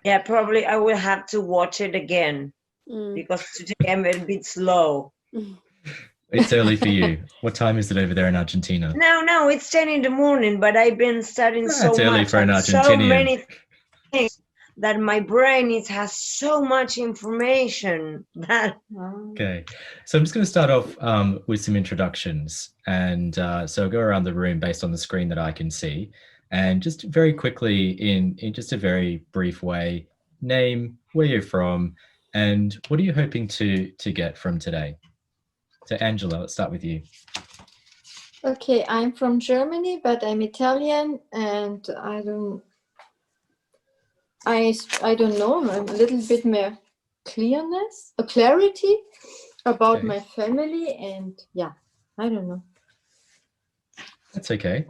Yeah, probably I will have to watch it again because today I'm a bit slow. It's early for you. What time is it over there in Argentina? No, it's 10 in the morning, but I've been studying so It's early much for an and so Argentinian. many things that my brain has so much information that Okay, so I'm just going to start off with some introductions, and so I'll go around the room based on the screen that I can see, and just very quickly, in just a very brief way, name, where you're from, and what are you hoping to get from today. So Angela, let's start with you. Okay, I'm from Germany, but I'm Italian, and I don't know, a little bit more clarity about Okay. my family, and yeah, I don't know. That's okay.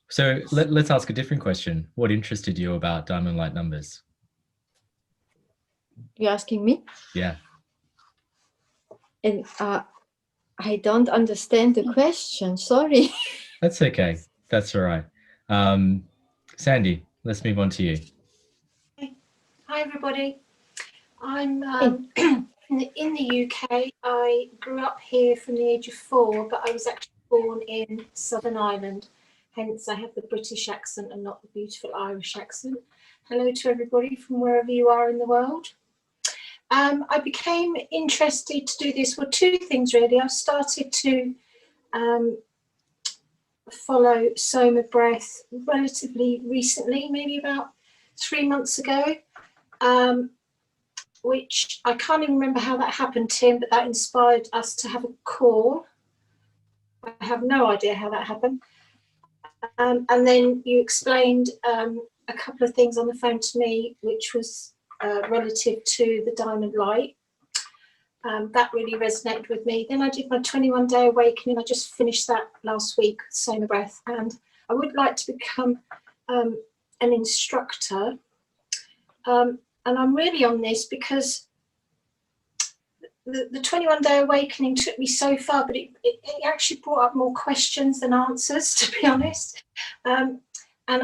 So let's ask a different question. What interested you about diamond light numbers? You're asking me? Yeah. And I don't understand the question, sorry. That's okay. That's all right. Sandy, let's move on to you. Hi everybody. I'm in the UK. I grew up here from the age of 4, but I was actually born in Southern Ireland. Hence, I have the British accent and not the beautiful Irish accent. Hello to everybody from wherever you are in the world. I became interested to do this for 2 things really. I started to follow Snell-Breath relatively recently, maybe about 3 months ago. Which I can't even remember how that happened, Tim, but that inspired us to have a call. I have no idea how that happened. And then you explained a couple of things on the phone to me, which was relative to the diamond light. That really resonated with me. Then I did my 21-day awakening. I just finished that last week, Snell-Breath, and I would like to become an instructor. And I'm really on this because the 21-day awakening took me so far, but it actually brought up more questions than answers, to be honest. And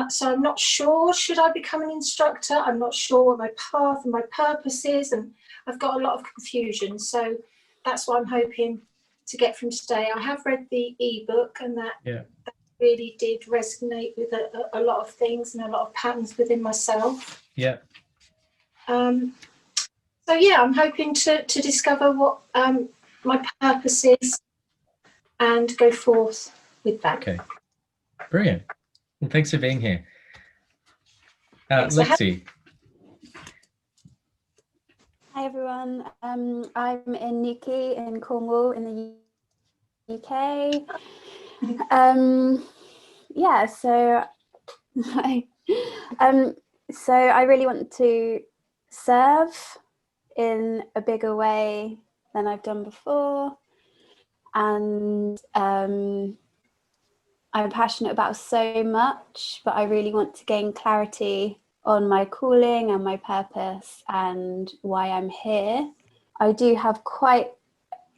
so I'm not sure, should I become an instructor? I'm not sure what my path and my purpose is, and I've got a lot of confusion. So that's what I'm hoping to get from today. I have read the ebook, and that really did resonate with a lot of things and a lot of patterns within myself. Yeah. So yeah, I'm hoping to discover what my purpose is and go forth with that. Okay. Brilliant. Well, thanks for being here. Lexi. Hi everyone. I'm in Newquay in Cornwall in the UK. So I really want to serve in a bigger way than I've done before, and I'm passionate about so much, but I really want to gain clarity on my calling and my purpose and why I'm here. I do have quite,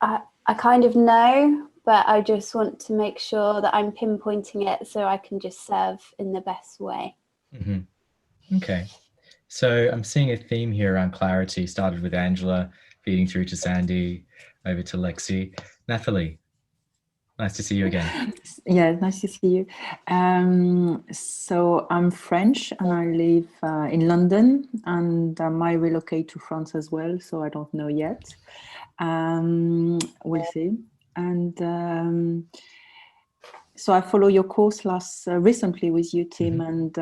I kind of know, but I just want to make sure that I'm pinpointing it so I can just serve in the best way. Mm-hmm. Okay. So I'm seeing a theme here around clarity, started with Angela, feeding through to Sandy, over to Lexi. Nathalie, nice to see you again. Yeah, nice to see you. So I'm French and I live in London, and I might relocate to France as well, so I don't know yet. We'll see. And so I follow your course recently with you, Tim, and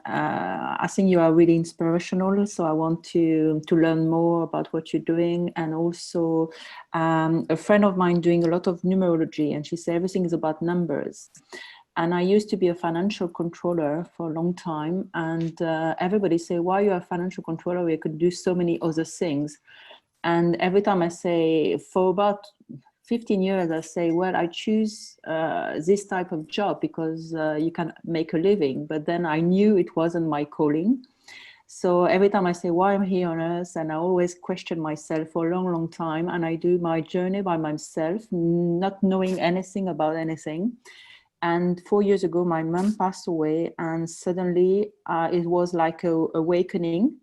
I think you are really inspirational. So I want to learn more about what you're doing. And also a friend of mine doing a lot of numerology, and she said everything is about numbers. And I used to be a financial controller for a long time, and everybody say, why you are a financial controller? We could do so many other things. And every time I say, for about 15 years, I say, well, I choose this type of job because you can make a living. But then I knew it wasn't my calling. So every time I say, why I'm here on earth, and I always question myself for a long, long time. And I do my journey by myself, not knowing anything about anything. And 4 years ago, my mom passed away, and suddenly it was like a awakening.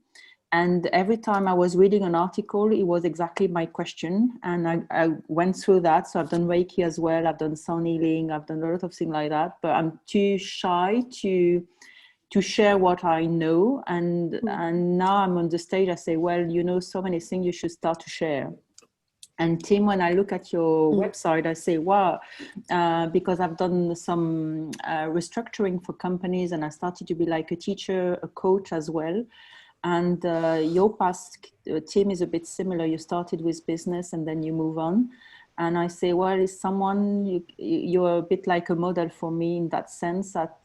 And every time I was reading an article, it was exactly my question. And I went through that. So I've done Reiki as well. I've done sound healing. I've done a lot of things like that. But I'm too shy to share what I know. And now I'm on the stage, I say, well, you know so many things, you should start to share. And Tim, when I look at your website, I say, wow, because I've done some restructuring for companies, and I started to be like a teacher, a coach as well. And your past, Tim, is a bit similar. You started with business and then you move on. And I say, well, is someone, you're a bit like a model for me in that sense that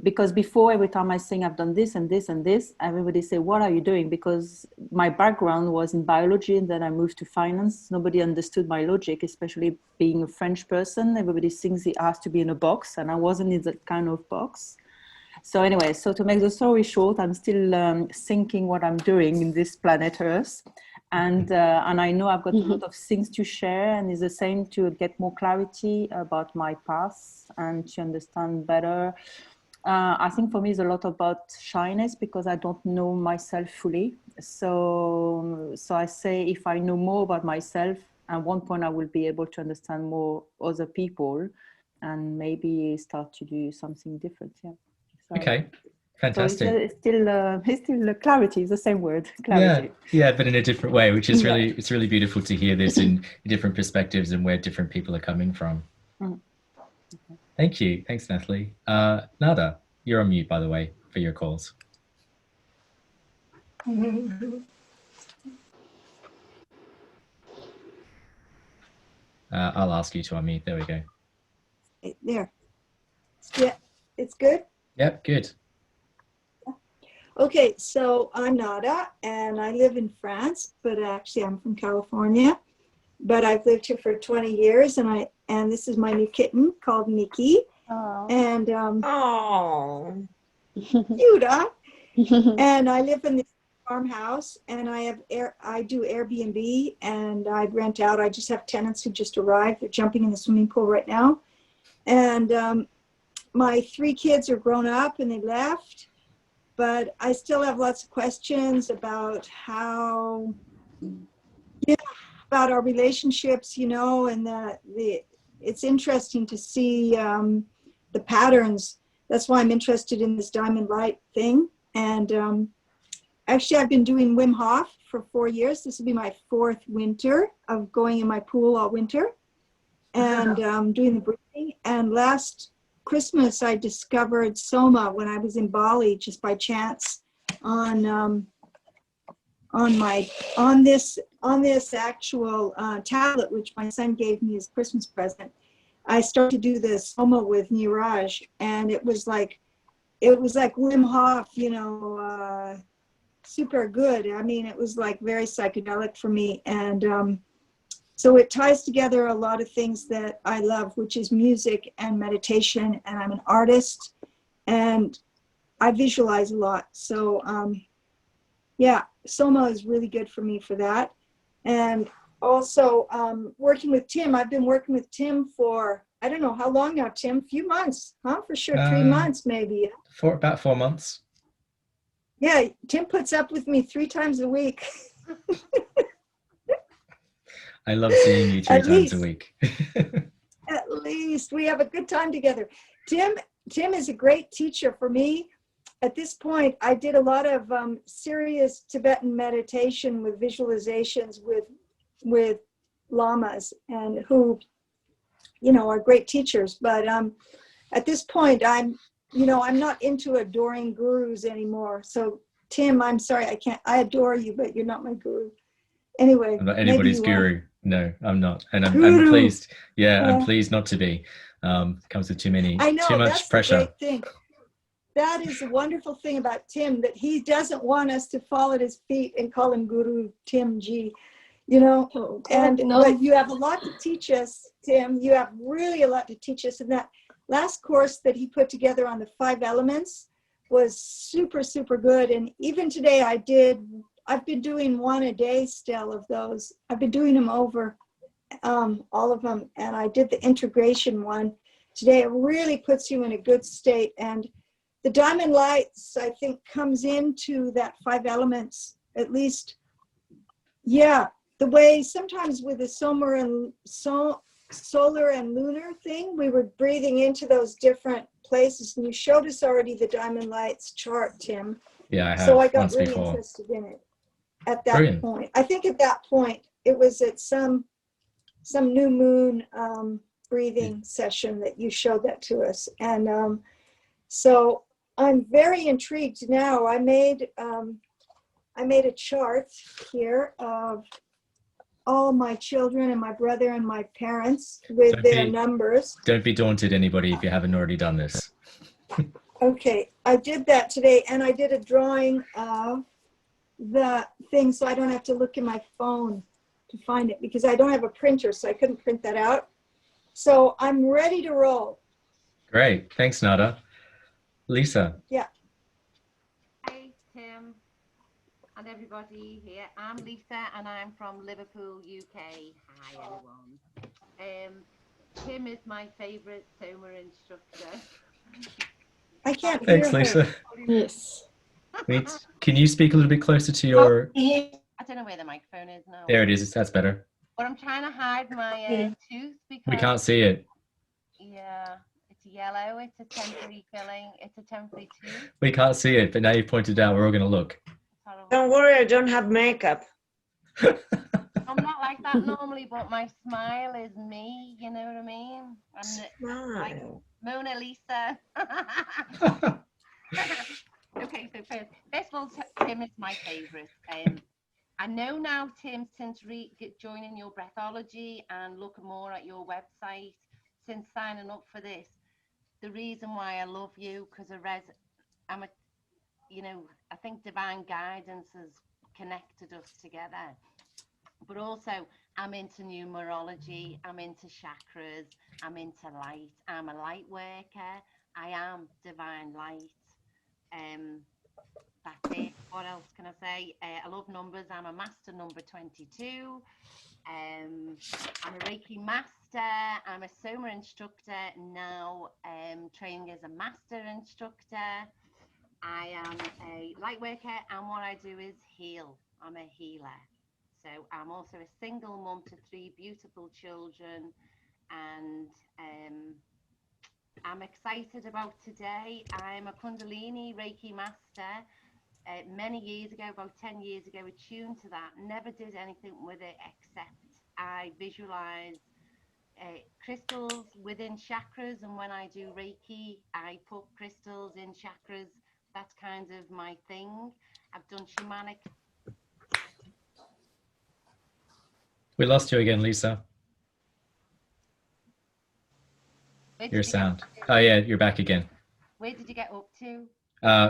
because before, every time I sing, I've done this and this and this, everybody say, what are you doing? Because my background was in biology, and then I moved to finance. Nobody understood my logic, especially being a French person. Everybody thinks it has to be in a box, and I wasn't in that kind of box. So anyway, so to make the story short, I'm still thinking what I'm doing in this planet Earth. And I know I've got a lot of things to share, and it's the same to get more clarity about my past and to understand better. I think for me it's a lot about shyness, because I don't know myself fully. So I say, if I know more about myself, at one point I will be able to understand more other people and maybe start to do something different. Yeah. So, Okay, fantastic. So it's still clarity, is the same word, clarity. Yeah, but in a different way, which is really, it's really beautiful to hear this in different perspectives and where different people are coming from. Thank you. Thanks, Nathalie. Nada, you're on mute, by the way, for your calls. I'll ask you to unmute. There we go. There. Yeah, it's good. Yep, good. Okay, so I'm Nada, and I live in France, but actually I'm from California. But I've lived here for 20 years, and this is my new kitten called Nikki. Oh. And cute, huh? And I live in this farmhouse, and I do Airbnb, and I rent out. I just have tenants who just arrived. They're jumping in the swimming pool right now, and my 3 kids are grown up and they left. But I still have lots of questions about about our relationships, you know, and it's interesting to see the patterns. That's why I'm interested in this diamond light thing. And actually, I've been doing Wim Hof for 4 years. This will be my 4th winter of going in my pool all winter and doing the breathing. And last Christmas, I discovered Soma when I was in Bali, just by chance, on this actual tablet, which my son gave me as a Christmas present. I started to do the Soma with Niraj, and it was like Wim Hof, you know, super good. I mean, it was like very psychedelic for me, and so it ties together a lot of things that I love, which is music and meditation, and I'm an artist, and I visualize a lot. So yeah, Soma is really good for me for that. And also working with Tim. I've been working with Tim for, I don't know how long now, Tim, a few months, huh? For sure, 3 months maybe. For about 4 months. Yeah, Tim puts up with me 3 times a week. I love seeing you 3 times a week. At least we have a good time together. Tim is a great teacher for me. At this point, I did a lot of serious Tibetan meditation with visualizations with lamas, and who, you know, are great teachers. But at this point, I'm not into adoring gurus anymore. So Tim, I'm sorry, I adore you, but you're not my guru. Anyway, I'm not anybody's guru. No, I'm not, and I'm pleased. Yeah, I'm pleased not to be. Comes with too much pressure. The great thing. That is a wonderful thing about Tim, that he doesn't want us to fall at his feet and call him Guru Tim G. You know, but you have a lot to teach us, Tim. You have really a lot to teach us. And that last course that he put together on the 5 elements was super, super good. And even today I've been doing 1 a day still of those. I've been doing them over all of them, and I did the integration one today. It really puts you in a good state. And the diamond lights, I think, comes into that 5 elements, at least. Yeah, the way sometimes with the solar and lunar thing, we were breathing into those different places. And you showed us already the diamond lights chart, Tim. Yeah, I have. So I got once really before. interested in it at that Brilliant. point. I think at that point, it was at some new moon breathing session that you showed that to us. And so I'm very intrigued now. I made a chart here of all my children and my brother and my parents with their numbers. Don't be daunted, anybody, if you haven't already done this. Okay, I did that today, and I did a drawing of the thing so I don't have to look in my phone to find it, because I don't have a printer, so I couldn't print that out. So I'm ready to roll. Great. Thanks, Nada. Lisa. Yeah. Hi, Tim, and everybody here. I'm Lisa, and I'm from Liverpool, UK. Hi, everyone. Tim is my favourite Soma instructor. I can't Thanks, hear Lisa. her. Yes. Can you speak a little bit closer to your... I don't know where the microphone is now. There it is. That's better. But I'm trying to hide my tooth because... We can't see it. Yeah, it's yellow. It's a temporary filling. It's a temporary tooth. We can't see it, but now you've pointed out, we're all going to look. Don't worry, I don't have makeup. I'm not like that normally, but my smile is me. You know what I mean? I'm like Mona Lisa. Okay, so first of all, Tim is my favourite. I know now, Tim, since joining your breathology and looking more at your website, since signing up for this, the reason why I love you, because I think divine guidance has connected us together. But also, I'm into numerology, I'm into chakras, I'm into light. I'm a light worker. I am divine light. That's it. What else can I say? I love numbers. I'm a master number 22. I'm a Reiki master. I'm a Soma instructor now, training as a master instructor. I am a light worker, and what I do is heal. I'm a healer. So I'm also a single mum to 3 beautiful children, and I'm excited about today. I'm a Kundalini Reiki master. Many years ago, about 10 years ago, attuned to that. Never did anything with it except I visualize crystals within chakras, and when I do Reiki, I put crystals in chakras. That's kind of my thing. I've done shamanic. We lost you again, Lisa. Your sound. Oh yeah, you're back again. Where did you get up to?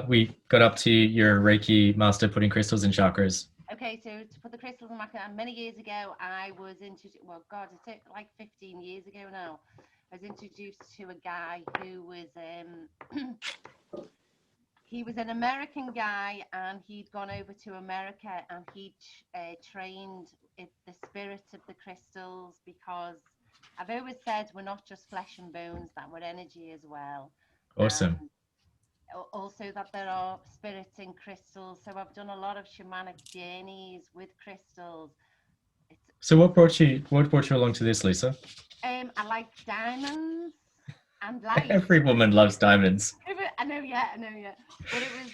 We got up to your Reiki master putting crystals in chakras. Okay, so to put the crystals in my many years ago, I was introduced. Well, God, it's like 15 years ago now. I was introduced to a guy who was he was an American guy, and he'd gone over to America, and he'd trained the spirit of the crystals, because I've always said we're not just flesh and bones, that we're energy as well. Awesome. Also that there are spirits in crystals. So I've done a lot of shamanic journeys with crystals. So what brought you along to this, Lisa? I like diamonds and light. Every woman loves diamonds. I know, yeah. But it was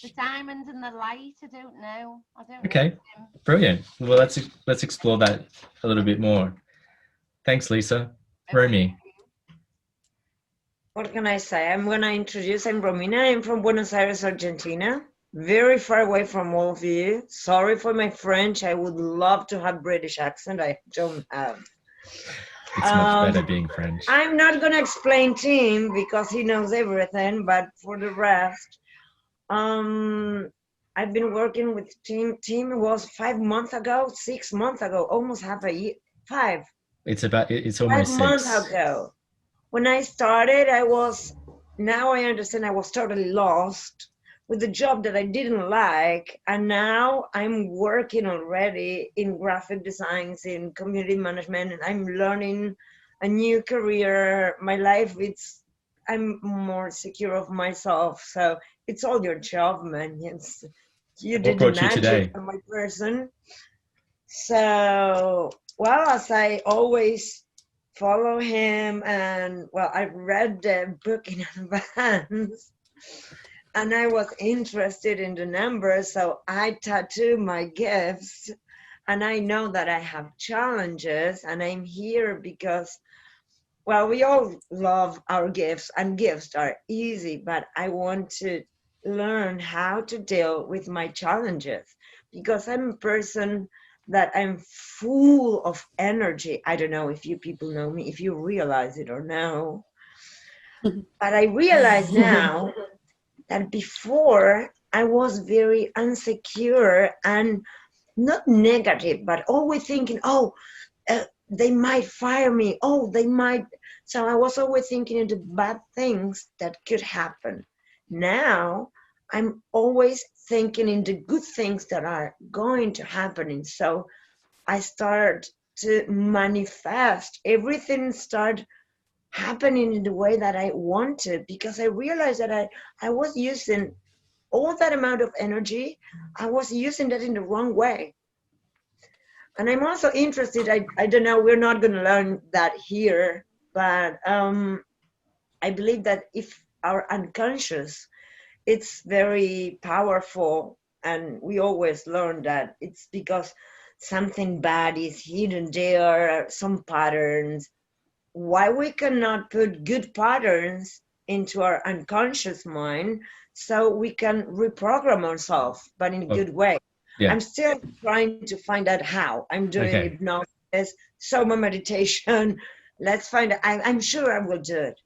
the diamonds and the light. I don't know. Okay, brilliant. Well, let's explore that a little bit more. Thanks, Lisa. Okay. Romy. What can I say? I'm going to introduce, I'm Romina. I'm from Buenos Aires, Argentina. Very far away from all of you. Sorry for my French. I would love to have British accent. I don't have. It's much better being French. I'm not going to explain Tim because he knows everything, but for the rest, I've been working with Tim. Tim was 5 months ago, 6 months ago, almost half a year, 5. It's almost 5 months 6. ago. When I started, now I understand I was totally lost with a job that I didn't like, and now I'm working already in graphic designs, in community management, and I'm learning a new career. My life, I'm more secure of myself. So it's all your job, man. You What did the brought you magic today? for my person. So, well, as I always follow him, and well, I read the book in advance, and I was interested in the numbers, so I tattooed my gifts, and I know that I have challenges, and I'm here because, well, we all love our gifts, and gifts are easy, but I want to learn how to deal with my challenges, because I'm a person that I'm full of energy. I don't know if you people know me, if you realize it or no, but I realize now that before I was very insecure and not negative, but always thinking, oh, they might fire me. Oh, they might. So I was always thinking of the bad things that could happen. Now I'm always thinking in the good things that are going to happen. And so I start to manifest. Everything start happening in the way that I wanted, because I realized that I was using all that amount of energy, I was using that in the wrong way. And I'm also interested, I don't know, we're not going to learn that here, but I believe that if our unconscious, it's very powerful, and we always learn that it's because something bad is hidden there, some patterns. Why we cannot put good patterns into our unconscious mind so we can reprogram ourselves, but in a good way. Yeah. I'm still trying to find out how. I'm doing Okay. hypnosis, soma meditation. Let's find out. I'm sure I will do it.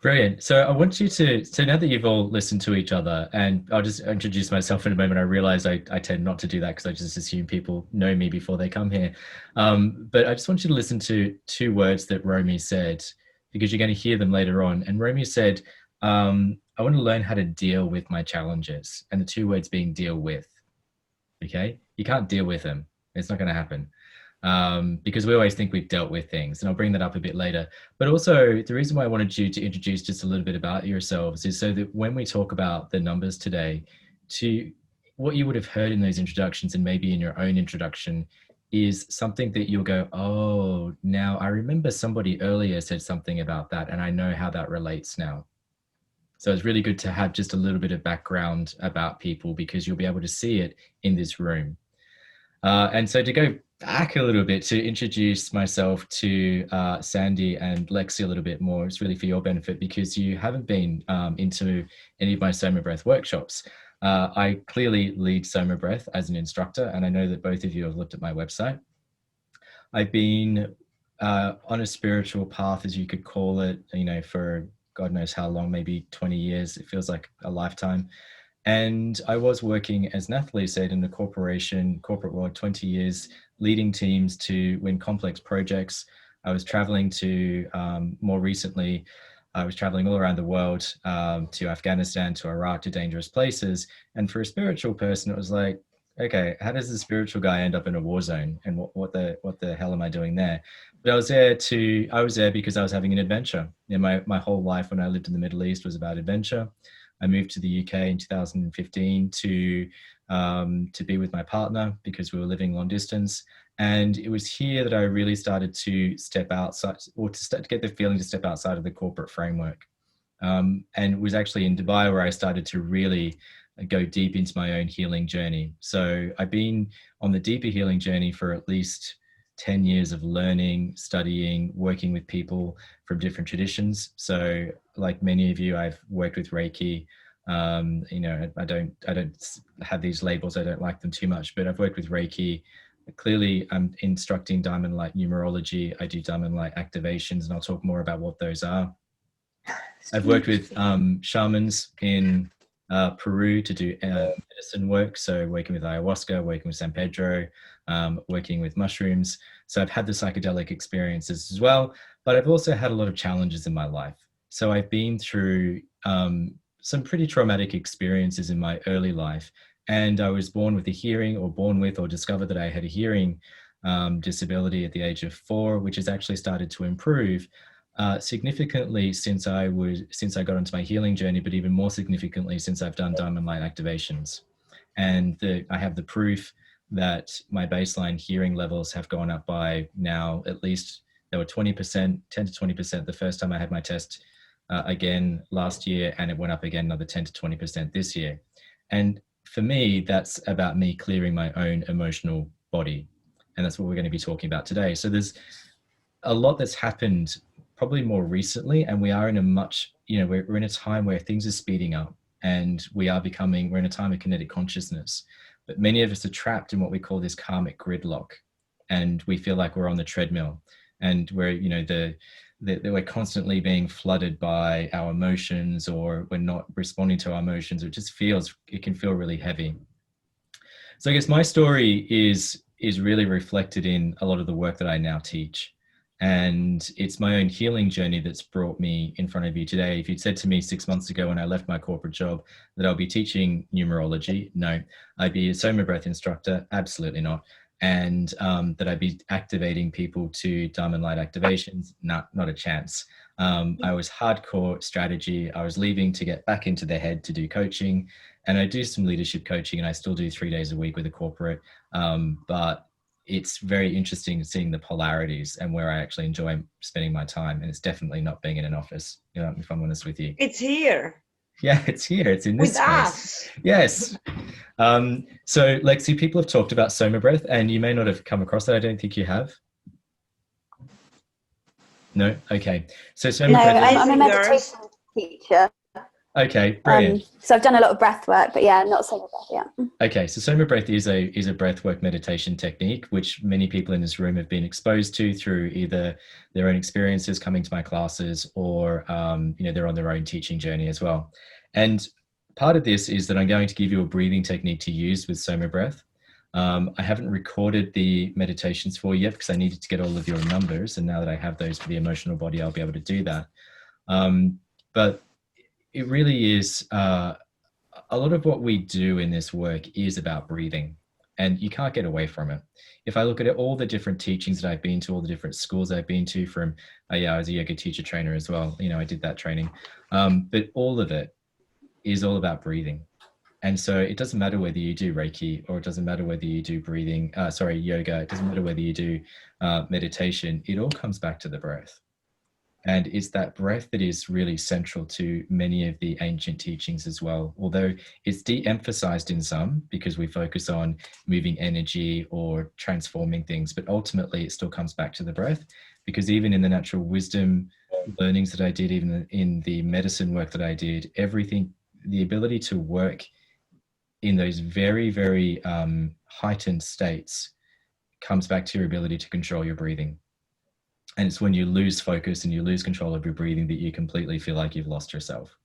Brilliant. So I want you to, so now that you've all listened to each other, and I'll just introduce myself in a moment. I realize I tend not to do that because I just assume people know me before they come here. But I just want you to listen to two words that Romy said, because you're going to hear them later on. And Romy said, I want to learn how to deal with my challenges. And the two words being deal with. Okay. You can't deal with them. It's not going to happen. Because we always think we've dealt with things, and I'll bring that up a bit later. But also, the reason why I wanted you to introduce just a little bit about yourselves is so that when we talk about the numbers today, to what you would have heard in those introductions and maybe in your own introduction is something that you'll go, oh, now I remember somebody earlier said something about that, and I know how that relates now. So it's really good to have just a little bit of background about people, because you'll be able to see it in this room. And so to go back a little bit, to introduce myself to Sandy and Lexi a little bit more, it's really for your benefit, because you haven't been into any of my Snell-Breath workshops. I clearly lead Snell-Breath as an instructor, and I know that both of you have looked at my website. I've been on a spiritual path, as you could call it, for God knows how long, maybe 20 years. It feels like a lifetime. And I was working, as Nathalie said, in the corporate world, 20 years, leading teams to win complex projects. I was traveling to, more recently, I was traveling all around the world, to Afghanistan, to Iraq, to dangerous places. And for a spiritual person, it was like, okay, how does the spiritual guy end up in a war zone? And what the hell am I doing there? But I was there because I was having an adventure. My whole life when I lived in the Middle East was about adventure. I moved to the UK in 2015 to be with my partner, because we were living long distance. And it was here that I really started to step outside, or to get the feeling to step outside of the corporate framework. And it was actually in Dubai where I started to really go deep into my own healing journey. So I've been on the deeper healing journey for at least 10 years of learning, studying, working with people from different traditions. So like many of you, I've worked with Reiki. I don't have these labels. I don't like them too much, but I've worked with Reiki. Clearly, I'm instructing diamond light numerology. I do diamond light activations, and I'll talk more about what those are. I've worked with shamans in Peru to do medicine work. So working with ayahuasca, working with San Pedro, working with mushrooms. So I've had the psychedelic experiences as well, but I've also had a lot of challenges in my life. So I've been through some pretty traumatic experiences in my early life. And I was born with a hearing, or discovered that I had a hearing disability at the age of 4, which has actually started to improve significantly since I got onto my healing journey, but even more significantly since I've done diamond light activations. And I have the proof that my baseline hearing levels have gone up by now, at least they were 20%, 10 to 20% the first time I had my test again last year, and it went up again another 10 to 20% this year. And for me, that's about me clearing my own emotional body. And that's what we're going to be talking about today. So there's a lot that's happened probably more recently, and we are in a much, we're in a time where things are speeding up, and we're in a time of kinetic consciousness. But many of us are trapped in what we call this karmic gridlock, and we feel like we're on the treadmill, and we're, we're constantly being flooded by our emotions, or we're not responding to our emotions. It can feel really heavy. So I guess my story is really reflected in a lot of the work that I now teach. And it's my own healing journey that's brought me in front of you today. If you'd said to me 6 months ago when I left my corporate job that I'll be teaching numerology, no. I'd be a Snell-Breath instructor, absolutely not. And that I'd be activating people to diamond light activations, not a chance. I was hardcore strategy. I was leaving to get back into the head to do coaching, and I do some leadership coaching, and I still do 3 days a week with a corporate. But it's very interesting seeing the polarities and where I actually enjoy spending my time. And it's definitely not being in an office, if I'm honest with you. It's here. Yeah, it's here. It's in this with space. Us. Yes. So Lexi, people have talked about Snell-Breath, and you may not have come across that. I don't think you have. No? Okay. So Snell-Breath. No, I'm a meditation teacher. Okay, brilliant. So I've done a lot of breath work, but yeah, not Snell-Breath, yeah. Okay, so Snell-Breath is a breathwork meditation technique, which many people in this room have been exposed to through either their own experiences coming to my classes, or they're on their own teaching journey as well. And part of this is that I'm going to give you a breathing technique to use with Snell-Breath. I haven't recorded the meditations for you yet because I needed to get all of your numbers, and now that I have those for the emotional body, I'll be able to do that. But it really is, a lot of what we do in this work is about breathing, and you can't get away from it. If I look at all the different teachings that I've been to, all the different schools I've been to from, I was a yoga teacher trainer as well. I did that training. But all of it is all about breathing. And so it doesn't matter whether you do Reiki, or it doesn't matter whether you do yoga. It doesn't matter whether you do meditation. It all comes back to the breath. And it's that breath that is really central to many of the ancient teachings as well, although it's de-emphasized in some because we focus on moving energy or transforming things. But ultimately, it still comes back to the breath, because even in the natural wisdom learnings that I did, even in the medicine work that I did, everything, the ability to work in those very, very heightened states comes back to your ability to control your breathing. And it's when you lose focus and you lose control of your breathing that you completely feel like you've lost yourself.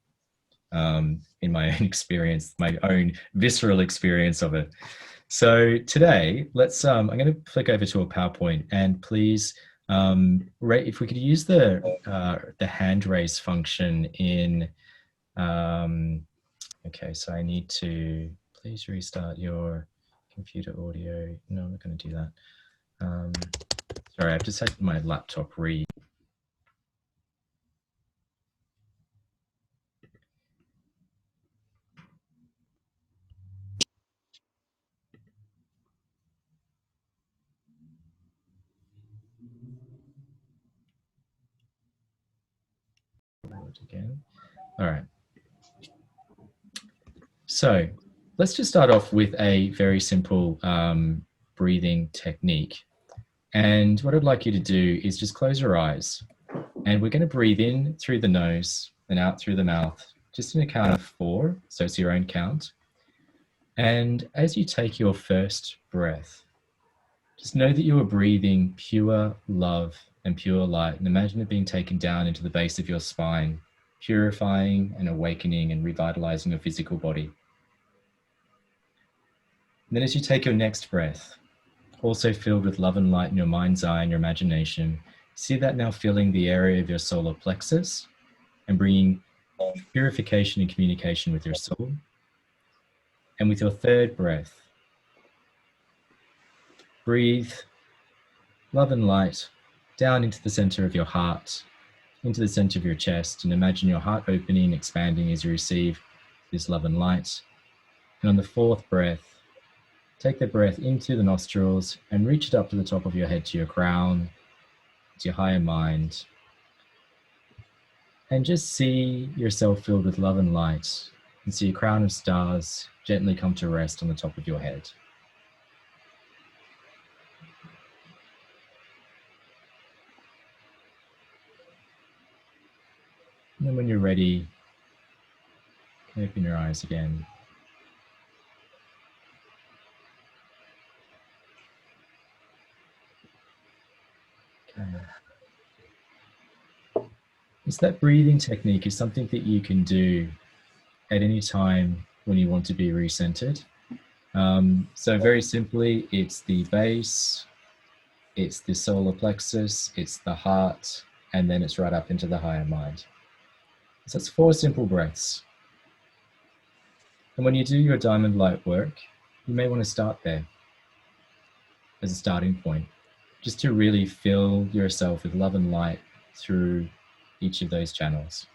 In my own experience, my own visceral experience of it. So today, let's, I'm going to flick over to a PowerPoint, and please, if we could use the hand raise function in, okay, so I need to, please restart your computer audio. No, I'm not going to do that. Sorry, I've just had my laptop read. Again. All right. So let's just start off with a very simple breathing technique. And what I'd like you to do is just close your eyes, and we're going to breathe in through the nose and out through the mouth, just in a count of 4. So it's your own count. And as you take your first breath, just know that you are breathing pure love and pure light, and imagine it being taken down into the base of your spine, purifying and awakening and revitalizing your physical body. And then as you take your next breath, also filled with love and light in your mind's eye and your imagination, see that now filling the area of your solar plexus and bringing purification and communication with your soul. And with your third breath, breathe love and light down into the center of your heart, into the center of your chest, and imagine your heart opening, expanding as you receive this love and light. And on the fourth breath, take the breath into the nostrils and reach it up to the top of your head, to your crown, to your higher mind. And just see yourself filled with love and light, and see a crown of stars gently come to rest on the top of your head. And then when you're ready, open your eyes again. Okay. So that breathing technique is something that you can do at any time when you want to be recentered. So very simply, it's the base, it's the solar plexus, it's the heart, and then it's right up into the higher mind. So it's 4 simple breaths. And when you do your diamond light work, you may want to start there as a starting point, just to really fill yourself with love and light through each of those channels.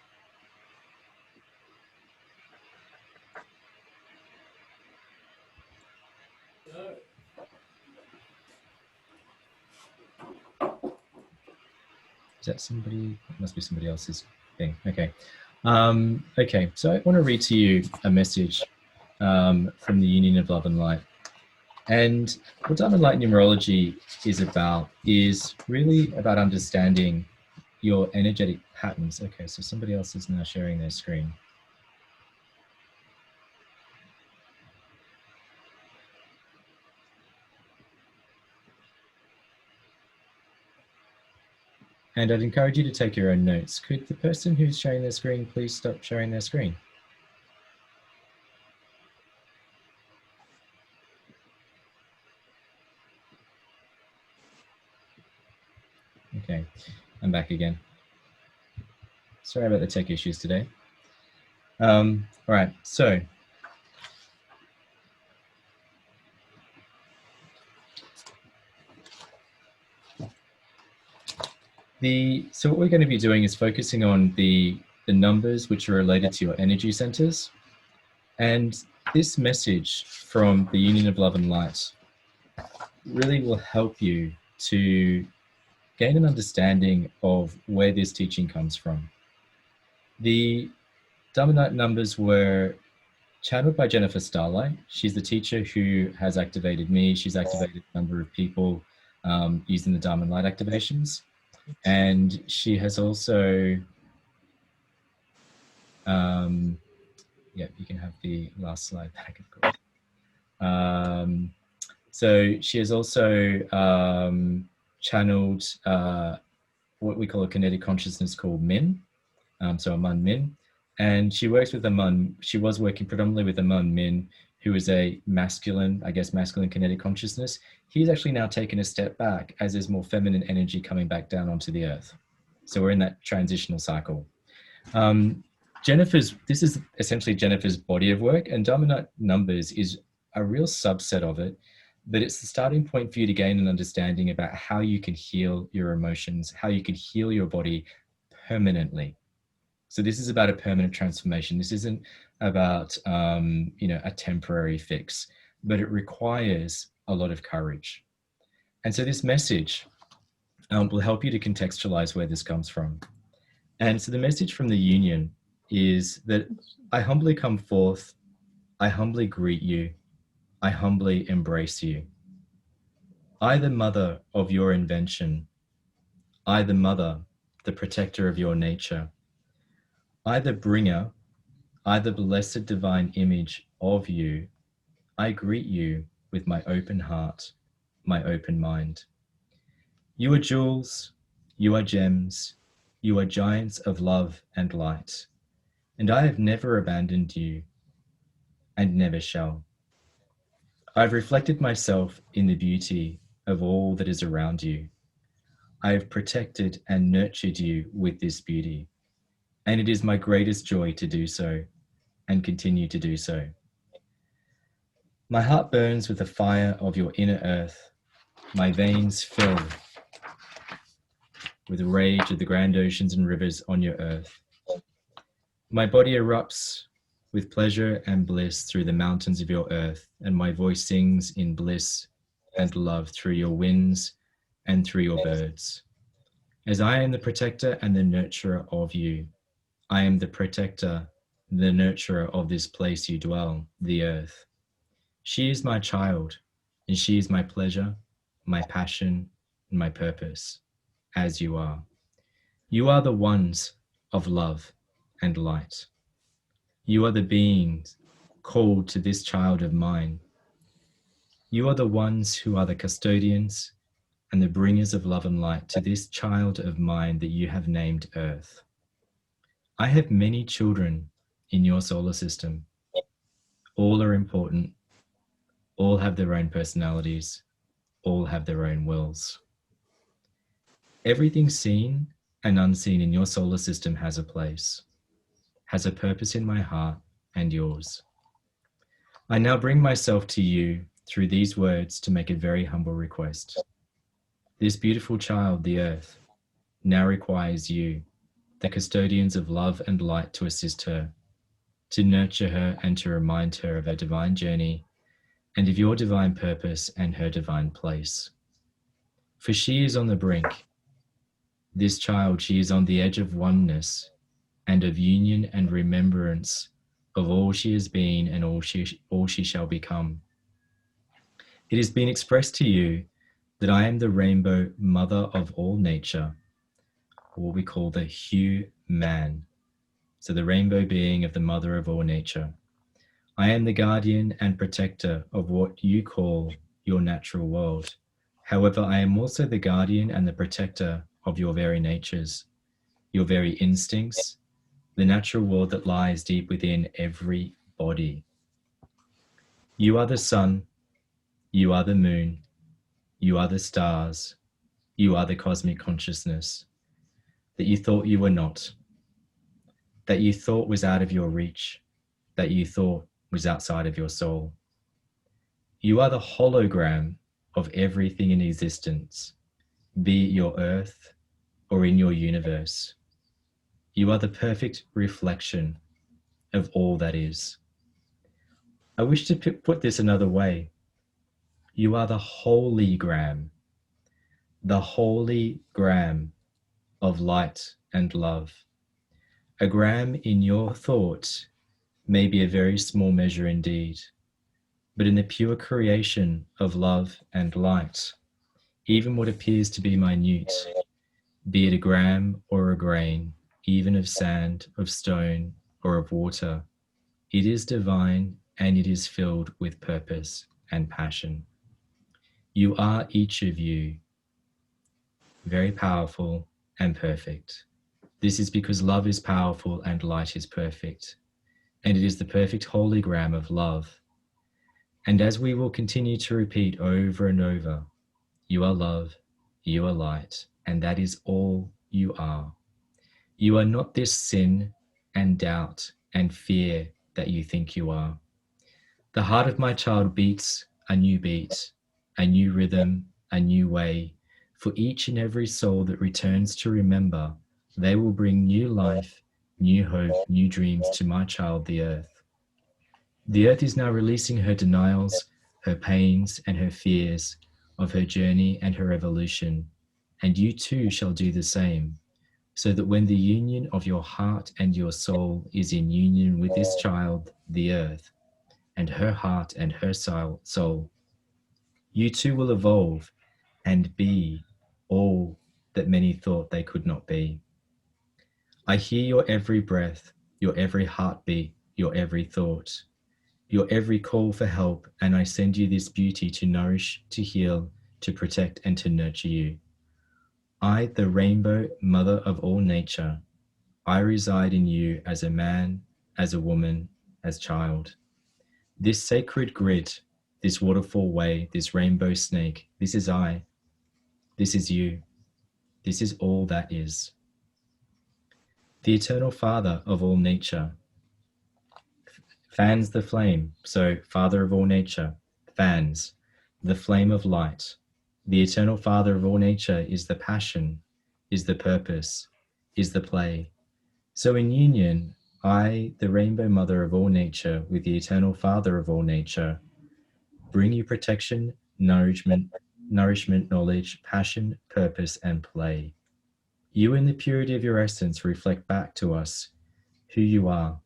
Is that somebody? It must be somebody else's thing. Okay. Okay, so I want to read to you a message from the Union of Love and Light. And what Diamond Light numerology is really about understanding your energetic patterns. Okay, so somebody else is now sharing their screen. And I'd encourage you to take your own notes. Could the person who's sharing their screen please stop sharing their screen? Okay, I'm back again. Sorry about the tech issues today. All right, so what we're going to be doing is focusing on the numbers which are related to your energy centers. And this message from the Union of Love and Light really will help you to gain an understanding of where this teaching comes from. The Diamond Light numbers were channeled by Jennifer Starlight. She's the teacher who has activated me. She's activated a number of people using the Diamond Light activations. And she has also, yeah, you can have the last slide back, of course. So she has also channeled what we call a kinetic consciousness called Min, so Amun Min. And she works with Amun, she was working predominantly with Amun Min, who is a masculine, I guess, masculine kinetic consciousness. He's actually now taken a step back as there's more feminine energy coming back down onto the earth. So we're in that transitional cycle. This is essentially Jennifer's body of work, and Diamond Light numbers is a real subset of it, but it's the starting point for you to gain an understanding about how you can heal your emotions, how you can heal your body permanently. So this is about a permanent transformation. This isn't about a temporary fix, but it requires a lot of courage. And so this message will help you to contextualize where this comes from. And so the message from the Union is that I humbly come forth, I humbly greet you, I humbly embrace you. I, the mother of your invention, I, the mother, the protector of your nature, I, the bringer, I, the blessed divine image of you, I greet you with my open heart, my open mind. You are jewels, you are gems, you are giants of love and light, and I have never abandoned you and never shall. I've reflected myself in the beauty of all that is around you. I have protected and nurtured you with this beauty. and it is my greatest joy to do so and continue to do so. My heart burns with the fire of your inner earth. My veins fill with the rage of the grand oceans and rivers on your earth. My body erupts with pleasure and bliss through the mountains of your earth, and my voice sings in bliss and love through your winds and through your birds. As I am the protector and the nurturer of you, I am the protector, the nurturer of this place you dwell, the earth. She is my child, and she is my pleasure, my passion, and my purpose, as you are. You are the ones of love and light. You are the beings called to this child of mine. You are the ones who are the custodians and the bringers of love and light to this child of mine that you have named Earth. I have many children in your solar system. All are important. All have their own personalities. All have their own wills. Everything seen and unseen in your solar system has a place, has a purpose in my heart and yours. I now bring myself to you through these words to make a very humble request. This beautiful child, the earth, now requires you, the custodians of love and light, to assist her, to nurture her and to remind her of her divine journey and of your divine purpose and her divine place. For she is on the brink. This child, she is on the edge of oneness and of union and remembrance of all she has been and all she shall become. It has been expressed to you that I am the rainbow mother of all nature, or what we call the hue man. So the rainbow being of the mother of all nature. I am the guardian and protector of what you call your natural world. However, I am also the guardian and the protector of your very natures, your very instincts, the natural world that lies deep within every body. You are the sun, you are the moon, you are the stars, you are the cosmic consciousness that you thought you were not, that you thought was out of your reach, that you thought was outside of your soul. You are the hologram of everything in existence, be it your earth or in your universe. You are the perfect reflection of all that is. I wish to put this another way. You are the holy gram of light and love. A gram in your thought may be a very small measure indeed, but in the pure creation of love and light, even what appears to be minute, be it a gram or a grain, even of sand, of stone, or of water, it is divine and it is filled with purpose and passion. You are, each of you, very powerful and perfect. This is because love is powerful and light is perfect, and it is the perfect hologram of love. And as we will continue to repeat over and over, you are love, you are light, and that is all you are. You are not this sin and doubt and fear that you think you are. The heart of my child beats a new beat, a new rhythm, a new way. For each and every soul that returns to remember, they will bring new life, new hope, new dreams to my child, the earth. The earth is now releasing her denials, her pains, and her fears of her journey and her evolution. And you too shall do the same, so that when the union of your heart and your soul is in union with this child, the earth, and her heart and her soul, you too will evolve and be all that many thought they could not be. I hear your every breath, your every heartbeat, your every thought, your every call for help, and I send you this beauty to nourish, to heal, to protect, and to nurture you. I, the rainbow mother of all nature, I reside in you as a man, as a woman, as child. This sacred grid, this waterfall way, this rainbow snake, this is I. This is you. This is all that is. the eternal Father of all nature, fans the flame. So Father of all nature, fans the flame of light. The eternal Father of all nature is the passion, is the purpose, is the play. So in union, I, the Rainbow Mother of all nature, with the eternal Father of all nature, bring you protection, nourishment, knowledge, passion, purpose, and play. You in the purity of your essence reflect back to us who you are.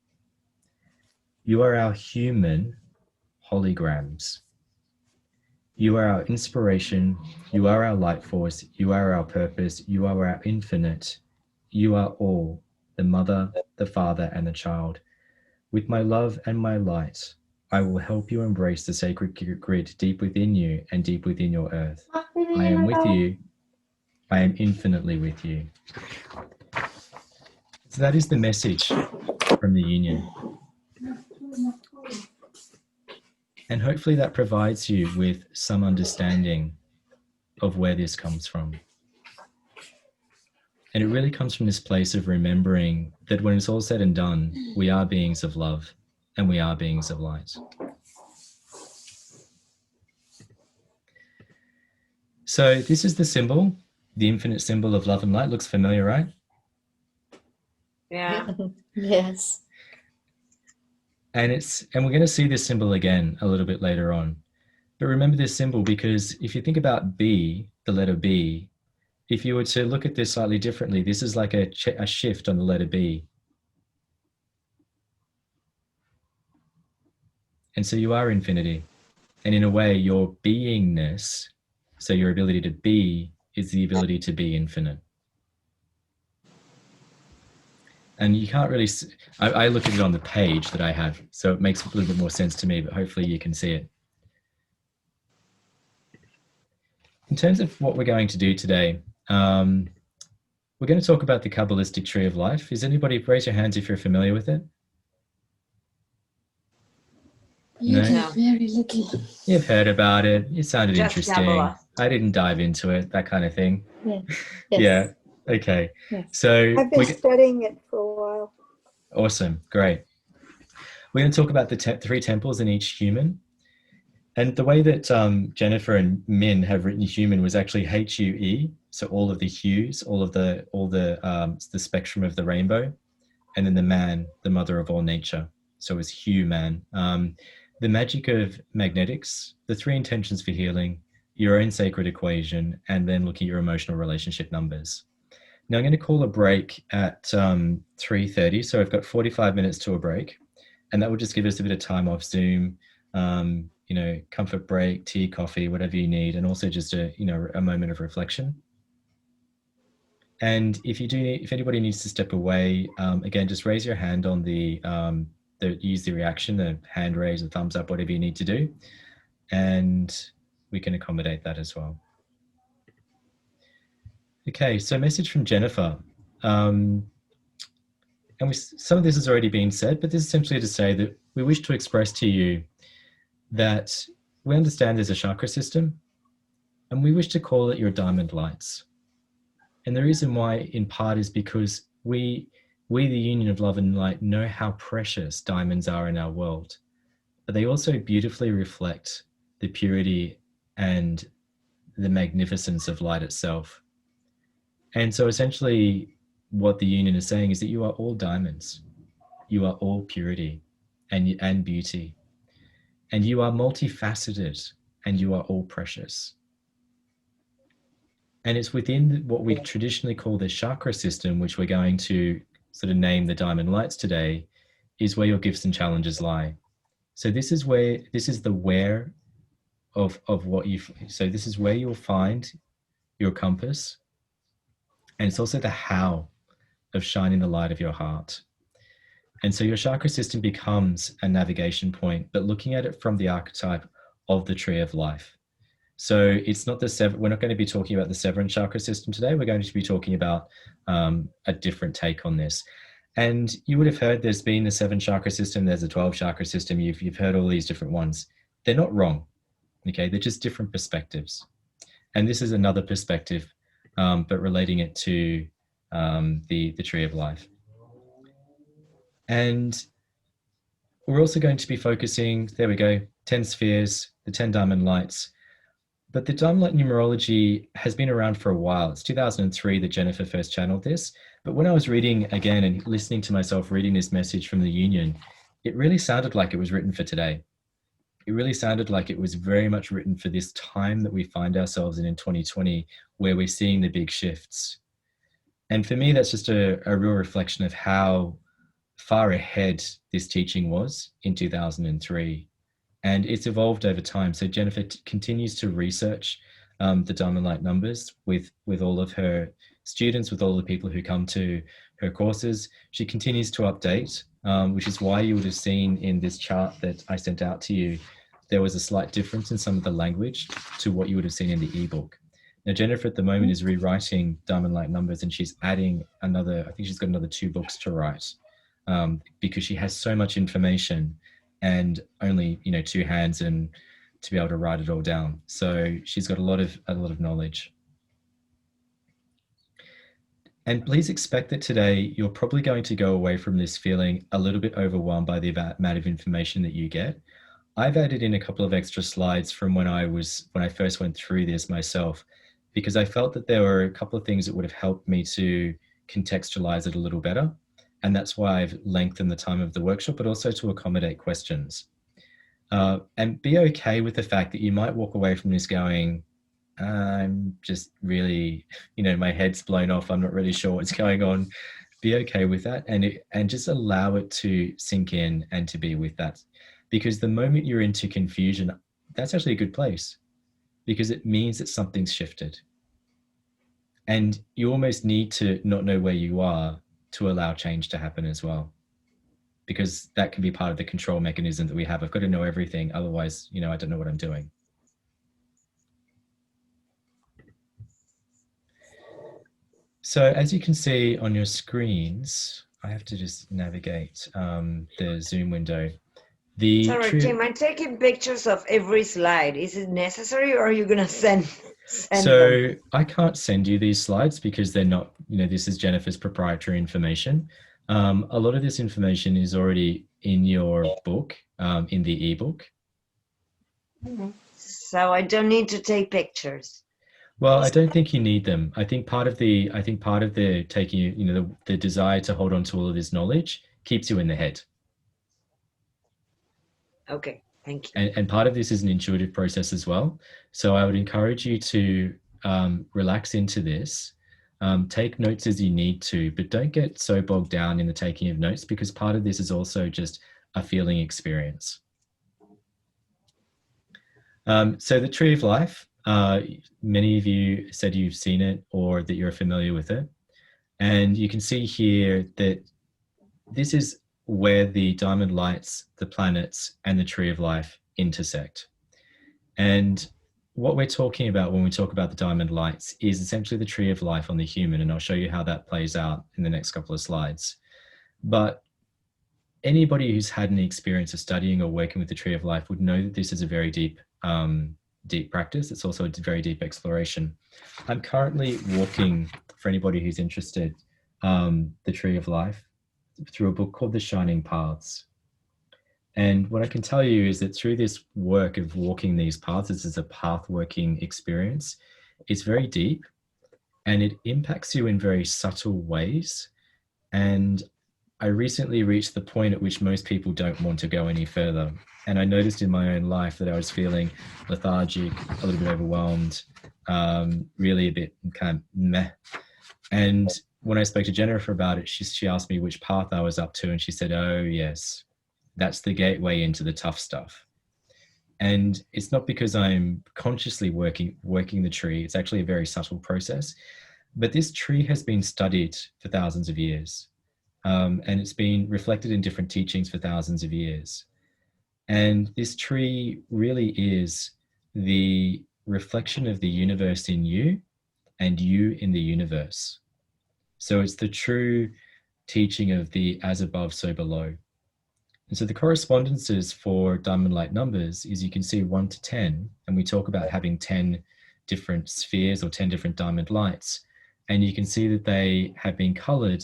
You are our human holograms. You are our inspiration. You are our light force. You are our purpose. You are our infinite. You are all, the mother, the father, and the child. With my love and my light, I will help you embrace the sacred grid deep within you and deep within your earth. I am with you. I am infinitely with you. So that is the message from the union. And hopefully that provides you with some understanding of where this comes from. And it really comes from this place of remembering that when it's all said and done, we are beings of love and we are beings of light. So this is the symbol, the infinite symbol of love and light. Looks familiar, right? Yeah. Yes. And we're going to see this symbol again a little bit later on. But remember this symbol, because if you think about B, the letter B, if you were to look at this slightly differently, this is like a shift on the letter B. And so you are infinity. And in a way, your beingness, so your ability to be, is the ability to be infinite. And you can't really, I look at it on the page that I have, so it makes a little bit more sense to me, but hopefully you can see it. In terms of what we're going to do today, we're going to talk about the Kabbalistic tree of life. Is anybody, raise your hands if you're familiar with it? You No? are very little. You've heard about it. It sounded Just interesting. Kabbalah. I didn't dive into it, that kind of thing. Yes. Yeah. Okay. Yes. So I've been studying it for a while. awesome. Great. We're going to talk about the three temples in each human. And the way that Jennifer and Min have written human was actually HUE. So all of the hues, all the spectrum of the rainbow, and then the man, the mother of all nature. So it's human. The magic of magnetics, the three intentions for healing, your own sacred equation, and then looking at your emotional relationship numbers. Now I'm going to call a break at 3:30. So I've got 45 minutes to a break, and that will just give us a bit of time off Zoom, comfort break, tea, coffee, whatever you need, and also just a moment of reflection. And if anybody needs to step away, again, just raise your hand on use the reaction, the hand raise, the thumbs up, whatever you need to do, and we can accommodate that as well. Okay, so message from Jennifer. Some of this has already been said, but this is simply to say that we wish to express to you that we understand there's a chakra system, and we wish to call it your diamond lights. And the reason why, in part, is because we, the union of love and light, know how precious diamonds are in our world, but they also beautifully reflect the purity and the magnificence of light itself. And so essentially what the union is saying is that you are all diamonds. You are all purity and beauty. And you are multifaceted, and you are all precious. And it's within what we traditionally call the chakra system, which we're going to sort of name the diamond lights today, is where your gifts and challenges lie. So this is the where of what so this is where you'll find your compass. And it's also the how of shining the light of your heart. And so your chakra system becomes a navigation point, but looking at it from the archetype of the tree of life. So it's not we're not going to be talking about the Severan chakra system today. We're going to be talking about a different take on this. And you would have heard there's been the 7 chakra system, there's a 12 chakra system. You've heard all these different ones. They're not wrong. Okay, they're just different perspectives. And this is another perspective, but relating it to the tree of life. And we're also going to be focusing, there we go, 10 spheres, the 10 diamond lights. But the diamond light numerology has been around for a while. It's 2003 that Jennifer first channeled this. But when I was reading again and listening to myself reading this message from the union, it really sounded like it was written for today. It really sounded like it was very much written for this time that we find ourselves in 2020, where we're seeing the big shifts. And for me, that's just a real reflection of how far ahead this teaching was in 2003. And it's evolved over time. So Jennifer continues to research the diamond light numbers with all of her students, with all the people who come to her courses. She continues to update, which is why you would have seen in this chart that I sent out to you, there was a slight difference in some of the language to what you would have seen in the ebook. Now, Jennifer at the moment is rewriting diamond light numbers, and she's adding another, I think she's got another 2 books to write, because she has so much information and only 2 hands and to be able to write it all down. So she's got a lot of knowledge. And please expect that today you're probably going to go away from this feeling a little bit overwhelmed by the amount of information that you get. I've added in a couple of extra slides from when I first went through this myself, because I felt that there were a couple of things that would have helped me to contextualize it a little better. And that's why I've lengthened the time of the workshop, but also to accommodate questions. And be okay with the fact that you might walk away from this going, I'm just really, my head's blown off. I'm not really sure what's going on. Be okay with that and just allow it to sink in and to be with that. Because the moment you're into confusion, that's actually a good place, because it means that something's shifted. And you almost need to not know where you are to allow change to happen as well, because that can be part of the control mechanism that we have. I've got to know everything, otherwise, I don't know what I'm doing. So as you can see on your screens, I have to just navigate the Zoom window. Sorry, Tim, I'm taking pictures of every slide. Is it necessary, or are you going to send so them? I can't send you these slides because they're not, this is Jennifer's proprietary information. A lot of this information is already in your book, in the ebook. So I don't need to take pictures. Well, I don't think you need them. I think part of the taking, the desire to hold on to all of this knowledge keeps you in the head. Okay, thank you. And part of this is an intuitive process as well. So I would encourage you to relax into this, take notes as you need to, but don't get so bogged down in the taking of notes, because part of this is also just a feeling experience. So the Tree of Life, many of you said you've seen it or that you're familiar with it. And you can see here that this is where the diamond lights, the planets, and the Tree of Life intersect. And what we're talking about when we talk about the diamond lights is essentially the Tree of Life on the human, and I'll show you how that plays out in the next couple of slides. But anybody who's had any experience of studying or working with the Tree of Life would know that this is a very deep practice. It's also a very deep exploration. I'm currently walking, for anybody who's interested, the Tree of Life through a book called The Shining Paths. And what I can tell you is that through this work of walking these paths, this is a path working experience, it's very deep and it impacts you in very subtle ways. And I recently reached the point at which most people don't want to go any further. And I noticed in my own life that I was feeling lethargic, a little bit overwhelmed, really a bit kind of meh. And when I spoke to Jennifer about it, she asked me which path I was up to, and she said, oh yes, that's the gateway into the tough stuff. And it's not because I'm consciously working the tree, it's actually a very subtle process. But this tree has been studied for thousands of years. And it's been reflected in different teachings for thousands of years. And this tree really is the reflection of the universe in you and you in the universe. So it's the true teaching of the as above, so below. And so the correspondences for diamond light numbers is, you can see 1 to 10, and we talk about having 10 different spheres or 10 different diamond lights. And you can see that they have been colored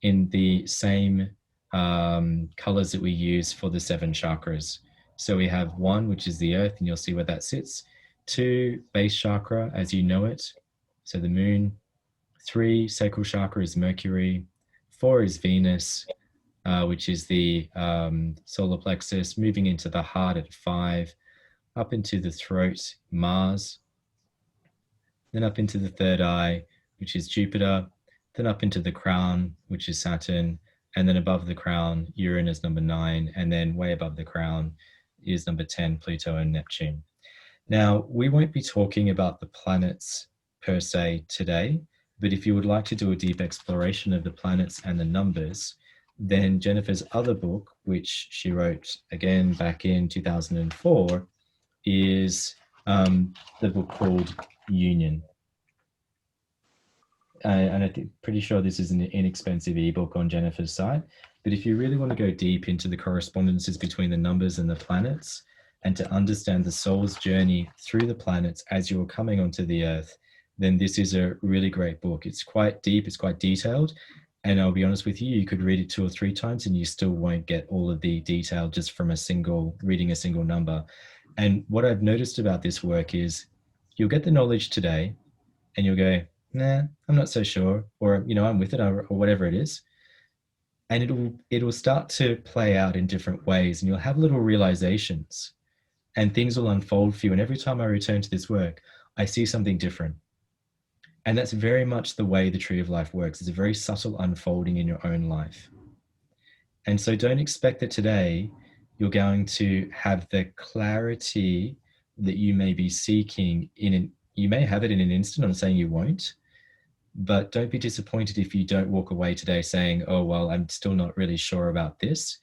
in the same colors that we use for the 7 chakras. So we have 1, which is the earth, and you'll see where that sits. 2, base chakra, as you know it, so the moon. 3, sacral chakra, is Mercury. 4 is Venus, which is the solar plexus, moving into the heart at 5, up into the throat, Mars, then up into the third eye, which is Jupiter, then up into the crown, which is Saturn, and then above the crown, Uranus, number 9, and then way above the crown is number 10, Pluto and Neptune. Now, we won't be talking about the planets per se today, but if you would like to do a deep exploration of the planets and the numbers, then Jennifer's other book, which she wrote again back in 2004, is the book called Union. And I'm pretty sure this is an inexpensive ebook on Jennifer's site. But if you really want to go deep into the correspondences between the numbers and the planets, and to understand the soul's journey through the planets as you're coming onto the earth, then this is a really great book. It's quite deep, it's quite detailed. And I'll be honest with you, you could read it 2 or 3 times and you still won't get all of the detail just from reading a single number. And what I've noticed about this work is you'll get the knowledge today and you'll go, nah, I'm not so sure, or, you know, I'm with it, or whatever it is. And it'll start to play out in different ways, and you'll have little realizations and things will unfold for you. And every time I return to this work, I see something different. And that's very much the way the Tree of Life works. It's a very subtle unfolding in your own life. And so don't expect that today you're going to have the clarity that you may be seeking you may have it in an instant. I'm saying you won't, but don't be disappointed if you don't walk away today saying, oh, well, I'm still not really sure about this.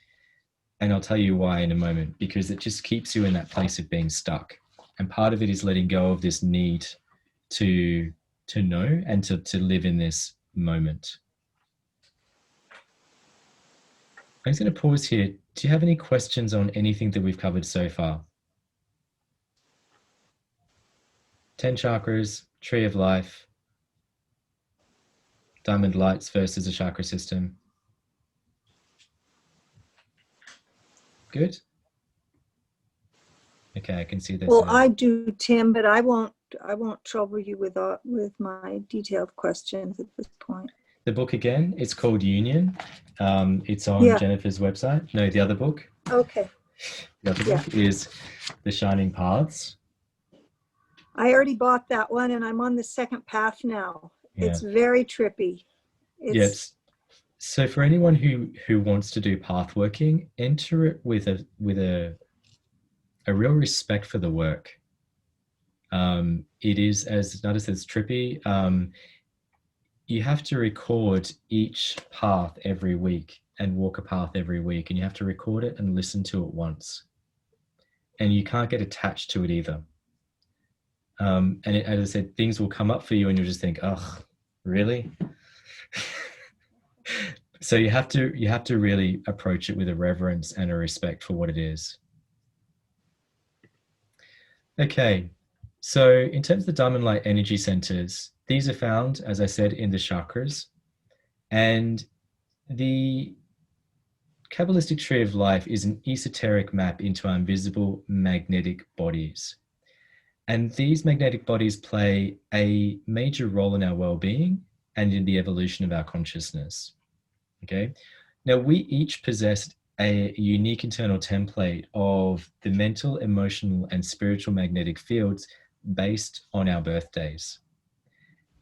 And I'll tell you why in a moment, because it just keeps you in that place of being stuck. And part of it is letting go of this need to know and to live in this moment. I'm just going to pause here. Do you have any questions on anything that we've covered so far? 10 chakras, Tree of Life, diamond lights versus a chakra system. Good. Okay, I can see that. Well, I do, Tim, but I won't trouble you with my detailed questions at this point. The book again, it's called Union. It's on Jennifer's website. No, the other book. Okay. The other book is The Shining Paths. I already bought that one and I'm on the second path now. Yeah. It's very trippy. Yes. So for anyone who wants to do path working, enter it with a real respect for the work. It is, as notice, it's trippy. You have to record each path every week and walk a path every week, and you have to record it and listen to it once. And you can't get attached to it either. And as I said, things will come up for you and you'll just think, oh, really? So you have to really approach it with a reverence and a respect for what it is. Okay, so in terms of the Diamond Light energy centers, these are found, as I said, in the chakras. And the Kabbalistic Tree of Life is an esoteric map into our invisible magnetic bodies. And these magnetic bodies play a major role in our well-being and in the evolution of our consciousness. Okay. Now, we each possess a unique internal template of the mental, emotional, and spiritual magnetic fields based on our birthdays.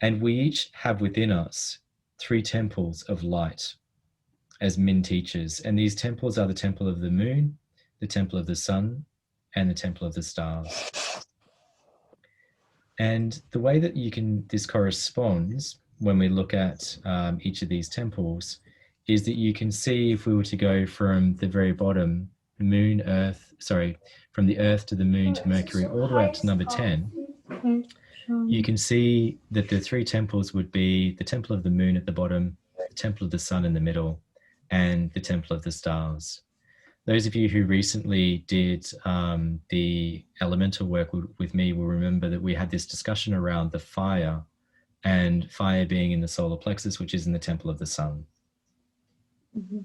And we each have within us 3 temples of light as Min teachers. And these temples are the temple of the moon, the temple of the sun, and the temple of the stars. And the way that this corresponds when we look at each of these temples is that you can see, if we were to go from the very bottom, from the earth to the moon to Mercury, all the way up to number 10, you can see that the 3 temples would be the temple of the moon at the bottom, the temple of the sun in the middle, and the temple of the stars. Those of you who recently did the elemental work with me will remember that we had this discussion around the fire, and fire being in the solar plexus, which is in the temple of the sun. Mm-hmm.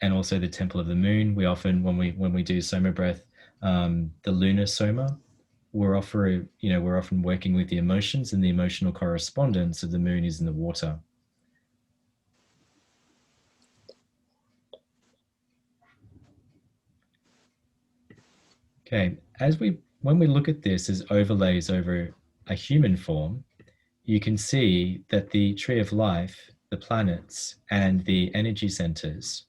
and also the temple of the moon. We often, when we do soma breath, the lunar soma, we're often working with the emotions, and the emotional correspondence of the moon is in the water. Okay, when we look at this as overlays over a human form, you can see that the tree of life, the planets, and the energy centers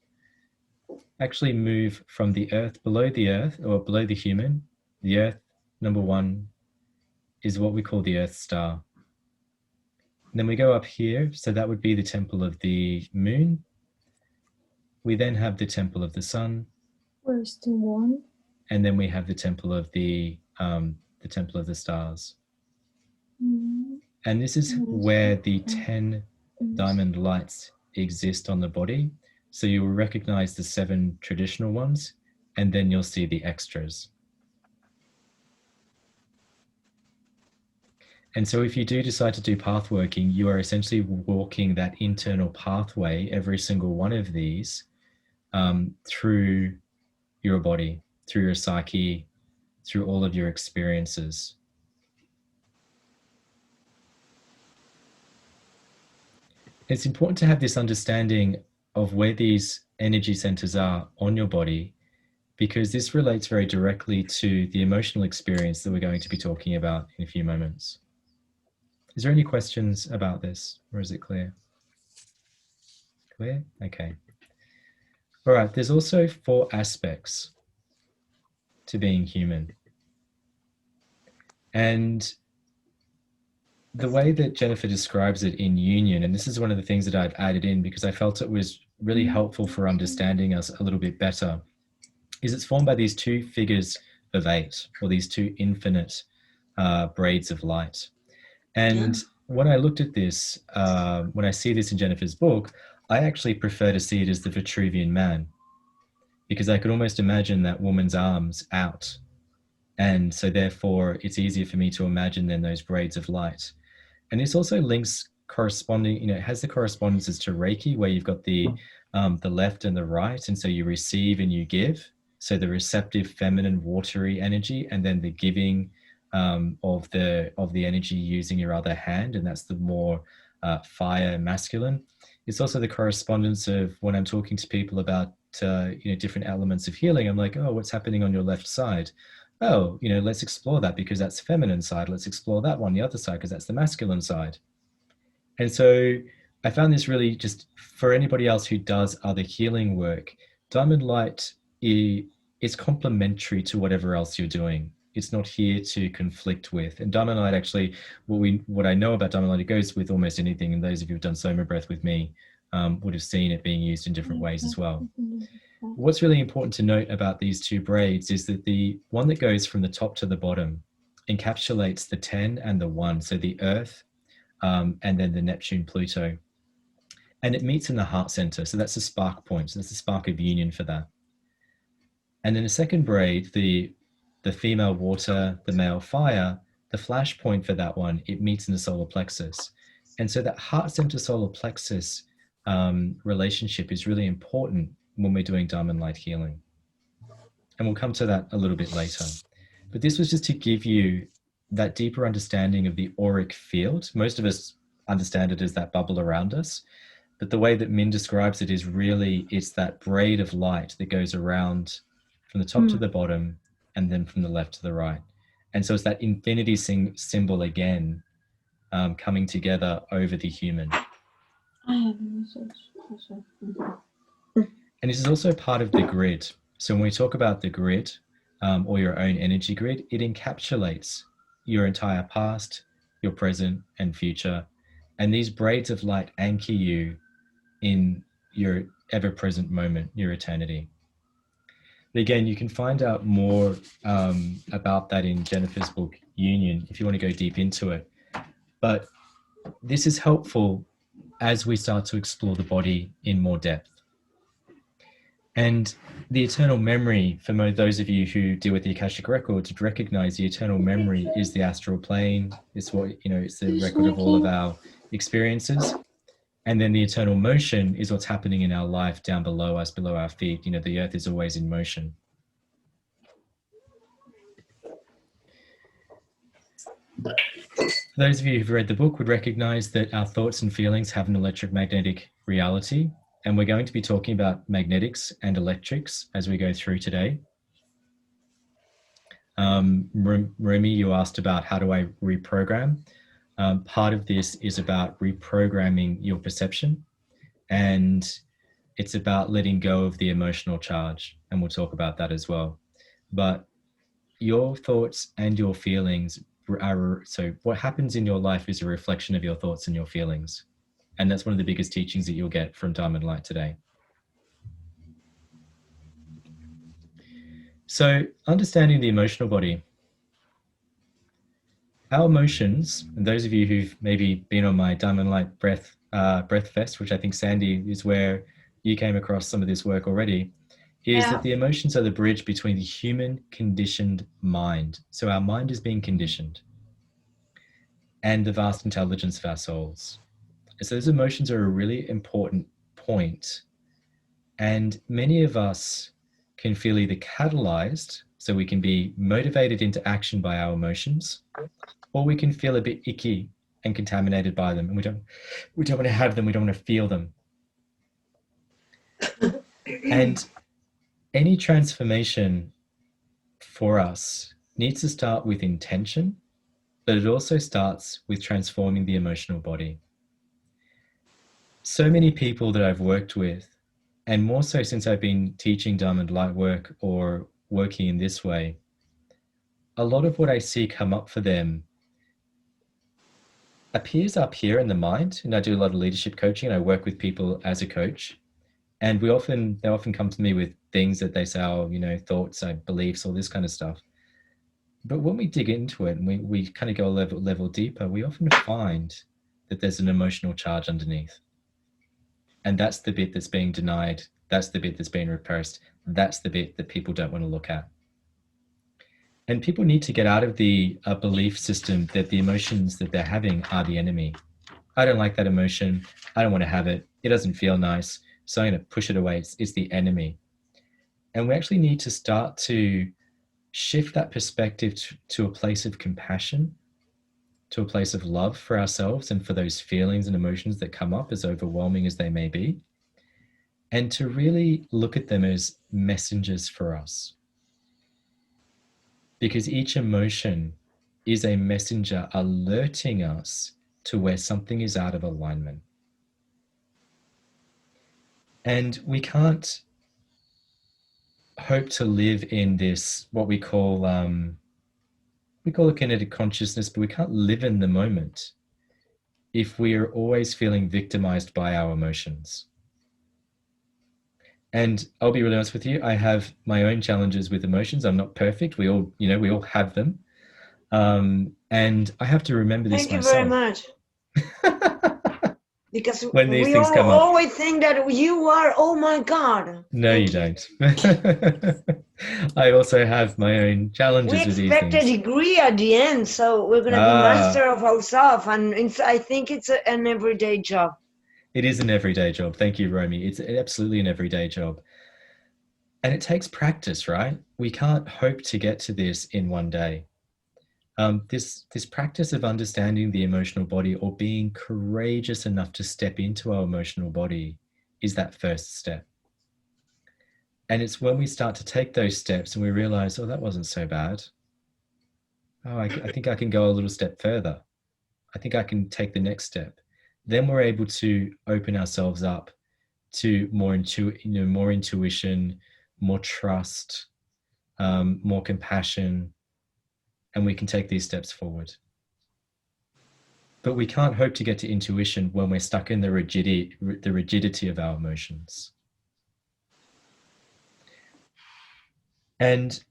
actually move from the earth, below the human. The earth, number one, is what we call the Earth star. And then we go up here, so that would be the temple of the moon. We then have the temple of the sun. Where's the one? And then we have the temple of the stars. And this is where the 10 diamond lights exist on the body. So you will recognize the 7 traditional ones, and then you'll see the extras. And so if you do decide to do path working, you are essentially walking that internal pathway, every single one of these, through your body, through your psyche, through all of your experiences. It's important to have this understanding of where these energy centers are on your body, because this relates very directly to the emotional experience that we're going to be talking about in a few moments. Is there any questions about this, or is it clear? Clear? Okay. All right, there's also 4 aspects to being human. And the way that Jennifer describes it in Union, and this is one of the things that I've added in because I felt it was really helpful for understanding us a little bit better, is it's formed by these 2 figures of 8, or these 2 infinite braids of light. And when I looked at this, when I see this in Jennifer's book, I actually prefer to see it as the Vitruvian Man, because I could almost imagine that woman's arms out. And so therefore it's easier for me to imagine then those braids of light. And this also links corresponding, it has the correspondences to Reiki, where you've got the left and the right. And so you receive and you give. So the receptive, feminine, watery energy, and then the giving of the energy using your other hand, and that's the more fire, masculine. It's also the correspondence of when I'm talking to people about different elements of healing. I'm like, oh, what's happening on your left side? Oh, let's explore that because that's the feminine side. Let's explore that one, the other side, because that's the masculine side. And so I found this really, just for anybody else who does other healing work, Diamond Light is complementary to whatever else you're doing. It's not here to conflict with. And Diamond Light actually, what I know about Diamond Light, it goes with almost anything. And those of you who've done Soma Breath with me would have seen it being used in different ways as well. What's really important to note about these 2 braids is that the one that goes from the top to the bottom encapsulates the 10 and the 1, so the Earth and then the Neptune, Pluto. And it meets in the heart center, so that's the spark point, so that's the spark of union for that. And then the second braid, the female water, the male fire, the flash point for that one, it meets in the solar plexus. And so that heart center solar plexus relationship is really important when we're doing Diamond Light healing. And we'll come to that a little bit later. But this was just to give you that deeper understanding of the auric field. Most of us understand it as that bubble around us. But the way that Min describes it is really, it's that braid of light that goes around from the top to the bottom and then from the left to the right. And so it's that infinity symbol again, coming together over the human. And this is also part of the grid. So when we talk about the grid or your own energy grid, it encapsulates your entire past, your present and future. And these braids of light anchor you in your ever-present moment, your eternity. But again, you can find out more about that in Jennifer's book, Union, if you want to go deep into it. But this is helpful as we start to explore the body in more depth. And the eternal memory, for those of you who deal with the Akashic Records, recognize the eternal memory is the astral plane. It's what, it's the record of all of our experiences. And then the eternal motion is what's happening in our life down below us, below our feet. You know, the earth is always in motion. Those of you who've read the book would recognize that our thoughts and feelings have an electromagnetic reality. And we're going to be talking about magnetics and electrics as we go through today. Rumi, you asked about how do I reprogram? Part of this is about reprogramming your perception, and it's about letting go of the emotional charge, and we'll talk about that as well. But your thoughts and your feelings are, so what happens in your life is a reflection of your thoughts and your feelings. And that's one of the biggest teachings that you'll get from Diamond Light today. So understanding the emotional body. Our emotions, and those of you who've maybe been on my Diamond Light Breath Fest, which I think Sandy is where you came across some of this work already, is that the emotions are the bridge between the human conditioned mind. So our mind is being conditioned, and the vast intelligence of our souls. So those emotions are a really important point. And many of us can feel either catalyzed, so we can be motivated into action by our emotions, or we can feel a bit icky and contaminated by them, and we don't want to have them, we don't want to feel them. And any transformation for us needs to start with intention, but it also starts with transforming the emotional body. So many people that I've worked with, and more so since I've been teaching Diamond Light work or working in this way, a lot of what I see come up for them appears up here in the mind. And I do a lot of leadership coaching, and I work with people as a coach. And they often come to me with things that they say, oh, you know, thoughts, beliefs, all this kind of stuff. But when we dig into it and we kind of go a level deeper, we often find that there's an emotional charge underneath. And that's the bit that's being denied. That's the bit that's being repressed. That's the bit that people don't want to look at. And people need to get out of the belief system that the emotions that they're having are the enemy. I don't like that emotion. I don't want to have it. It doesn't feel nice. So I'm going to push it away. It's the enemy. And we actually need to start to shift that perspective to a place of compassion, to a place of love for ourselves and for those feelings and emotions that come up, as overwhelming as they may be, and to really look at them as messengers for us. Because each emotion is a messenger alerting us to where something is out of alignment. And we can't hope to live in this, what we call a kinetic consciousness, but we can't live in the moment if we are always feeling victimized by our emotions. And I'll be really honest with you, I have my own challenges with emotions. I'm not perfect. We all have them. And I have to remember this myself. Thank you very much. Because when these we things all come up, always think that you are, oh my God. No, you don't. I also have my own challenges with these things. We expect a degree at the end, so we're going to be master of ourselves. And I think it's an everyday job. It is an everyday job. Thank you, Romy. It's absolutely an everyday job. And it takes practice, right? We can't hope to get to this in one day. This practice of understanding the emotional body, or being courageous enough to step into our emotional body, is that first step. And it's when we start to take those steps and we realize, oh, that wasn't so bad. Oh, I think I can go a little step further. I think I can take the next step. Then we're able to open ourselves up to more intuition, more trust, more compassion, and we can take these steps forward. But we can't hope to get to intuition when we're stuck in the rigidity of our emotions. And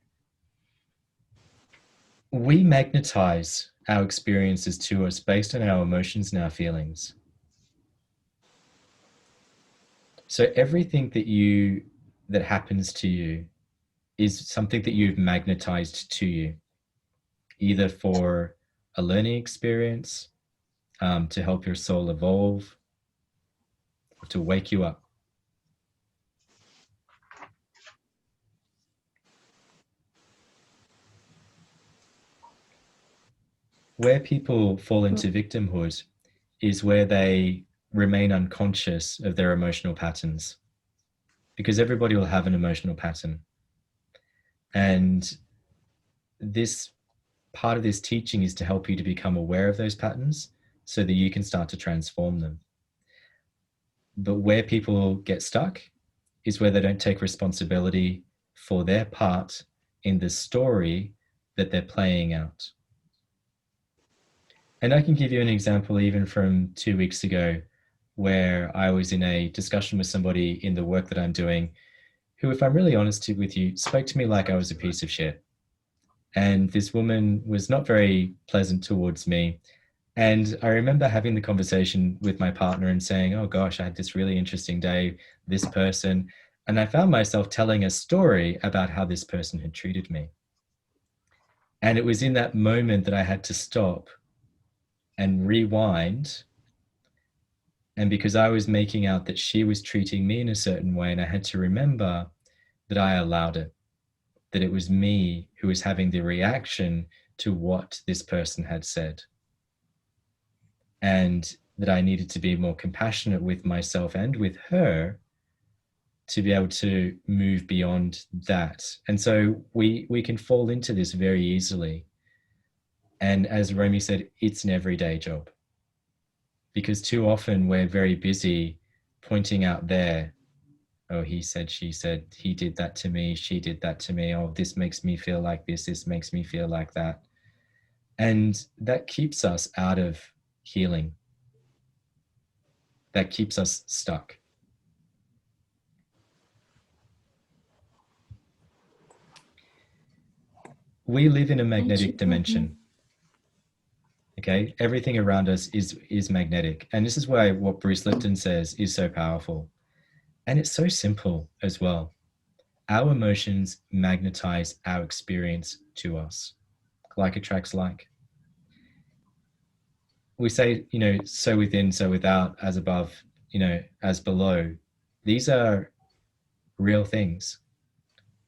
we magnetize our experiences to us based on our emotions and our feelings. So everything that happens to you is something that you've magnetized to you, either for a learning experience, to help your soul evolve, to wake you up. Where people fall into victimhood is where they remain unconscious of their emotional patterns, because everybody will have an emotional pattern. And this part of this teaching is to help you to become aware of those patterns so that you can start to transform them. But where people get stuck is where they don't take responsibility for their part in the story that they're playing out. And I can give you an example even from 2 weeks ago, where I was in a discussion with somebody in the work that I'm doing, who, if I'm really honest with you, spoke to me like I was a piece of shit. And this woman was not very pleasant towards me. And I remember having the conversation with my partner and saying, oh gosh, I had this really interesting day, this person. And I found myself telling a story about how this person had treated me. And it was in that moment that I had to stop and rewind. And because I was making out that she was treating me in a certain way, and I had to remember that I allowed it, that it was me who was having the reaction to what this person had said. And that I needed to be more compassionate with myself and with her to be able to move beyond that. And so we can fall into this very easily. And as Romy said, it's an everyday job. Because too often we're very busy pointing out there, oh, he said, she said, he did that to me, she did that to me, oh, this makes me feel like this makes me feel like that. And that keeps us out of healing. That keeps us stuck. We live in a magnetic dimension. Okay, everything around us is magnetic. And this is why what Bruce Lipton says is so powerful. And it's so simple as well. Our emotions magnetize our experience to us. Like attracts like. We say, so within, so without, as above, as below. These are real things.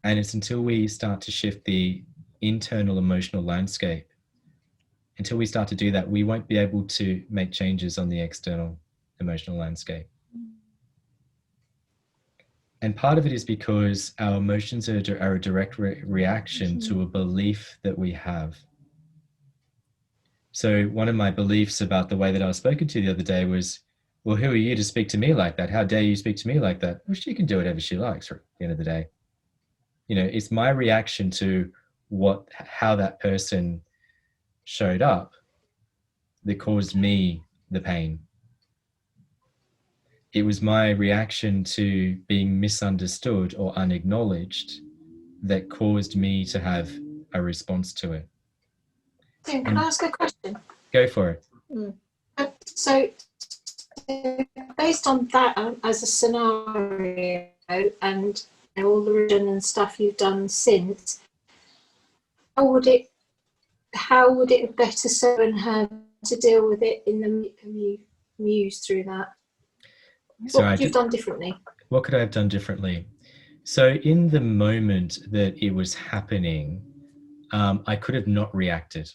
And it's until we start to shift the internal emotional landscape, until we start to do that, we won't be able to make changes on the external emotional landscape. And part of it is because our emotions are a direct reaction to a belief that we have. So one of my beliefs about the way that I was spoken to the other day was, well, who are you to speak to me like that? How dare you speak to me like that? Well, she can do whatever she likes at the end of the day. It's my reaction to how that person showed up that caused me the pain. It was my reaction to being misunderstood or unacknowledged that caused me to have a response to it. Tim, can I ask a question? Go for it. So based on that as a scenario and all the revision and stuff you've done since, how would it have better served her to deal with it in the muse through that? What could you have done differently? What could I have done differently? So in the moment that it was happening, I could have not reacted.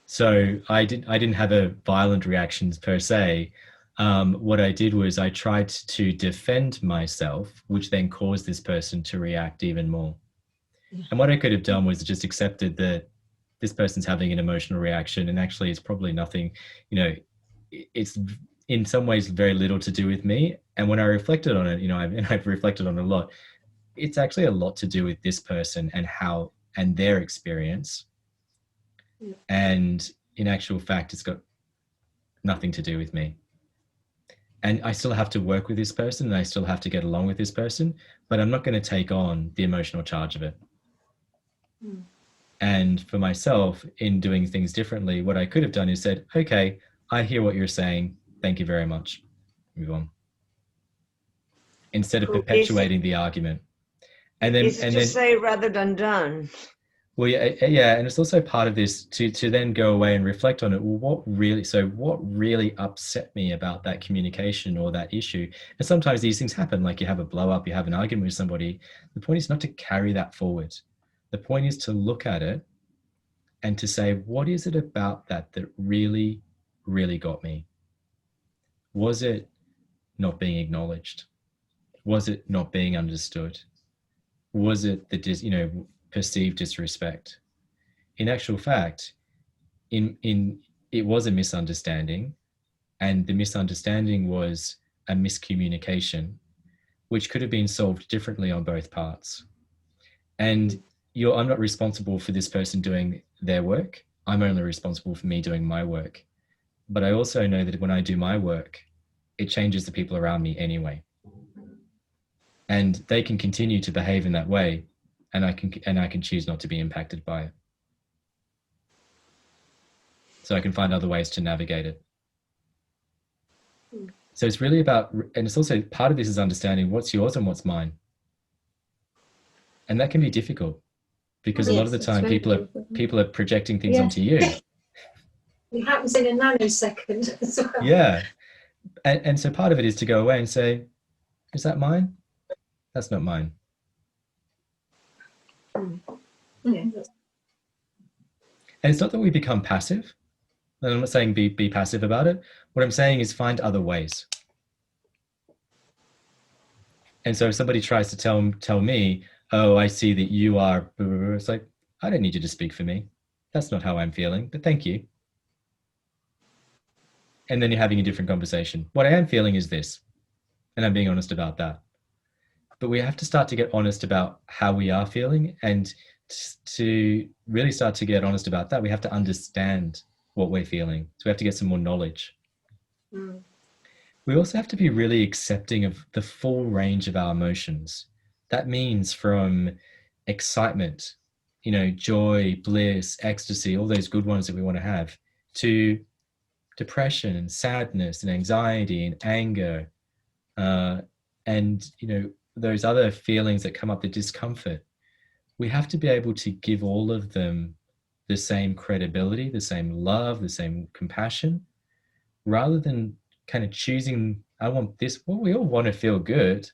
So I didn't have a violent reactions per se. What I did was I tried to defend myself, which then caused this person to react even more. And what I could have done was just accepted that this person's having an emotional reaction, and actually it's probably nothing, it's in some ways very little to do with me. And when I reflected on it, I've reflected on it a lot, it's actually a lot to do with this person and their experience. Yeah. And in actual fact, it's got nothing to do with me. And I still have to work with this person, and I still have to get along with this person, but I'm not going to take on the emotional charge of it. Mm. And for myself, in doing things differently, what I could have done is said, okay, I hear what you're saying. Thank you very much. Move on. Instead of perpetuating the argument. And then say rather than done. Well, yeah, and it's also part of this to then go away and reflect on it. Well, what really upset me about that communication or that issue? And sometimes these things happen, like you have a blow up, you have an argument with somebody. The point is not to carry that forward. The point is to look at it and to say, what is it about that really, really got me? Was it not being acknowledged? Was it not being understood? Was it the perceived disrespect? In actual fact, it was a misunderstanding, and the misunderstanding was a miscommunication, which could have been solved differently on both parts. And I'm not responsible for this person doing their work. I'm only responsible for me doing my work. But I also know that when I do my work, it changes the people around me anyway. And they can continue to behave in that way, and I can choose not to be impacted by it. So I can find other ways to navigate it. So it's really about, and it's also part of this is understanding what's yours and what's mine. And that can be difficult because a lot of the time people are projecting things onto you. It happens in a nanosecond as well. Yeah. And so part of it is to go away and say, is that mine? That's not mine. Yeah. And it's not that we become passive. And I'm not saying be passive about it. What I'm saying is find other ways. And so if somebody tries to tell me, oh, I see that you are, it's like, I don't need you to speak for me. That's not how I'm feeling, but thank you. And then you're having a different conversation. What I am feeling is this, and I'm being honest about that. But we have to start to get honest about how we are feeling, and to really start to get honest about that, we have to understand what we're feeling. So we have to get some more knowledge. We also have to be really accepting of the full range of our emotions. That means from excitement, joy, bliss, ecstasy, all those good ones that we want to have, to depression and sadness and anxiety and anger, and those other feelings that come up, the discomfort. We have to be able to give all of them the same credibility, the same love, the same compassion, rather than kind of choosing, I want this. Well, we all want to feel good,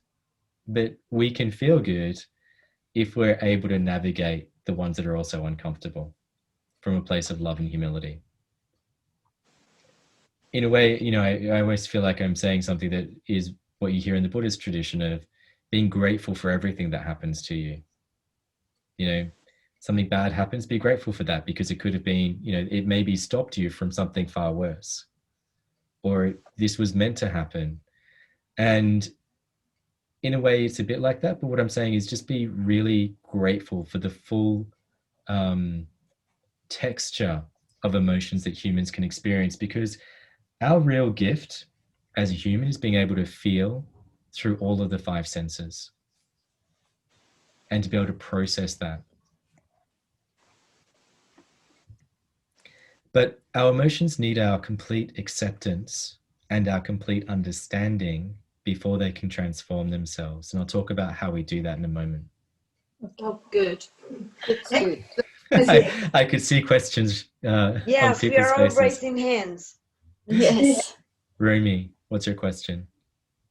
but we can feel good if we're able to navigate the ones that are also uncomfortable from a place of love and humility. In a way, I always feel like I'm saying something that is what you hear in the Buddhist tradition of being grateful for everything that happens to you. Something bad happens, be grateful for that, because it could have been, it maybe stopped you from something far worse, or this was meant to happen. And in a way, it's a bit like that. But what I'm saying is just be really grateful for the full texture of emotions that humans can experience, because our real gift as a human is being able to feel through all of the 5 senses and to be able to process that. But our emotions need our complete acceptance and our complete understanding before they can transform themselves. And I'll talk about how we do that in a moment. Oh, good. It's good. I could see questions on Yes, we people's are all faces. raising hands. Yes. Rumi, what's your question?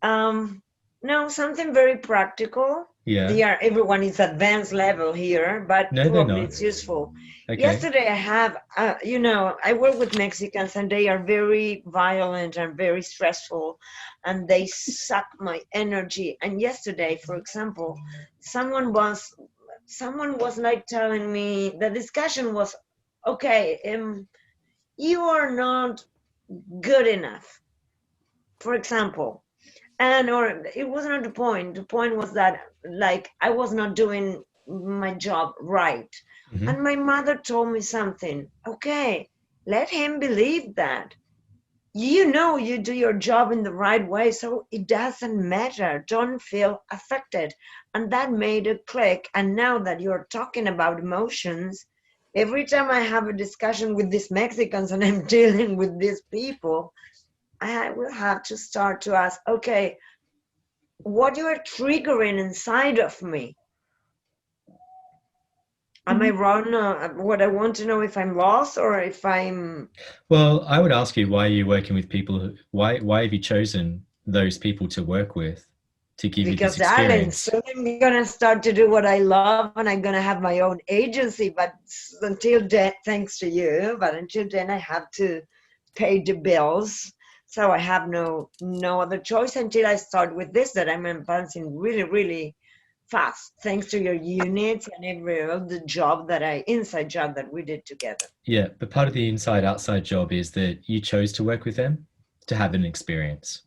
No, something very practical. Yeah. Everyone is advanced level here, but No, they're probably not. it's useful. Okay. Yesterday I have, I work with Mexicans and they are very violent and very stressful and they suck my energy. And yesterday, for example, someone was like telling me, the discussion was, okay, you are not good enough, for example. Or it was not the point. The point was that, like, I was not doing my job right. Mm-hmm. And my mother told me something. Okay, let him believe that. You do your job in the right way, so it doesn't matter. Don't feel affected. And that made a click. And now that you're talking about emotions, every time I have a discussion with these Mexicans and I'm dealing with these people, I will have to start to ask, okay, what you are triggering inside of me? Am I wrong? What I want to know if I'm lost or if I'm. Well, I would ask you, why are you working with people why have you chosen those people to work with to give you this Because darling, experience? soon I'm gonna start to do what I love, and I'm gonna have my own agency. But until then, thanks to you, but until then, I have to pay the bills. So I have no other choice until I start with this. That I'm advancing really, really fast, thanks to your units and the job inside job that we did together. Yeah, but part of the inside-outside job is that you chose to work with them to have an experience.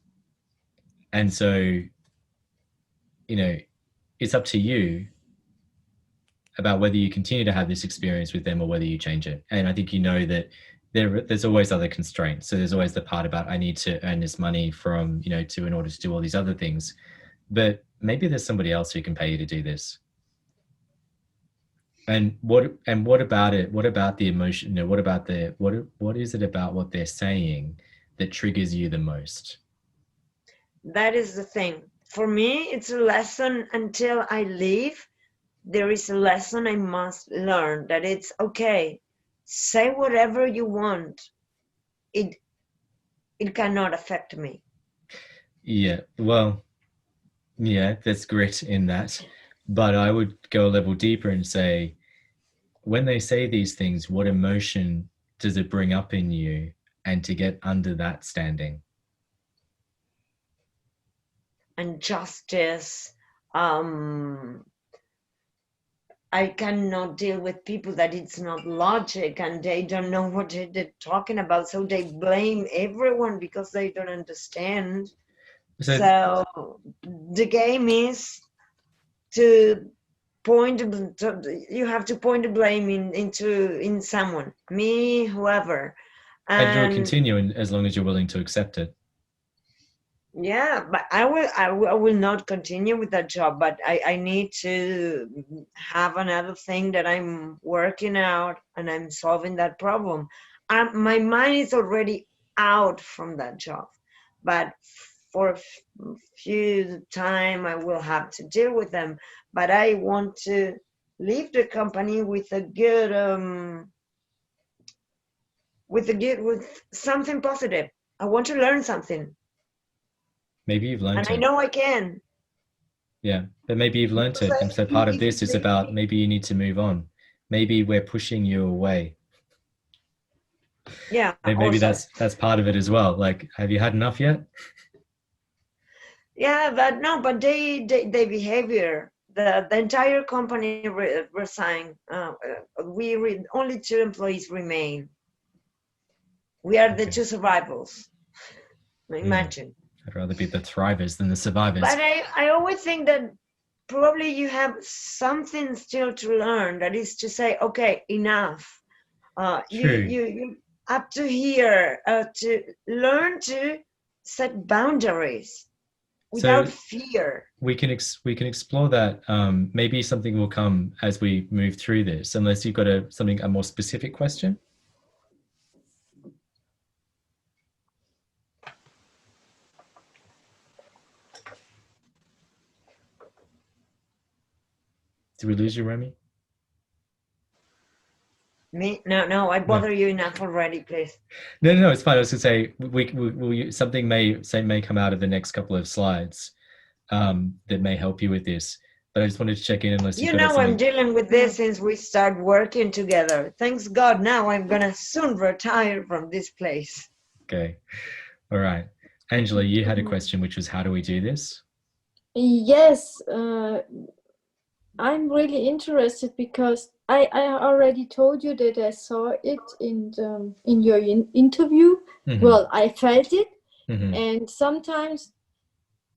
And so, you know, it's up to you about whether you continue to have this experience with them or whether you change it. And I think you know that there's always other constraints. So there's always the part about, I need to earn this money from, in order to do all these other things. But maybe there's somebody else who can pay you to do this. And what about it? What about the emotion? What is it about what they're saying that triggers you the most? That is the thing. For me, it's a lesson until I leave. There is a lesson I must learn, that it's okay. Say whatever you want. It cannot affect me. Yeah, well, yeah, there's grit in that. But I would go a level deeper and say, when they say these things, what emotion does it bring up in you? And to get under that standing. And justice. I cannot deal with people that it's not logic and they don't know what they're talking about. So they blame everyone because they don't understand. So the game is to you have to point the blame in someone, me, whoever. And you'll continue as long as you're willing to accept it. Yeah, but I will not continue with that job, but I need to have another thing that I'm working out and I'm solving that problem. My mind is already out from that job, but for a few time I will have to deal with them. But I want to leave the company with a good, with something positive. I want to learn something. Maybe you've learned it. And I know I can. Yeah, but maybe you've learned it. And so part of this is about, maybe you need to move on. Maybe we're pushing you away. Yeah. And maybe that's part of it as well. Like, have you had enough yet? Yeah, but they behavior. The entire company resigned. Only 2 employees remain. We are the 2 survivors. Imagine. I'd rather be the thrivers than the survivors. But I always think that probably you have something still to learn. That is to say, okay, enough. You up to here to learn to set boundaries without fear. We can explore that. Maybe something will come as we move through this, unless you've got a more specific question. Did we lose you, Remy? Me? No, I bother you enough already, please. No, it's fine. I was going to say, something may come out of the next couple of slides that may help you with this. But I just wanted to check in unless you know I'm dealing with this since we start working together. Thanks God, now I'm going to soon retire from this place. Okay. All right. Angela, you had a question, which was, how do we do this? Yes. I'm really interested because I already told you that I saw it in your interview. Mm-hmm. Well, I felt it. Mm-hmm. And sometimes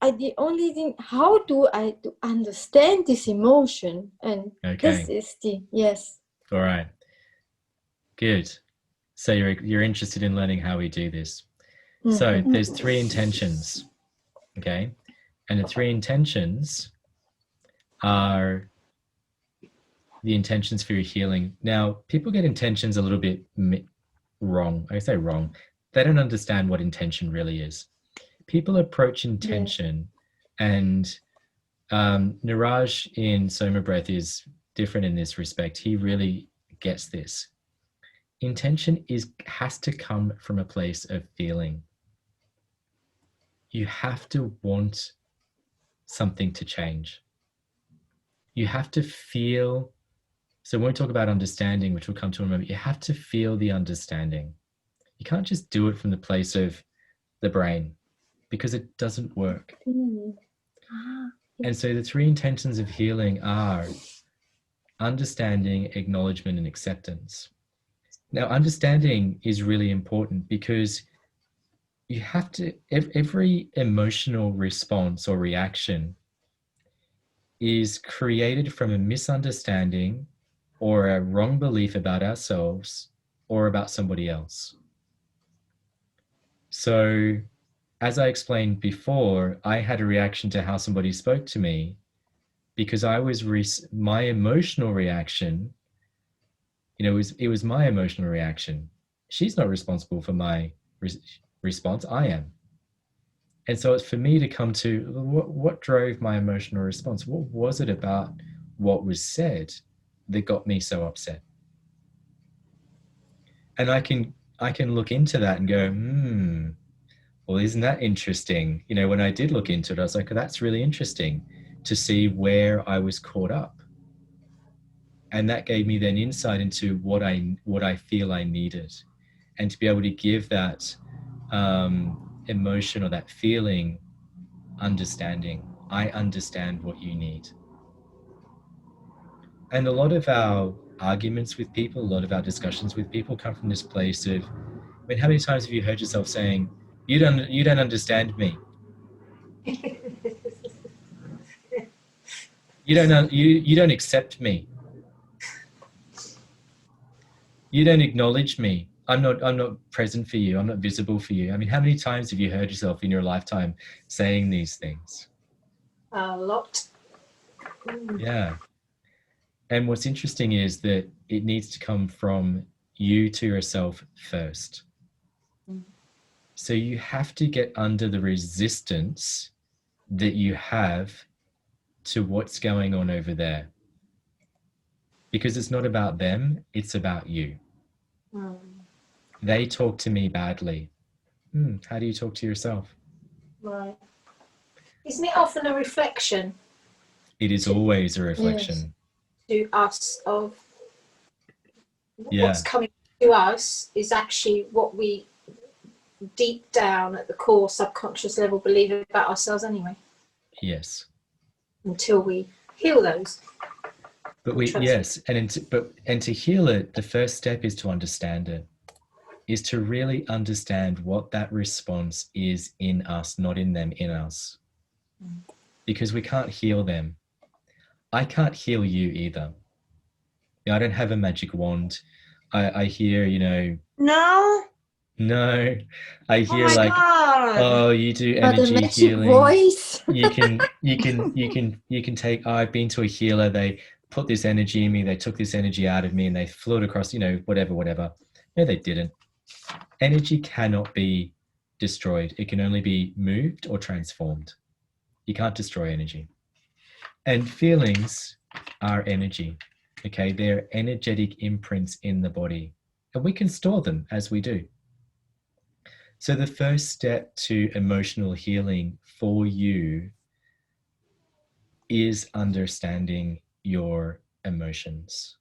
the only thing, how do I understand this emotion? And this is yes. All right. Good. So you're interested in learning how we do this. Mm-hmm. So there's 3 intentions. Okay. And the 3 intentions are the intentions for your healing. Now, people get intentions a little bit wrong. I say wrong. They don't understand what intention really is. People approach intention, and Niraj in Snell-Breath is different in this respect. He really gets this. Intention has to come from a place of feeling. You have to want something to change. You have to feel. So when we talk about understanding, which we'll come to in a moment, you have to feel the understanding. You can't just do it from the place of the brain, because it doesn't work. And so the 3 intentions of healing are understanding, acknowledgement, and acceptance. Now, understanding is really important because you have to, every emotional response or reaction is created from a misunderstanding or a wrong belief about ourselves or about somebody else. So, as I explained before, I had a reaction to how somebody spoke to me because I was my emotional reaction. You know, it was my emotional reaction. She's not responsible for my response. I am. And so it's for me to come to what drove my emotional response. What was it about what was said that got me so upset? And I can look into that and go, well, isn't that interesting? You know, when I did look into it, I was like, oh, that's really interesting to see where I was caught up. And that gave me then insight into what I feel I needed, and to be able to give that emotion or that feeling understanding. I understand what you need. And a lot of our arguments with people, a lot of our discussions with people come from this place of, I mean, how many times have you heard yourself saying, you don't understand me. You don't accept me. You don't acknowledge me. I'm not present for you. I'm not visible for you. I mean, how many times have you heard yourself in your lifetime saying these things? A lot. Yeah. And what's interesting is that it needs to come from you to yourself first. So you have to get under the resistance that you have to what's going on over there. Because it's not about them, it's about you. They talk to me badly. How do you talk to yourself? Right. Isn't it often a reflection? It is always a reflection. To us of Yeah. What's coming to us is actually what we deep down at the core subconscious level believe about ourselves anyway. Yes. Until we heal those. But and to heal it, the first step is to understand it. Is to really understand what that response is in us, not in them, in us. Because we can't heal them. I can't heal you either. I don't have a magic wand. I hear, you know. No, I hear oh, you do energy healing. Voice. you can take. Oh, I've been to a healer. They put this energy in me. They took this energy out of me, and they flew it across. You know, whatever. No, they didn't. Energy cannot be destroyed. It can only be moved or transformed. You can't destroy energy. And feelings are energy. Okay, they're energetic imprints in the body, and we can store them as we do. So the first step to emotional healing for you is understanding your emotions,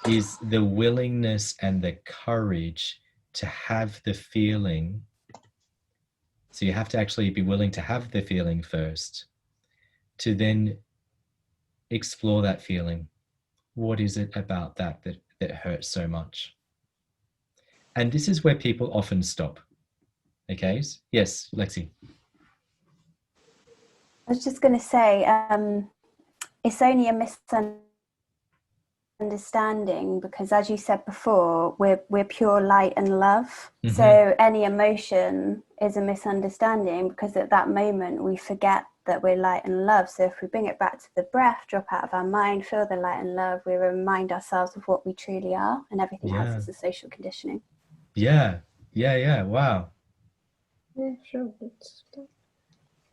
is the willingness and the courage to have the feeling. So you have to actually be willing to have the feeling first, to then explore that feeling. What is it about that hurts so much? And this is where people often stop. Okay? Yes, Lexi. I was just going to say, it's only a misunderstanding because, as you said before, we're pure light and love. So any emotion is a misunderstanding because at that moment we forget that we're light and love. So if we bring it back to the breath, drop out of our mind, feel the light and love, we remind ourselves of what we truly are, and everything else is a social conditioning. Yeah. Wow. Yeah, sure.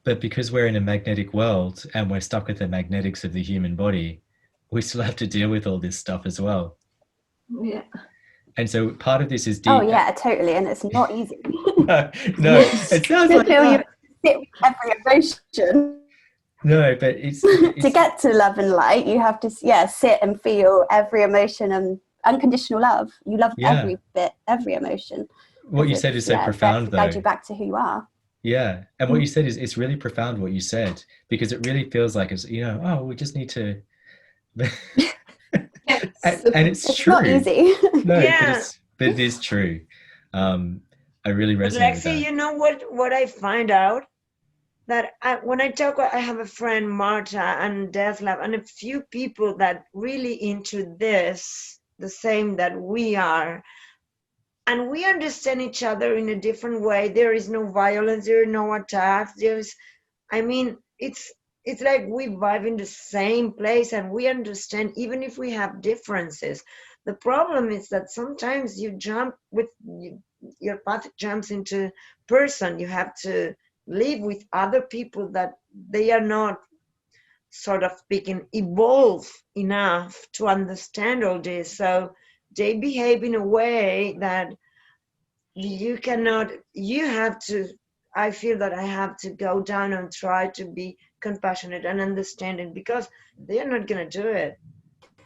But because we're in a magnetic world and we're stuck with the magnetics of the human body, we still have to deal with all this stuff as well. Yeah. And so part of this is deep. Oh yeah, totally, and it's not easy. No, it sounds To like feel you that. sit with every emotion. No, but it's To get to love and light, you have to sit and feel every emotion and unconditional love. You love every bit, every emotion. What you said is so profound, to guide though. you back to who you are. Yeah, and what you said is it's really profound what you said, because it really feels like it's, you know, oh, we just need to. and it's true. Not easy. No, Yeah. but it is true. I really But resonate with Lexi, that. you know what I find out? That when I talk, I have a friend, Marta, and Deslab, and a few people that really into this, the same that we are. And we understand each other in a different way. There is no violence, there are no attacks. It's like we vibe in the same place and we understand, even if we have differences. The problem is that sometimes you jump with, your path jumps into person. You have to live with other people that they are not, sort of speaking, evolve enough to understand all this. So they behave in a way that you have to, I feel that I have to go down and try to be compassionate and understanding, because they're not going to do it.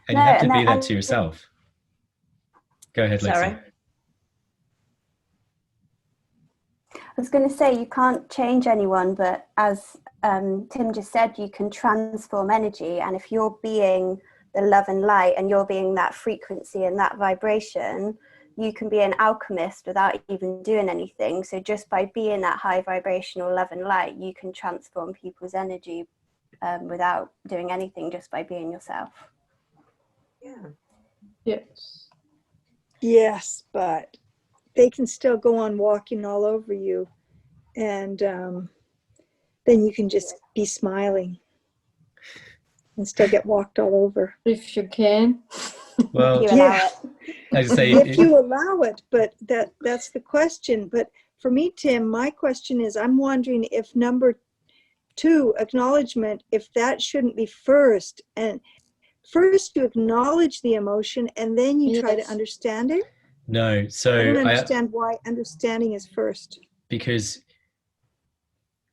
And you have to be that to yourself. Go ahead, Lexi. Sorry. I was going to say, you can't change anyone, but as Tim just said, you can transform energy. And if you're being the love and light and you're being that frequency and that vibration, you can be an alchemist without even doing anything. So just by being that high vibrational love and light, you can transform people's energy without doing anything, just by being yourself. Yeah. Yes. Yes, but they can still go on walking all over you, and then you can just be smiling and still get walked all over. If you can. Well, You allow it. I say If you allow it, but that's the question. But for me, Tim, my question is, I'm wondering if number 2, acknowledgement, if that shouldn't be first. And first you acknowledge the emotion and then you try to understand it. No, so I don't understand why understanding is first. Because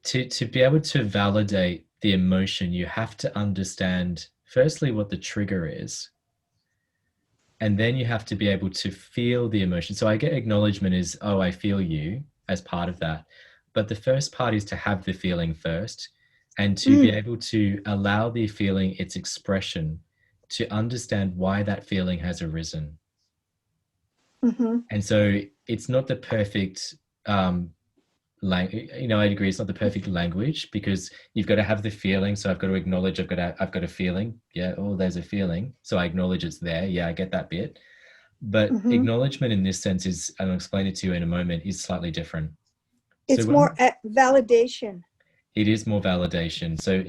to be able to validate the emotion, you have to understand firstly what the trigger is. And then you have to be able to feel the emotion. So I get acknowledgement is, oh, I feel you, as part of that. But the first part is to have the feeling first, and to be able to allow the feeling its expression, to understand why that feeling has arisen. Mm-hmm. And so it's not the perfect language. You know, I agree, it's not the perfect language, because you've got to have the feeling. So I've got to acknowledge I've got a feeling. Yeah, oh, there's a feeling. So I acknowledge it's there. Yeah, I get that bit. But acknowledgement in this sense is, and I'll explain it to you in a moment, is slightly different. It's more validation. It is more validation. So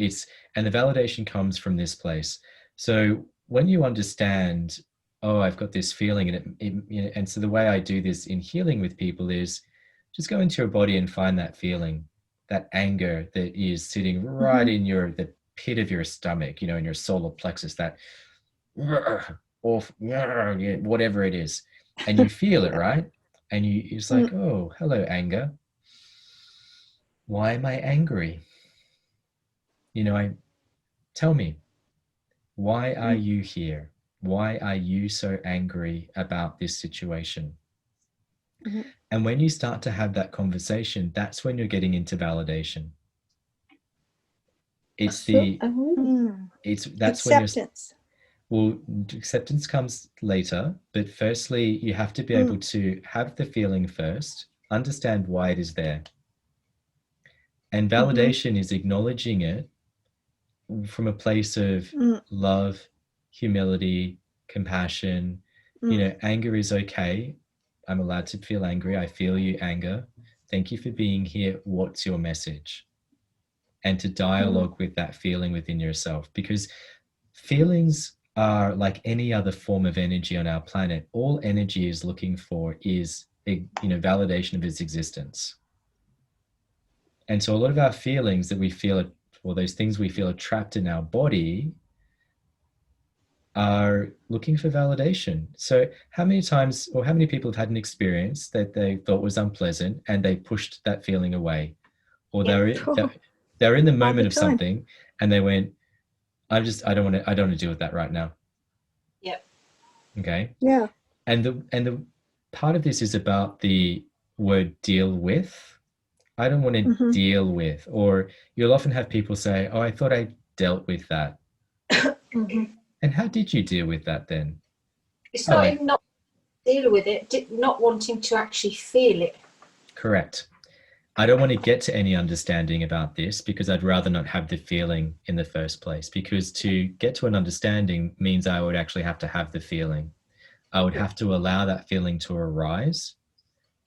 and the validation comes from this place. So when you understand, oh, I've got this feeling, and and so the way I do this in healing with people is just go into your body and find that feeling, that anger that is sitting right in the pit of your stomach, in your solar plexus, that whatever it is, and you feel it, right? And it's like, oh, hello, anger. Why am I angry? Tell me, why are you here? Why are you so angry about this situation? And when you start to have that conversation, that's when you're getting into validation. That's acceptance. Acceptance comes later, but firstly, you have to be able to have the feeling first, understand why it is there. And validation is acknowledging it from a place of love, humility, compassion. Anger is okay. I'm allowed to feel angry. I feel you, anger. Thank you for being here. What's your message? And to dialogue with that feeling within yourself, because feelings are like any other form of energy on our planet. All energy is looking for is, validation of its existence. And so a lot of our feelings that we feel, or those things we feel are trapped in our body, are looking for validation. So how many times, or how many people have had an experience that they thought was unpleasant and they pushed that feeling away? Or they're in the moment of something and they went, I don't want to deal with that right now. Yep. Okay. Yeah. And the part of this is about the word deal with. I don't want to deal with, or you'll often have people say, oh, I thought I dealt with that. And how did you deal with that then? It's not even not deal with it, not wanting to actually feel it. Correct. I don't want to get to any understanding about this because I'd rather not have the feeling in the first place, because to get to an understanding means I would actually have to have the feeling. I would have to allow that feeling to arise.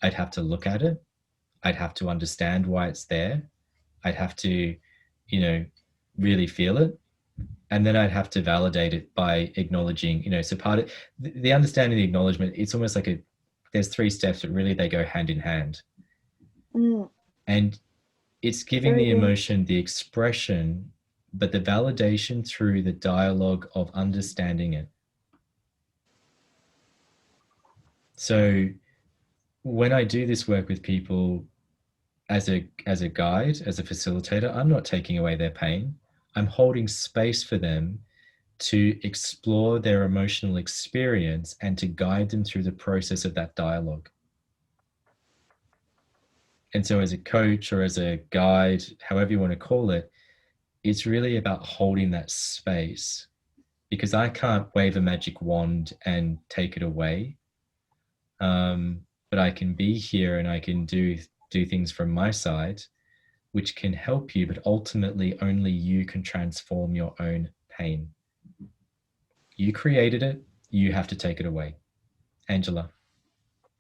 I'd have to look at it. I'd have to understand why it's there. I'd have to, really feel it. And then I'd have to validate it by acknowledging, so part of the understanding, the acknowledgement, it's almost like there's 3 steps, but really they go hand in hand. And it's giving the emotion, the expression, but the validation through the dialogue of understanding it. So when I do this work with people as a guide, as a facilitator, I'm not taking away their pain. I'm holding space for them to explore their emotional experience and to guide them through the process of that dialogue. And so as a coach or as a guide, however you want to call it, it's really about holding that space, because I can't wave a magic wand and take it away. But I can be here and I can do things from my side, which can help you, but ultimately only you can transform your own pain. You created it, you have to take it away. Angela.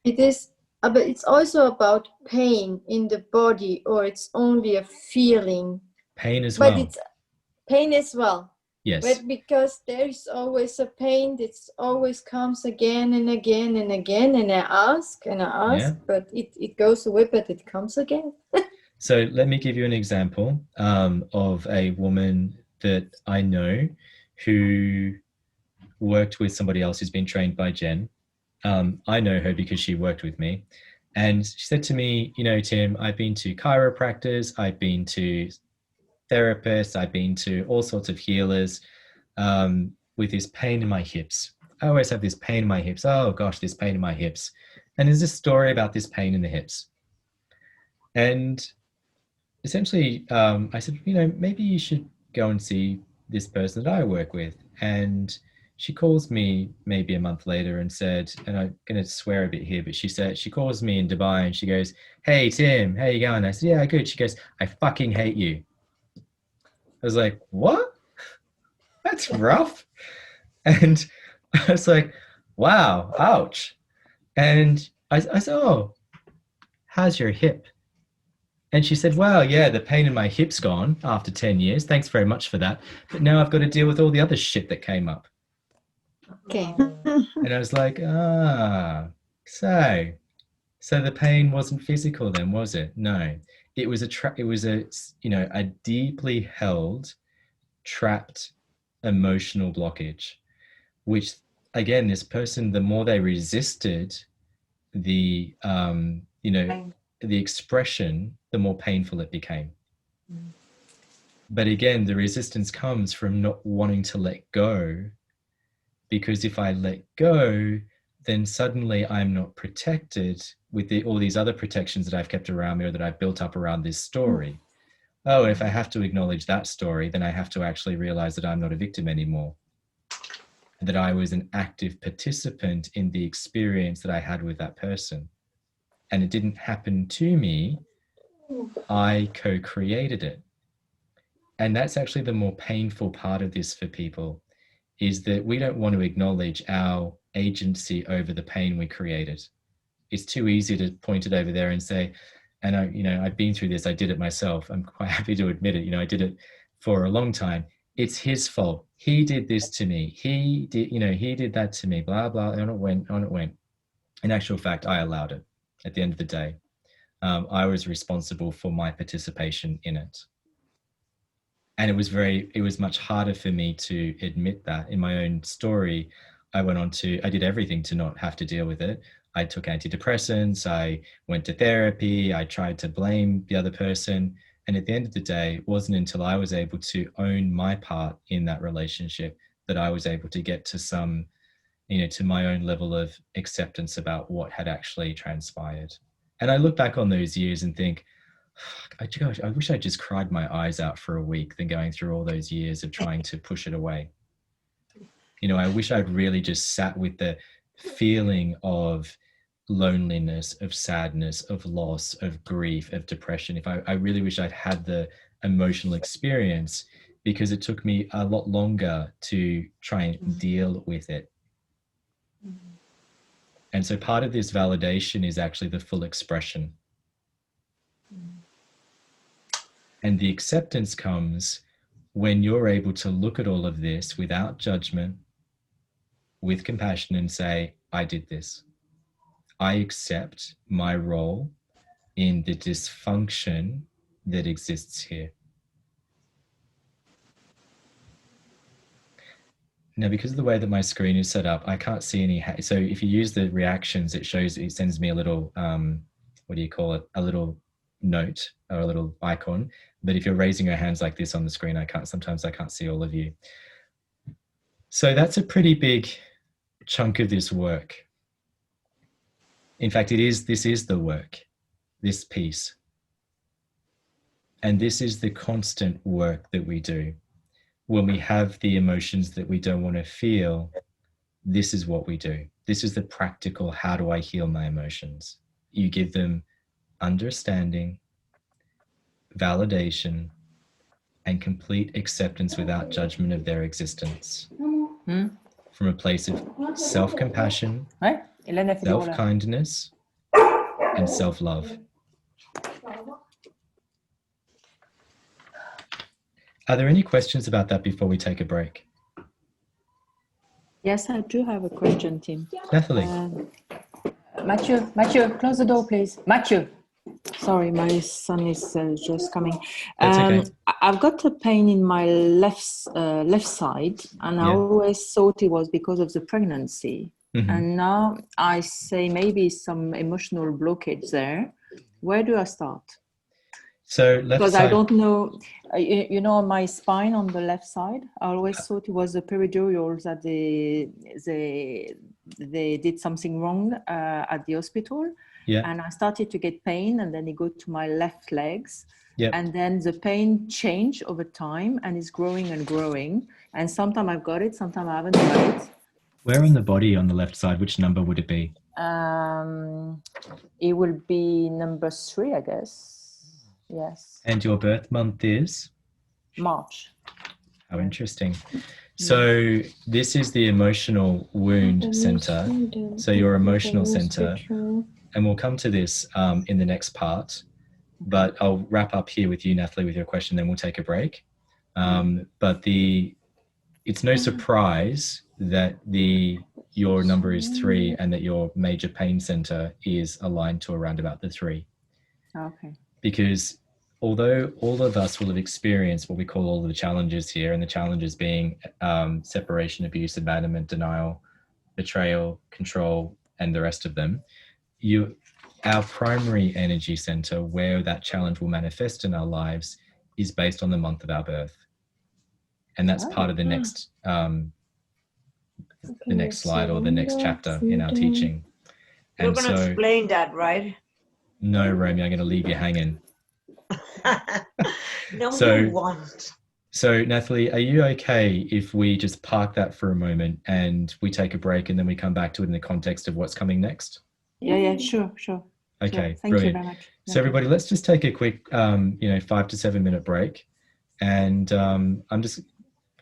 It is, but it's also about pain in the body, or it's only a feeling? Pain as well. But it's pain as well. Yes. But because there is always a pain that always comes again and again and again, and I ask, but it goes away, but it comes again. So let me give you an example of a woman that I know who worked with somebody else who's been trained by Jen. I know her because she worked with me. And she said to me, Tim, I've been to chiropractors, I've been to therapists, I've been to all sorts of healers with this pain in my hips. I always have this pain in my hips. Oh gosh, this pain in my hips. And there's this story about this pain in the hips. And essentially, I said, maybe you should go and see this person that I work with. And she calls me maybe a month later and said, and I'm going to swear a bit here, but she calls me in Dubai and she goes, hey, Tim, how you going? I said, yeah, good. She goes, I fucking hate you. I was like, what? That's rough. And I was like, wow, ouch. And I said, oh, how's your hip? And she said, well, yeah, the pain in my hip's gone after 10 years. Thanks very much for that. But now I've got to deal with all the other shit that came up. Okay. And I was like, so the pain wasn't physical then, was it? No, it was a deeply held, trapped emotional blockage, which again, this person, the more they resisted the expression, the more painful it became. But again, the resistance comes from not wanting to let go, because if I let go, then suddenly I'm not protected with all these other protections that I've kept around me or that I've built up around this story. Oh, if I have to acknowledge that story, then I have to actually realize that I'm not a victim anymore, that I was an active participant in the experience that I had with that person. And it didn't happen to me, I co-created it. And that's actually the more painful part of this for people, is that we don't want to acknowledge our agency over the pain we created. It's too easy to point it over there and say, and I've been through this, I did it myself. I'm quite happy to admit it. I did it for a long time. It's his fault. He did this to me. He did that to me, blah, blah, on it went. In actual fact, I allowed it at the end of the day. I was responsible for my participation in it. And it was much harder for me to admit that. In my own story, I did everything to not have to deal with it. I took antidepressants, I went to therapy, I tried to blame the other person. And at the end of the day, it wasn't until I was able to own my part in that relationship that I was able to get to some, to my own level of acceptance about what had actually transpired. And I look back on those years and think, gosh, I wish I just cried my eyes out for a week than going through all those years of trying to push it away. I wish I'd really just sat with the feeling of loneliness, of sadness, of loss, of grief, of depression. I really wish I'd had the emotional experience, because it took me a lot longer to try and deal with it. And so part of this validation is actually the full expression. And the acceptance comes when you're able to look at all of this without judgment, with compassion, and say, I did this. I accept my role in the dysfunction that exists here. Now, because of the way that my screen is set up, I can't see any. So if you use the reactions, it sends me a little, what do you call it? A little note or a little icon. But if you're raising your hands like this on the screen, sometimes I can't see all of you. So that's a pretty big chunk of this work. In fact, this is the work, this piece. And this is the constant work that we do. When we have the emotions that we don't want to feel, this is what we do. This is the practical, how do I heal my emotions? You give them understanding, validation, and complete acceptance without judgment of their existence. From a place of self-compassion, self-kindness, and self-love. Are there any questions about that before we take a break? Yes, I do have a question, Tim. Nathalie. Mathieu, close the door, please. Mathieu. Sorry, my son is just coming. That's okay. I've got a pain in my left side, and I always thought it was because of the pregnancy. Mm-hmm. And now I say maybe some emotional blockage there. Where do I start? So because I don't know, on my spine on the left side, I always thought it was the peridural that they did something wrong at the hospital. Yeah. And I started to get pain, and then it go to my left legs. Yep. And then the pain changed over time, and it's growing and growing. And sometimes I've got it, sometimes I haven't got it. Where on the body on the left side, which number would it be? It will be number 3, I guess. Yes. And your birth month is? March. How interesting. So this is the emotional wound center. So your emotional center. And we'll come to this in the next part. But I'll wrap up here with you, Nathalie, with your question, then we'll take a break. But it's no surprise that your number is 3 and that your major pain center is aligned to around about the 3. Okay. Because although all of us will have experienced what we call all of the challenges here, and the challenges being separation, abuse, abandonment, denial, betrayal, control, and the rest of them, our primary energy center, where that challenge will manifest in our lives, is based on the month of our birth. And that's part of the next slide or the next chapter in our teaching. You're going to explain that, right? No, Romy, I'm going to leave you hanging. No, you won't. So, Nathalie, are you okay if we just park that for a moment and we take a break and then we come back to it in the context of what's coming next? Yeah, sure. Okay, Thank brilliant. you very much. So, everybody, let's just take a quick, 5 to 7 minute break. And I'm just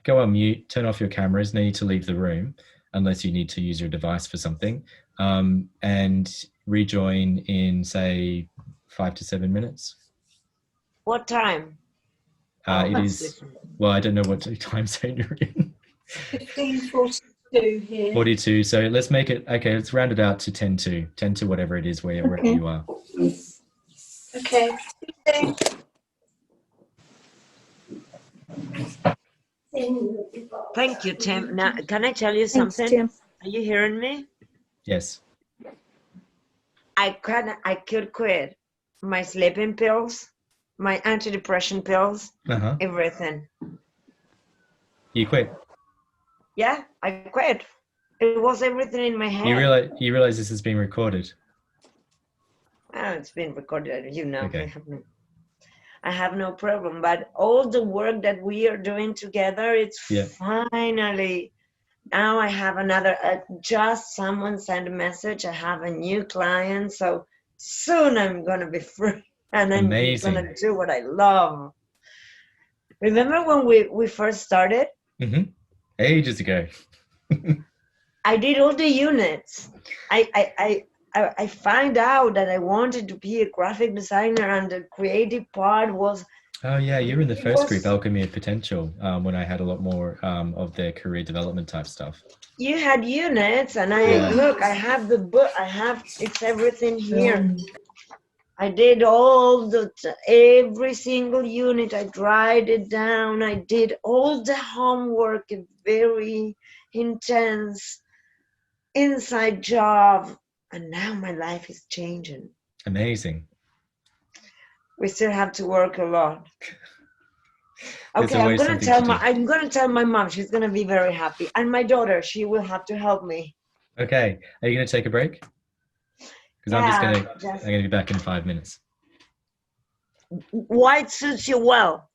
go on mute, turn off your cameras. No need to leave the room unless you need to use your device for something. And rejoin in, say, 5 to 7 minutes. What time? It is, well, I don't know what time zone you're in. 15:42 here. 42. So let's make it, okay, let's round it out to 10 to whatever it is wherever you are. Okay. Thank you, Tim. Now, can I tell you Thanks, something? Tim. Are you hearing me? Yes. I could quit my sleeping pills, my antidepressant pills, everything. You quit. Yeah, I quit. It was everything in my head. You realize this is being recorded. Oh, it's been recorded, you know. Okay. I have no problem. But all the work that we are doing together, it's finally, now I have another, just someone sent a message. I have a new client. So soon I'm going to be free and I'm going to do what I love. Remember when we first started? Ages ago. I did all the units. I found out that I wanted to be a graphic designer, and the creative part was. Oh yeah, you were in the first group, Alchemy of Potential, when I had a lot more of the career development type stuff. You had units, and look, I have the book. It's everything here. I did every single unit. I tried it down. I did all the homework, a very intense inside job, and now my life is changing. Amazing. We still have to work a lot. Okay, I'm gonna tell my mom. She's gonna be very happy, and my daughter. She will have to help me. Okay, are you gonna take a break? Because I'm gonna be back in 5 minutes. White suits you well.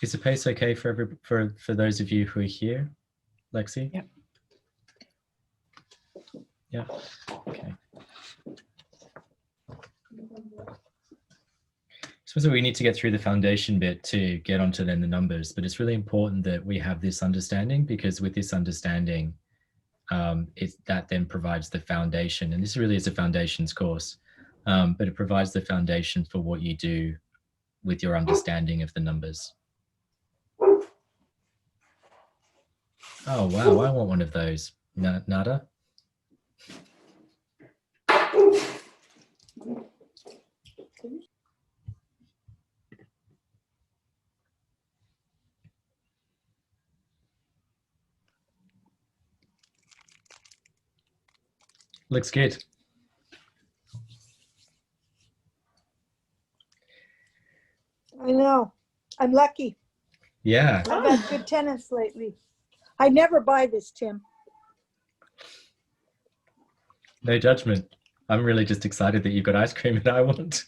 Is the pace okay for those of you who are here, Lexi? Yep. Yeah. Okay. So we need to get through the foundation bit to get onto then the numbers, but it's really important that we have this understanding, because with this understanding, that then provides the foundation. And this really is a foundations course, but it provides the foundation for what you do with your understanding of the numbers. Oh, wow, I want one of those. Nada? Looks good. I know. I'm lucky. Yeah. I've had good tenants lately. I never buy this, Tim. No judgment. I'm really just excited that you've got ice cream and I want.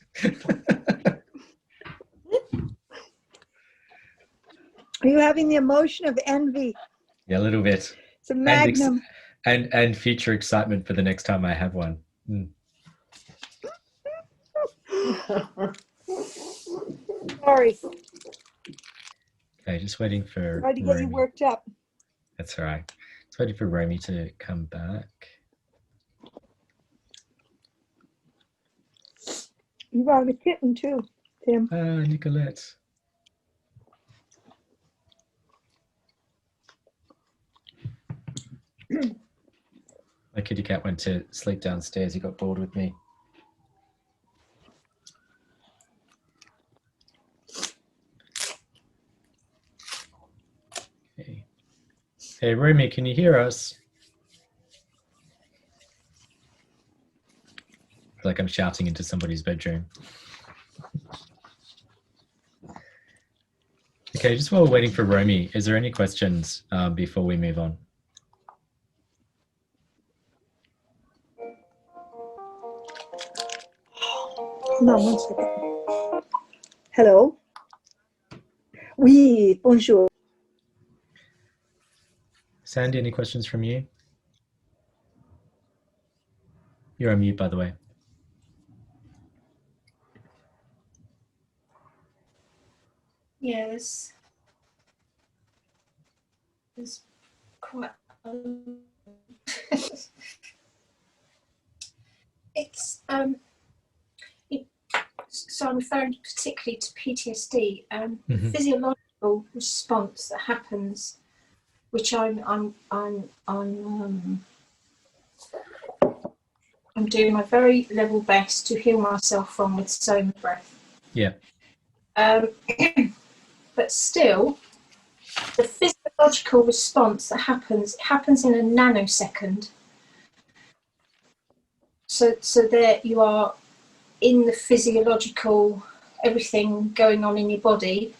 Are you having the emotion of envy? Yeah, a little bit. It's a magnum. And future excitement for the next time I have one. Sorry. Okay, just waiting for. Tried to get you worked up. That's all right. waiting for Romy to come back. You brought a kitten too, Tim. Nicolette. My kitty cat went to sleep downstairs. He got bored with me. Okay. Hey, Romy, can you hear us? I feel like I'm shouting into somebody's bedroom. Okay, just while we're waiting for Romy, is there any questions before we move on? Hold on 1 second. Hello? Oui, bonjour. Sandy, any questions from you? You're on mute, by the way. Yes. There's quite it's so I'm referring particularly to PTSD, physiological response that happens, which I'm doing my very level best to heal myself from with Snell-Breath. Yeah. But still, the physiological response that happens in a nanosecond. So there you are in the physiological, everything going on in your body.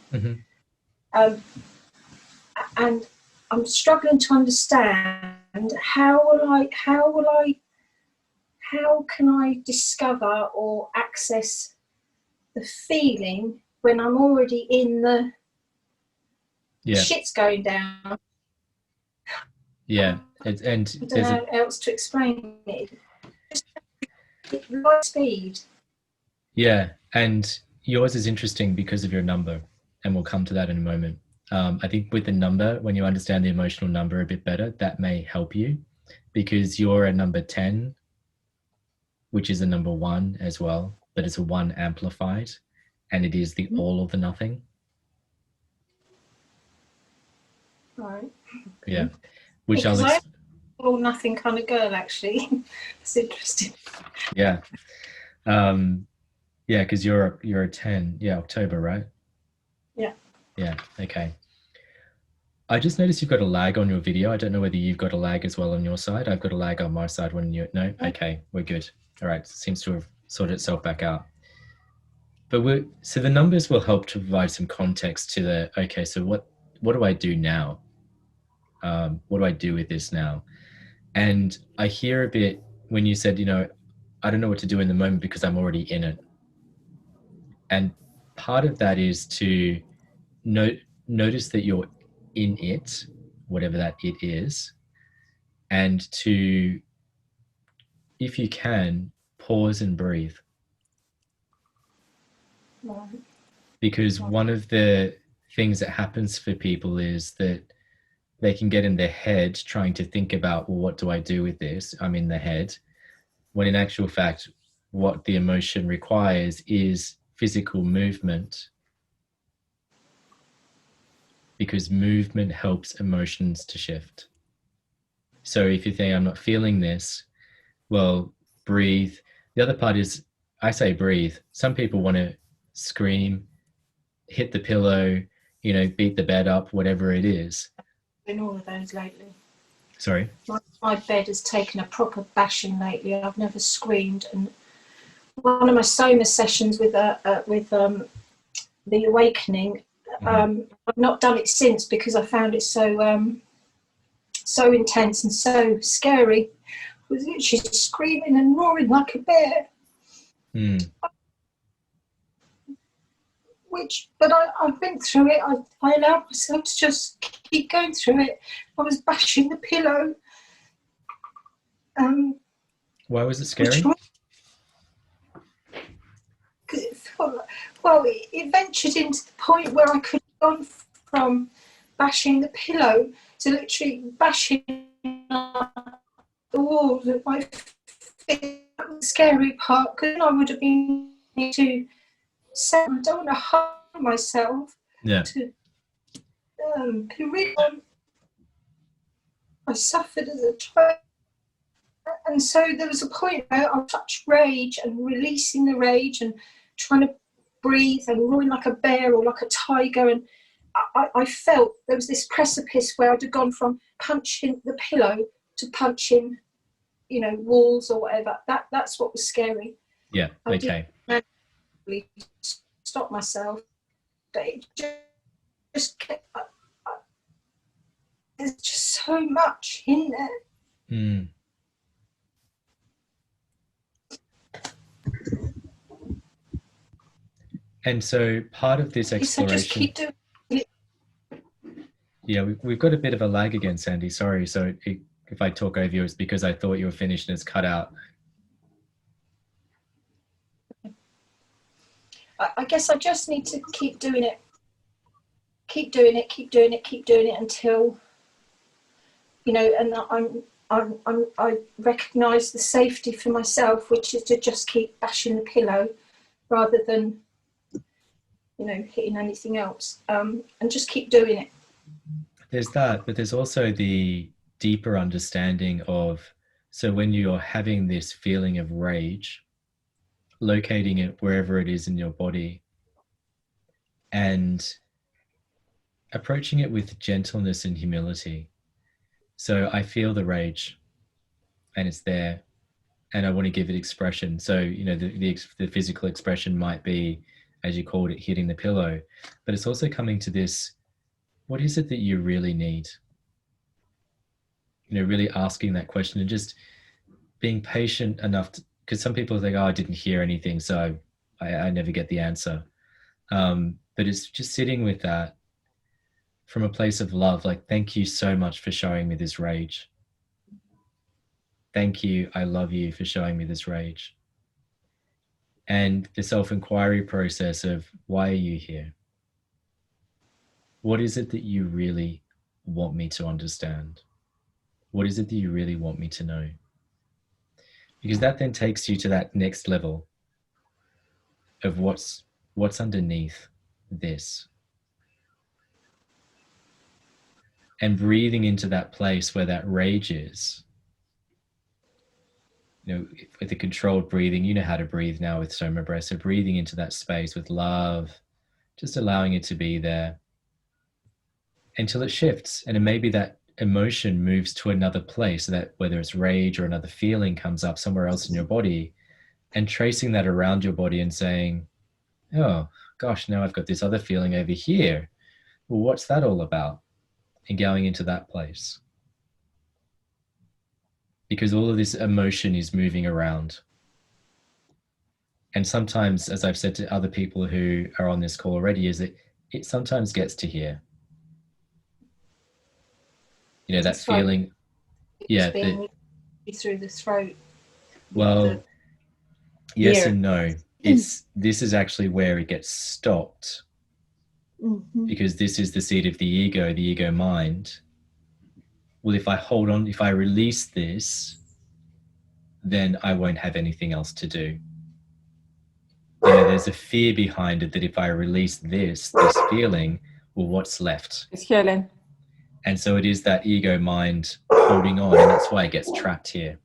And I'm struggling to understand how can I discover or access the feeling when I'm already in the shit's going down. Yeah, I don't know how else to explain it. Just light speed. Yeah, and yours is interesting because of your number, and we'll come to that in a moment. I think with the number, when you understand the emotional number a bit better, that may help you, because you're a number 10, which is a number 1 as well, but it's a 1 amplified, and it is the all or the nothing. Right. Yeah, which because I'm all or nothing kind of girl, actually. It's interesting. Yeah. Yeah, because you're a 10. Yeah, October, right? Yeah. Yeah, okay. I just noticed you've got a lag on your video. I don't know whether you've got a lag as well on your side. I've got a lag on my side when you... No? Okay, we're good. All right, seems to have sorted itself back out. But so the numbers will help to provide some context to the, okay, so what do I do now? What do I do with this now? And I hear a bit when you said, I don't know what to do in the moment because I'm already in it. And part of that is to notice that you're in it, whatever that it is, and to, if you can, pause and breathe. Right. Because one of the things that happens for people is that they can get in their head trying to think about, well, what do I do with this? I'm in the head. When in actual fact, what the emotion requires is physical movement, because movement helps emotions to shift. So if you think, I'm not feeling this, well, breathe. The other part is, I say breathe. Some people want to scream, hit the pillow, beat the bed up, whatever it is. Been all of those lately. Sorry? My bed has taken a proper bashing lately. I've never screamed. And one of my Soma sessions with the Awakening, I've not done it since because I found it so intense and so scary. I was literally screaming and roaring like a bear. But I've been through it. I allowed myself to just keep going through it. I was bashing the pillow. Why was it scary? It ventured into the point where I could have gone from bashing the pillow to literally bashing the walls with my feet. That was the scary part, because I would have been to say, I don't want to harm myself. Yeah. I suffered as a child. And so there was a point where I was such rage and releasing the rage and trying to breathe and roaring like a bear or like a tiger. And I felt there was this precipice where I'd have gone from punching the pillow to punching, walls or whatever. That's what was scary. Yeah. Okay. I didn't stop myself, but it just kept, there's just so much in there. Mm. And so part of this exploration. Just keep doing it. Yeah, we've got a bit of a lag again, Sandy. Sorry. So if I talk over you, it's because I thought you were finished and it's cut out. I guess I just need to keep doing it. Keep doing it until, and I recognise the safety for myself, which is to just keep bashing the pillow rather than, hitting anything else, and just keep doing it. There's that, but there's also the deeper understanding of, so when you're having this feeling of rage, locating it wherever it is in your body and approaching it with gentleness and humility. So I feel the rage and it's there and I want to give it expression. So, the physical expression might be, as you called it, hitting the pillow, but it's also coming to this, what is it that you really need? Really asking that question and just being patient enough to, because some people think, oh, I didn't hear anything, so I never get the answer. But it's just sitting with that from a place of love, like, thank you so much for showing me this rage. Thank you, I love you for showing me this rage. And the self-inquiry process of, why are you here? What is it that you really want me to understand? What is it that you really want me to know? Because that then takes you to that next level of what's underneath this. And breathing into that place where that rage is. With the controlled breathing, you know how to breathe now with Snell-Breath. So breathing into that space with love, just allowing it to be there until it shifts. And it may be that emotion moves to another place, that whether it's rage or another feeling comes up somewhere else in your body, and tracing that around your body and saying, oh gosh, now I've got this other feeling over here. Well, what's that all about? And going into that place. Because all of this emotion is moving around. And sometimes, as I've said to other people who are on this call already, is that it sometimes gets to here. That feeling. Yeah. Through the throat. Well, yes and no. This is actually where it gets stopped. Mm-hmm. Because this is the seat of the ego mind. Well, if I hold on, if I release this, then I won't have anything else to do. There's a fear behind it that if I release this feeling, well, what's left? It's Helen. And so it is that ego mind holding on, and that's why it gets trapped here.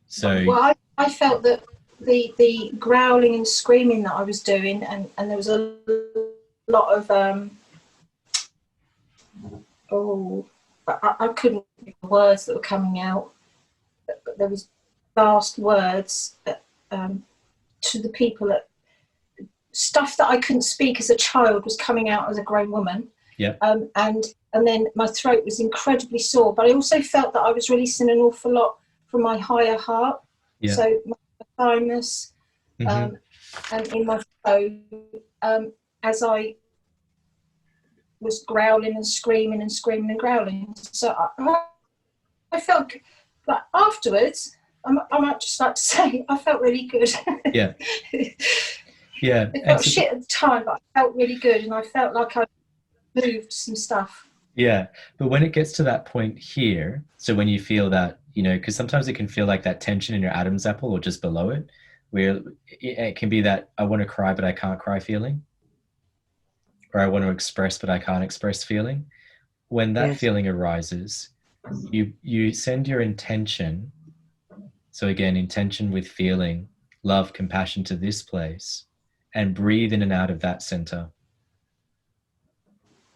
So, well, I felt that the growling and screaming that I was doing, and there was a lot of I couldn't get the words that were coming out. But there was vast words to the people that stuff that I couldn't speak as a child was coming out as a grown woman. Yeah. And then my throat was incredibly sore, but I also felt that I was releasing an awful lot from my higher heart. Yeah. So my thymus, and in my throat, as I was growling and screaming and screaming and growling. So I felt like afterwards, I might just like to say, I felt really good. Yeah. Yeah. It felt shit at the time, but I felt really good, and I felt like I moved some stuff. Yeah, but when it gets to that point here, so when you feel that, you know, because sometimes it can feel like that tension in your Adam's apple or just below it, where it can be that I want to cry but I can't cry feeling, or I want to express but I can't express feeling. When that Yes. feeling arises, you send your intention. So again, intention with feeling, love, compassion to this place, and breathe in and out of that center.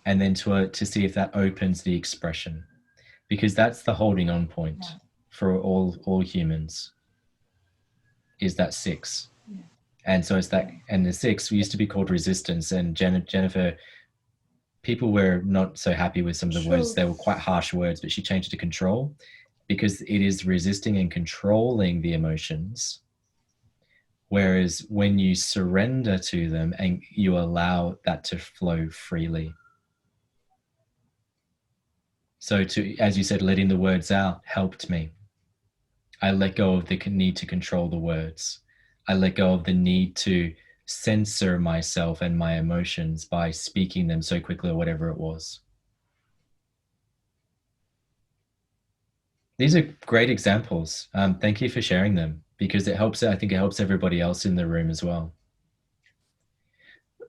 And then to see if that opens the expression, because that's the holding on point for all humans, is that 6. And so it's that, and the 6 used to be called resistance. And Jennifer, people were not so happy with some of the words. They were quite harsh words, but she changed it to control, because it is resisting and controlling the emotions. Whereas when you surrender to them and you allow that to flow freely. So as you said, letting the words out helped me. I let go of the need to control the words. I let go of the need to censor myself and my emotions by speaking them so quickly or whatever it was. These are great examples. Thank you for sharing them, because it helps. I think it helps everybody else in the room as well.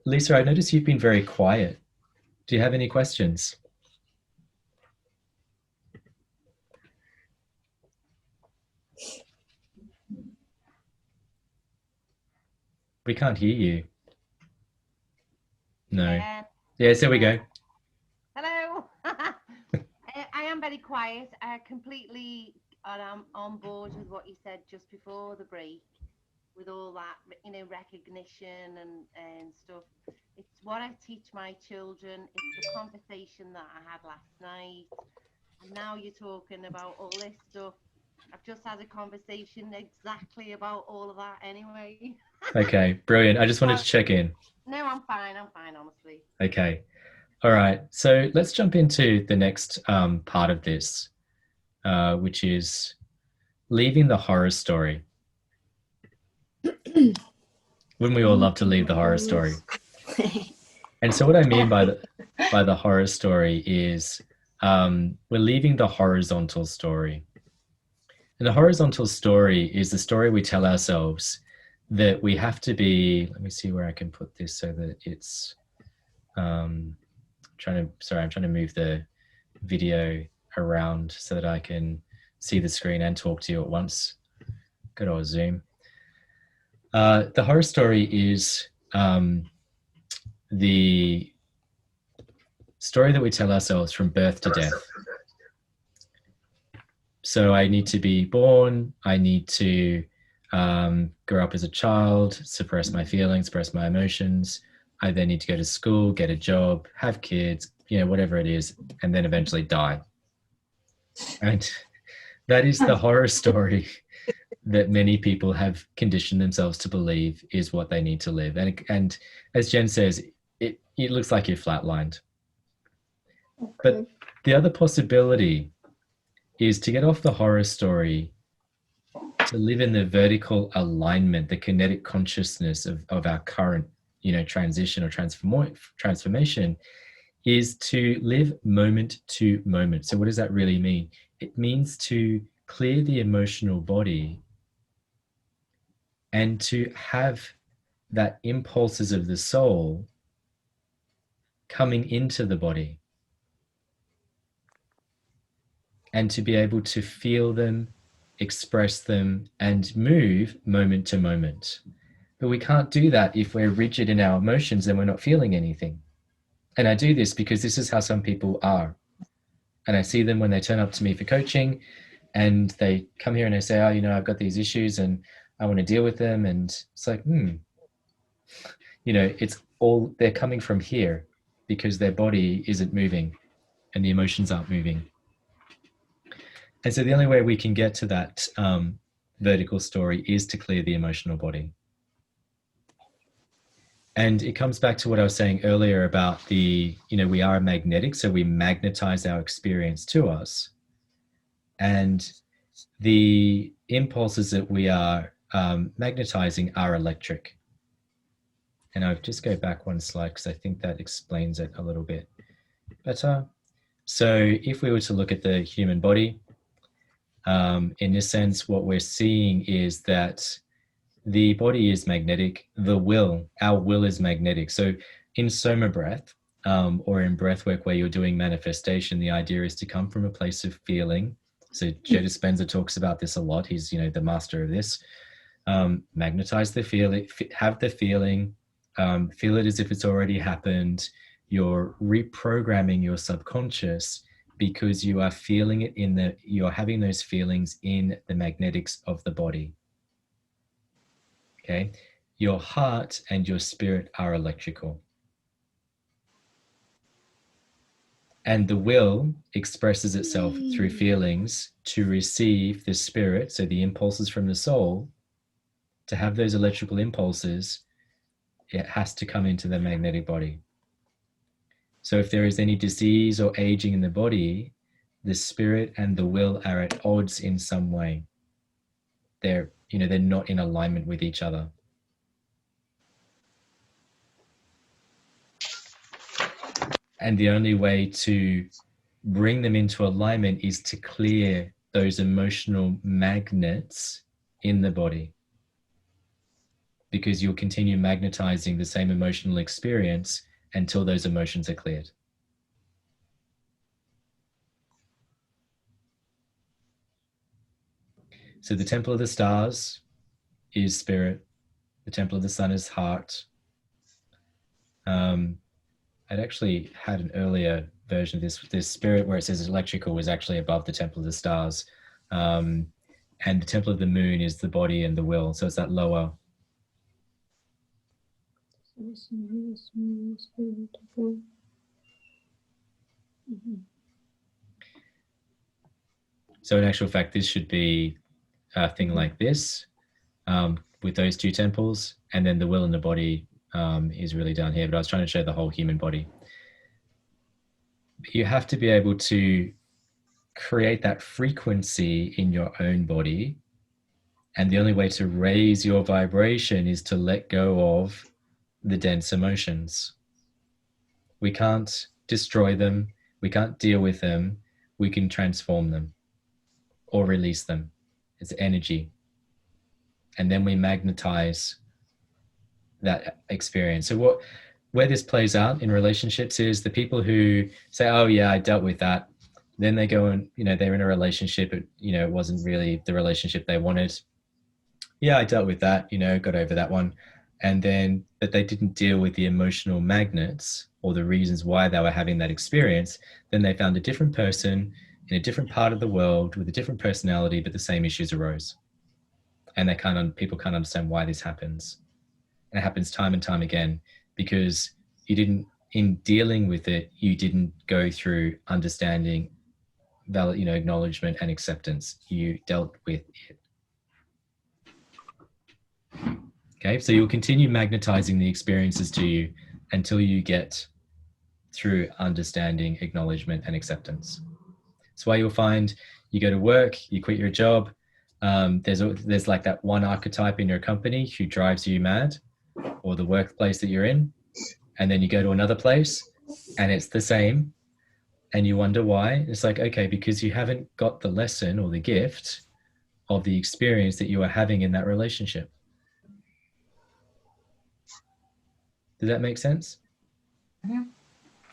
Lisa, I noticed you've been very quiet. Do you have any questions? We can't hear you. No. Yes, there we go. Hello. I am very quiet. I completely am on board with what you said just before the break, with all that, you know, recognition and stuff. It's what I teach my children. It's the conversation that I had last night. And now you're talking about all this stuff. I've just had a conversation exactly about all of that anyway. Okay, brilliant. I just wanted to check in. No, I'm fine, honestly. Okay. All right. So let's jump into the next part of this, which is leaving the horror story. Wouldn't we all love to leave the horror story? And so what I mean by the horror story is we're leaving the horizontal story. And the horizontal story is the story we tell ourselves that we have to be. Let me see where I can put this so that it's I'm trying to move the video around so that I can see the screen and talk to you at once. Good old Zoom. The horror story is the story that we tell ourselves from birth to death. So I need to be born, I need to grow up as a child, suppress my feelings, suppress my emotions. I then need to go to school, get a job, have kids, you know, whatever it is, and then eventually die. And that is the horror story that many people have conditioned themselves to believe is what they need to live. And as Jen says, it looks like you're flatlined. Okay. But the other possibility is to get off the horror story, to live in the vertical alignment, the kinetic consciousness of our current, you know, transition or transformation, is to live moment to moment. So what does that really mean? It means to clear the emotional body and to have that impulses of the soul coming into the body, and to be able to feel them, express them, and move moment to moment. But we can't do that if we're rigid in our emotions and we're not feeling anything. And I do this because this is how some people are. And I see them when they turn up to me for coaching and they come here and they say, oh, you know, I've got these issues and I want to deal with them. And it's like, you know, it's all, they're coming from here because their body isn't moving and the emotions aren't moving. And so the only way we can get to that vertical story is to clear the emotional body. And it comes back to what I was saying earlier about the, you know, we are magnetic, so we magnetize our experience to us. And the impulses that we are magnetizing are electric. And I'll just go back one slide because I think that explains it a little bit better. So if we were to look at the human body, in this sense, what we're seeing is that the body is magnetic. Our will is magnetic. So in Snell-Breath, or in breathwork where you're doing manifestation, the idea is to come from a place of feeling. So Joe Dispenza talks about this a lot. He's, the master of this. Magnetize the feeling, have the feeling, feel it as if it's already happened. You're reprogramming your subconscious because you are feeling it you're having those feelings in the magnetics of the body. Okay. Your heart and your spirit are electrical. And the will expresses itself through feelings to receive the spirit, so the impulses from the soul. To have those electrical impulses, it has to come into the magnetic body. So if there is any disease or aging in the body, the spirit and the will are at odds in some way. They're not in alignment with each other. And the only way to bring them into alignment is to clear those emotional magnets in the body. Because you'll continue magnetizing the same emotional experience until those emotions are cleared. So the Temple of the Stars is spirit. The Temple of the Sun is heart. I'd actually had an earlier version of this spirit where it says electrical was actually above the Temple of the Stars. And the Temple of the Moon is the body and the will. So it's that lower. So in actual fact, this should be a thing like this, with those two temples, and then the will and the body is really down here, but I was trying to show the whole human body. You have to be able to create that frequency in your own body, and the only way to raise your vibration is to let go of the dense emotions. We can't destroy them, we can't deal with them, we can transform them or release them. It's energy. And then we magnetize that experience. So where this plays out in relationships is the people who say, oh yeah, I dealt with that. Then they go and, they're in a relationship, it wasn't really the relationship they wanted. Yeah, I dealt with that, got over that one. And then, but they didn't deal with the emotional magnets or the reasons why they were having that experience. Then they found a different person in a different part of the world with a different personality, but the same issues arose. And people can't understand why this happens. And it happens time and time again because in dealing with it, you didn't go through understanding, acknowledgement and acceptance. You dealt with it. Okay, so you'll continue magnetizing the experiences to you until you get through understanding, acknowledgement, and acceptance. That's why you'll find you go to work, you quit your job. There's like that one archetype in your company who drives you mad, or the workplace that you're in, and then you go to another place and it's the same, and you wonder why. It's like, okay, because you haven't got the lesson or the gift of the experience that you are having in that relationship. Does that make sense? Mm-hmm.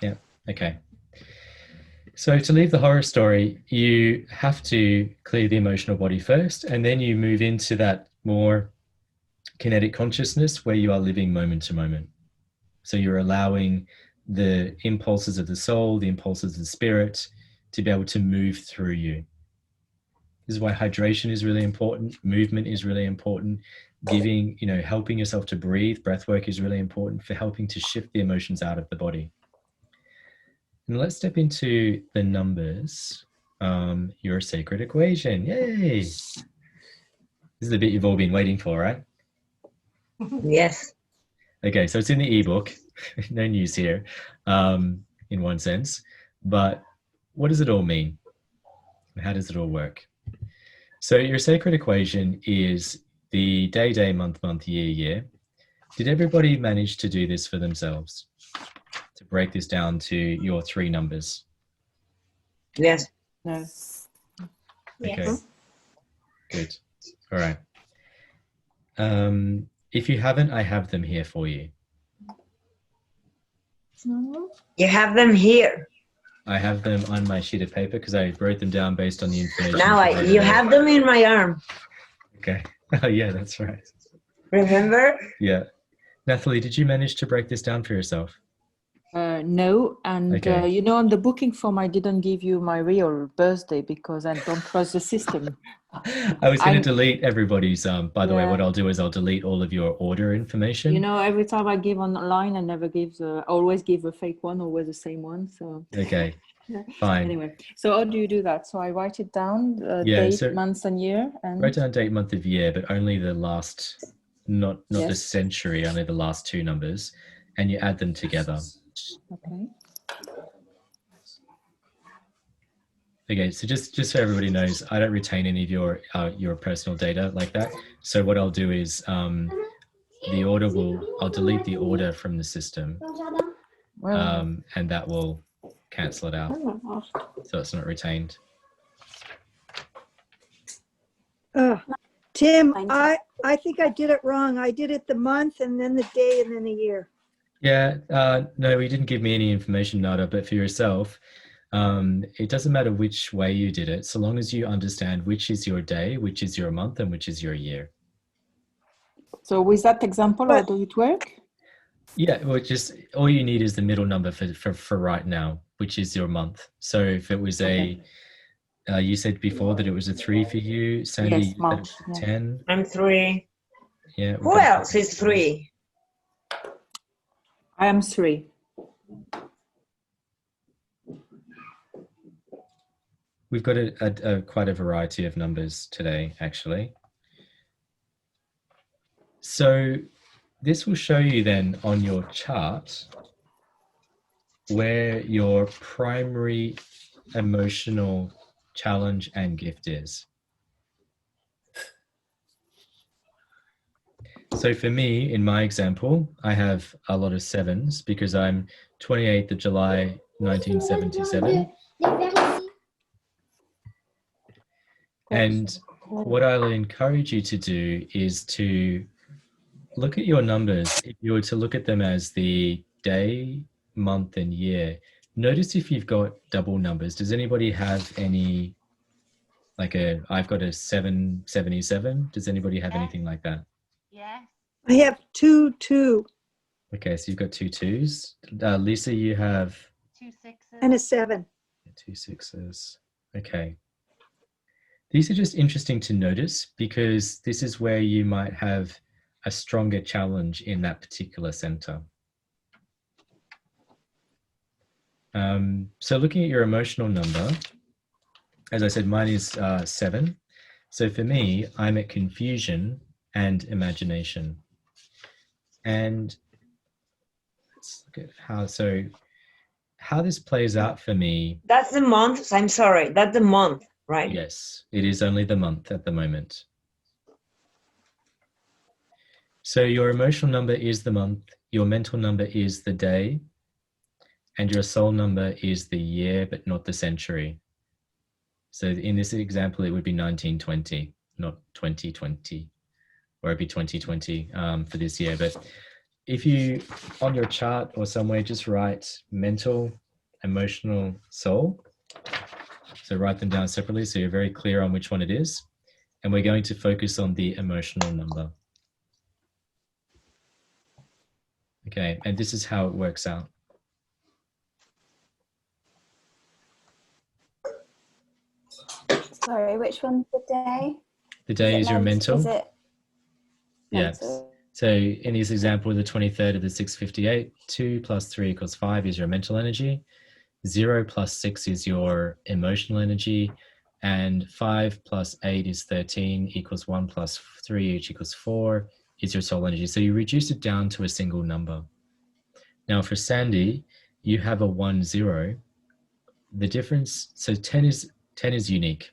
Yeah, okay. So to leave the horror story, you have to clear the emotional body first, and then you move into that more kinetic consciousness where you are living moment to moment. So you're allowing the impulses of the soul, the impulses of the spirit to be able to move through you. This is why hydration is really important. Movement is really important. Helping yourself to breathe. Breath work is really important for helping to shift the emotions out of the body. And let's step into the numbers. Your sacred equation. Yay! This is the bit you've all been waiting for, right? Yes. Okay, so it's in the ebook. No news here, in one sense. But what does it all mean? How does it all work? So your sacred equation is the day, month, year. Did everybody manage to do this for themselves? To break this down to your three numbers? Yes. No. Okay. Yes. Good. All right. If you haven't, I have them here for you. You have them here. I have them on my sheet of paper because I wrote them down based on the information. Now you have them in my arm. Okay. Oh, yeah, that's right. Remember? Yeah. Nathalie, did you manage to break this down for yourself? No, and Okay. you know, on the booking form, I didn't give you my real birthday because I don't trust the system. I was going to delete everybody's. By the way, Yeah. what I'll do is I'll delete all of your order information. You know, every time I give online, I never give always give a fake one, always the same one. So Okay, fine. Anyway, so how do you do that? So I write it down, Yeah, date, so month, and year, and write down date, month of year, but only the last, not the Yes. century, only the last two numbers, and you add them together. okay. Okay, so just so everybody knows, I don't retain any of your personal data like that. So what I'll do is I'll delete the order from the system, and that will cancel it out, so it's not retained. Tim, I think I did it wrong. I did it the month and then the day and then the year. Yeah, no, you didn't give me any information, Nada, but for yourself, it doesn't matter which way you did it, so long as you understand which is your day, which is your month, and which is your year. So with that example, how do it work? Yeah, well, just all you need is the middle number for right now, which is your month. So if it was you said before that it was a 3 for you, Sandy, Yes, March, you said 10. I'm 3. Yeah. Who else is 3? I am 3. We've got quite a variety of numbers today, actually. So this will show you then on your chart where your primary emotional challenge and gift is. So for me, in my example, I have a lot of 7s because I'm 28th of July, 1977. And what I'll encourage you to do is to look at your numbers. If you were to look at them as the day, month, and year, notice if you've got double numbers. Does anybody have any, I've got a 777. Does anybody have anything like that? Yes. I have 2, 2. Okay, so you've got 2 2s. Lisa, you have 2 6s. And a 7. 2 6s. Okay. These are just interesting to notice because this is where you might have a stronger challenge in that particular center. So looking at your emotional number, as I said, mine is 7. So for me, I'm at confusion and imagination. And let's look at how this plays out for me. That's the month. I'm sorry. That's the month, right? Yes, it is only the month at the moment. So your emotional number is the month, your mental number is the day, and your soul number is the year, but not the century. So in this example, it would be 1920, not 2020, or it'd be 2020 for this year. But if you, on your chart or somewhere, just write mental, emotional, soul. So write them down separately so you're very clear on which one it is. And we're going to focus on the emotional number. Okay, and this is how it works out. Sorry, which one's the day? The day is your mental. Is it Yes. mental? So in this example, the 23rd of the 658, 2 plus 3 equals 5 is your mental energy. 0 plus 6 is your emotional energy. And 5 plus 8 is 13 equals 1 plus 3, which equals 4 is your soul energy. So you reduce it down to a single number. Now for Sandy, you have a 1 0. The difference, so 10 is unique.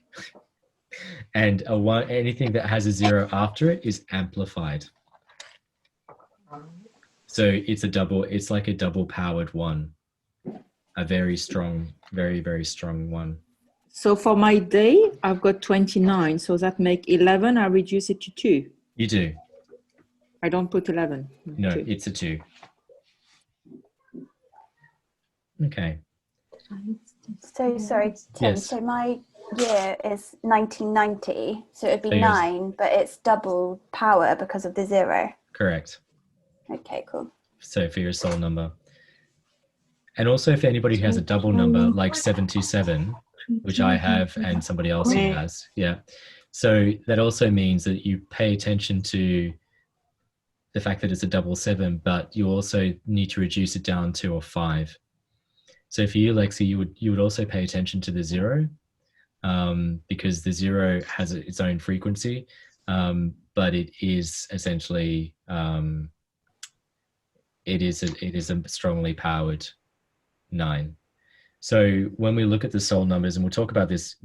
And a 1, anything that has a 0 after it is amplified. So it's like a double powered 1. A very strong, very, very strong 1. So for my day, I've got 29. So that make 11. I reduce it to 2. You do. I don't put 11. No, 2. it's a 2. Okay. So sorry, Tim. Yes. So my year is 1990. So it'd be So yours- 9, but it's double power because of the 0. Correct. Okay, cool. So for your soul number. And also if anybody who has a double number like 727, which I have and somebody else who has, yeah. So that also means that you pay attention to the fact that it's a double 7, but you also need to reduce it down to a 5. So for you, Lexi, you would also pay attention to the 0, because the 0 has its own frequency, but it is essentially it is a strongly powered 9. So when we look at the soul numbers, and we'll talk about this,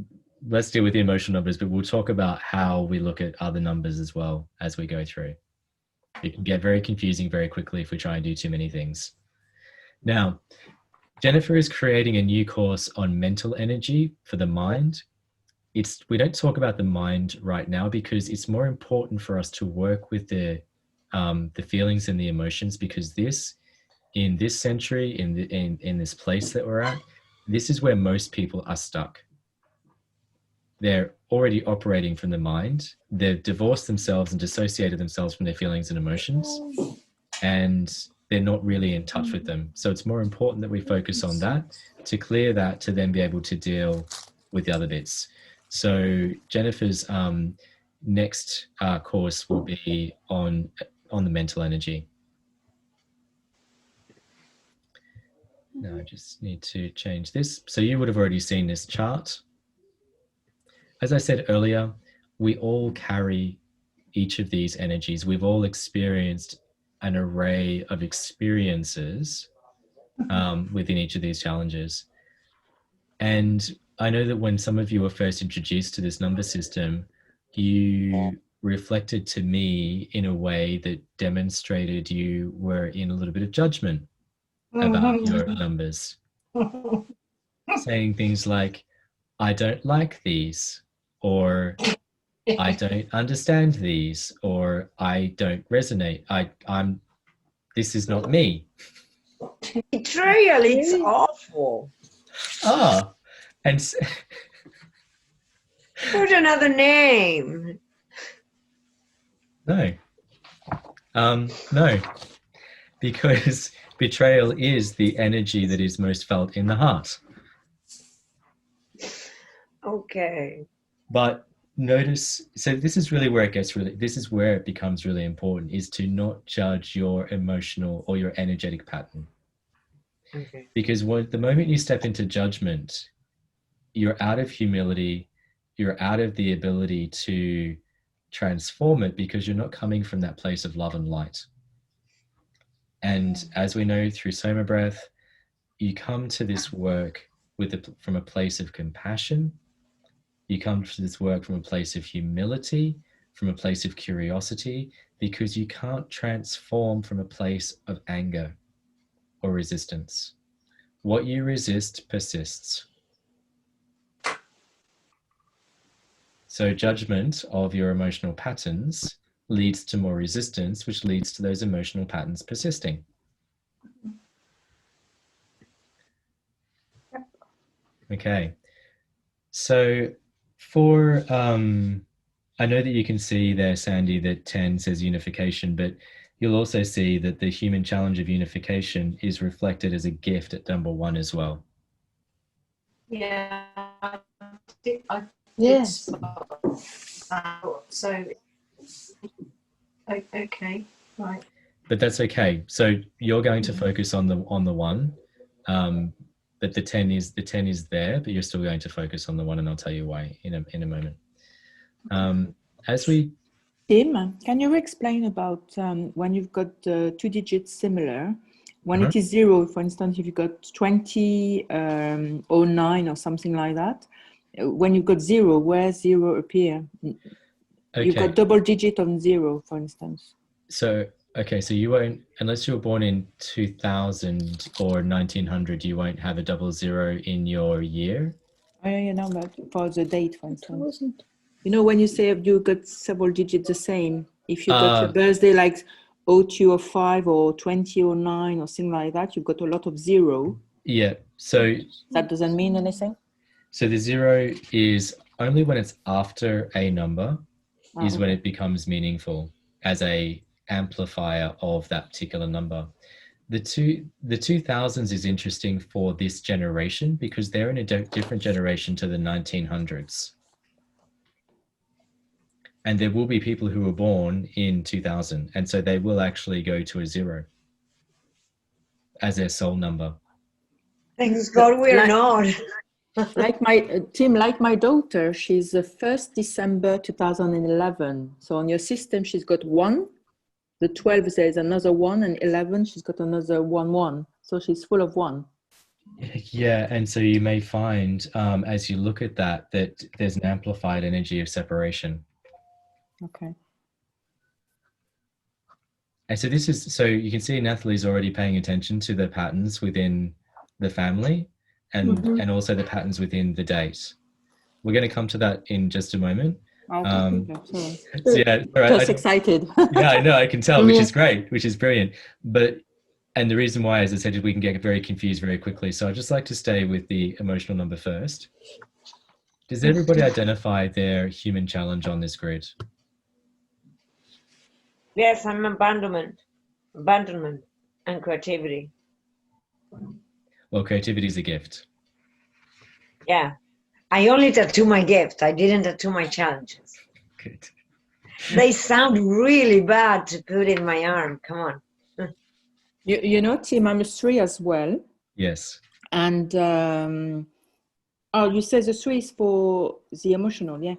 let's deal with the emotional numbers, but we'll talk about how we look at other numbers as well as we go through. It can get very confusing very quickly if we try and do too many things. Now, Jennifer is creating a new course on mental energy for the mind. We don't talk about the mind right now because it's more important for us to work with the feelings and the emotions, because in this century, in this place that we're at, this is where most people are stuck. They're already operating from the mind. They've divorced themselves and dissociated themselves from their feelings and emotions, and they're not really in touch with them. So it's more important that we focus on that, to clear that, to then be able to deal with the other bits. So Jennifer's next course will be on the mental energy. Now I just need to change this. So you would have already seen this chart. As I said earlier, we all carry each of these energies. We've all experienced an array of experiences within each of these challenges. And I know that when some of you were first introduced to this number system, you reflected to me in a way that demonstrated you were in a little bit of judgment about your numbers, saying things like, I don't like these, or I don't understand these, or I don't resonate. This is not me. Betrayal, it's awful. Ah, and Put another name. no, no, because betrayal is the energy that is most felt in the heart. Okay. But notice, so this is really where this is where it becomes really important, is to not judge your emotional or your energetic pattern. Okay. Because the moment you step into judgment, you're out of humility, you're out of the ability to transform it, because you're not coming from that place of love and light. And as we know through Snell-Breath, you come to this work from a place of compassion. You come to this work from a place of humility, from a place of curiosity, because you can't transform from a place of anger or resistance. What you resist persists. So judgment of your emotional patterns leads to more resistance, which leads to those emotional patterns persisting. Okay. So for, I know that you can see there, Sandy, that 10 says unification, but you'll also see that the human challenge of unification is reflected as a gift at number 1 as well. Yeah. Yes. So, okay, right. But that's okay. So you're going to focus on the 1, but the 10 is there, but you're still going to focus on the 1, and I'll tell you why in a moment. As we Tim, can you explain about when you've got 2 digits similar, when it is 0, for instance, if you've got 20 or 9 or something like that, when you've got 0, where 0 appear? Okay. You've got double digit on 0, for instance. So, okay, so you won't, unless you were born in 2000 or 1900, you won't have a 00 in your year. Oh, yeah, you know, but for the date, for instance. You know, when you say you got several digits the same, if you got your birthday like 0205 or 2009 or something like that, you've got a lot of zero. Yeah. So that doesn't mean anything? So the 0 is only when it's after a number is when it becomes meaningful as a amplifier of that particular number. The 2000s is interesting for this generation because they're in a different generation to the 1900s. And there will be people who were born in 2000, and so they will actually go to a 0 as their soul number. Thanks God we're not. Like my Tim, like my daughter, she's the 1st December 2011. So on your system, she's got 1. The 12 there's another 1, and 11 she's got another 1. So she's full of 1. Yeah, and so you may find as you look at that there's an amplified energy of separation. Okay. And so this is, so you can see Nathalie's already paying attention to the patterns within the family and also the patterns within the date. We're going to come to that in just a moment. Yeah, just excited. Yeah, I know, I can tell, which is great, which is brilliant. And the reason why, as I said, we can get very confused very quickly. So I'd just like to stay with the emotional number first. Does everybody identify their human challenge on this grid? Yes, I'm abandonment and creativity. Well, creativity is a gift. Yeah, I only tattoo my gift. I didn't tattoo my challenges. Good. They sound really bad to put in my arm. Come on. You know, Tim, I'm a 3 as well. Yes. And you said the 3 is for the emotional, yeah,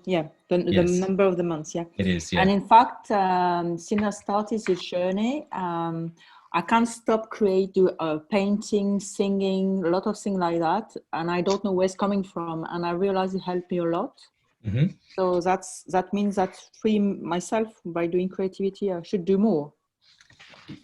the number of the months, yeah. It is, yeah. And in fact, since I started this journey, I can't stop creating painting, singing, a lot of things like that, and I don't know where it's coming from, and I realize it helped me a lot. So that means that free myself by doing creativity. I should do more.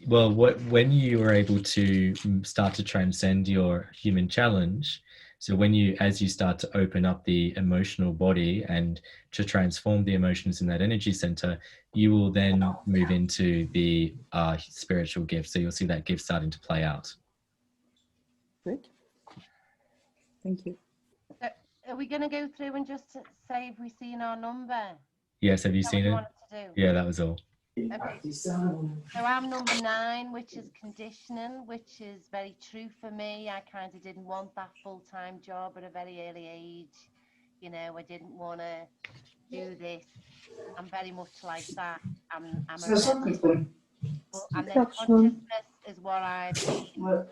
Well, when you are able to start to transcend your human challenge, so as you start to open up the emotional body and to transform the emotions in that energy center, you will then move into the spiritual gift. So you'll see that gift starting to play out. Great. Thank you. Are we going to go through and just say if we've seen our number? Yes, have you seen it? Yeah, that was all. Okay. So I'm number 9, which is conditioning, which is very true for me. I kind of didn't want that full-time job at a very early age. You know, I didn't want to do this. I'm very much like that. I'm a and then consciousness is what I've been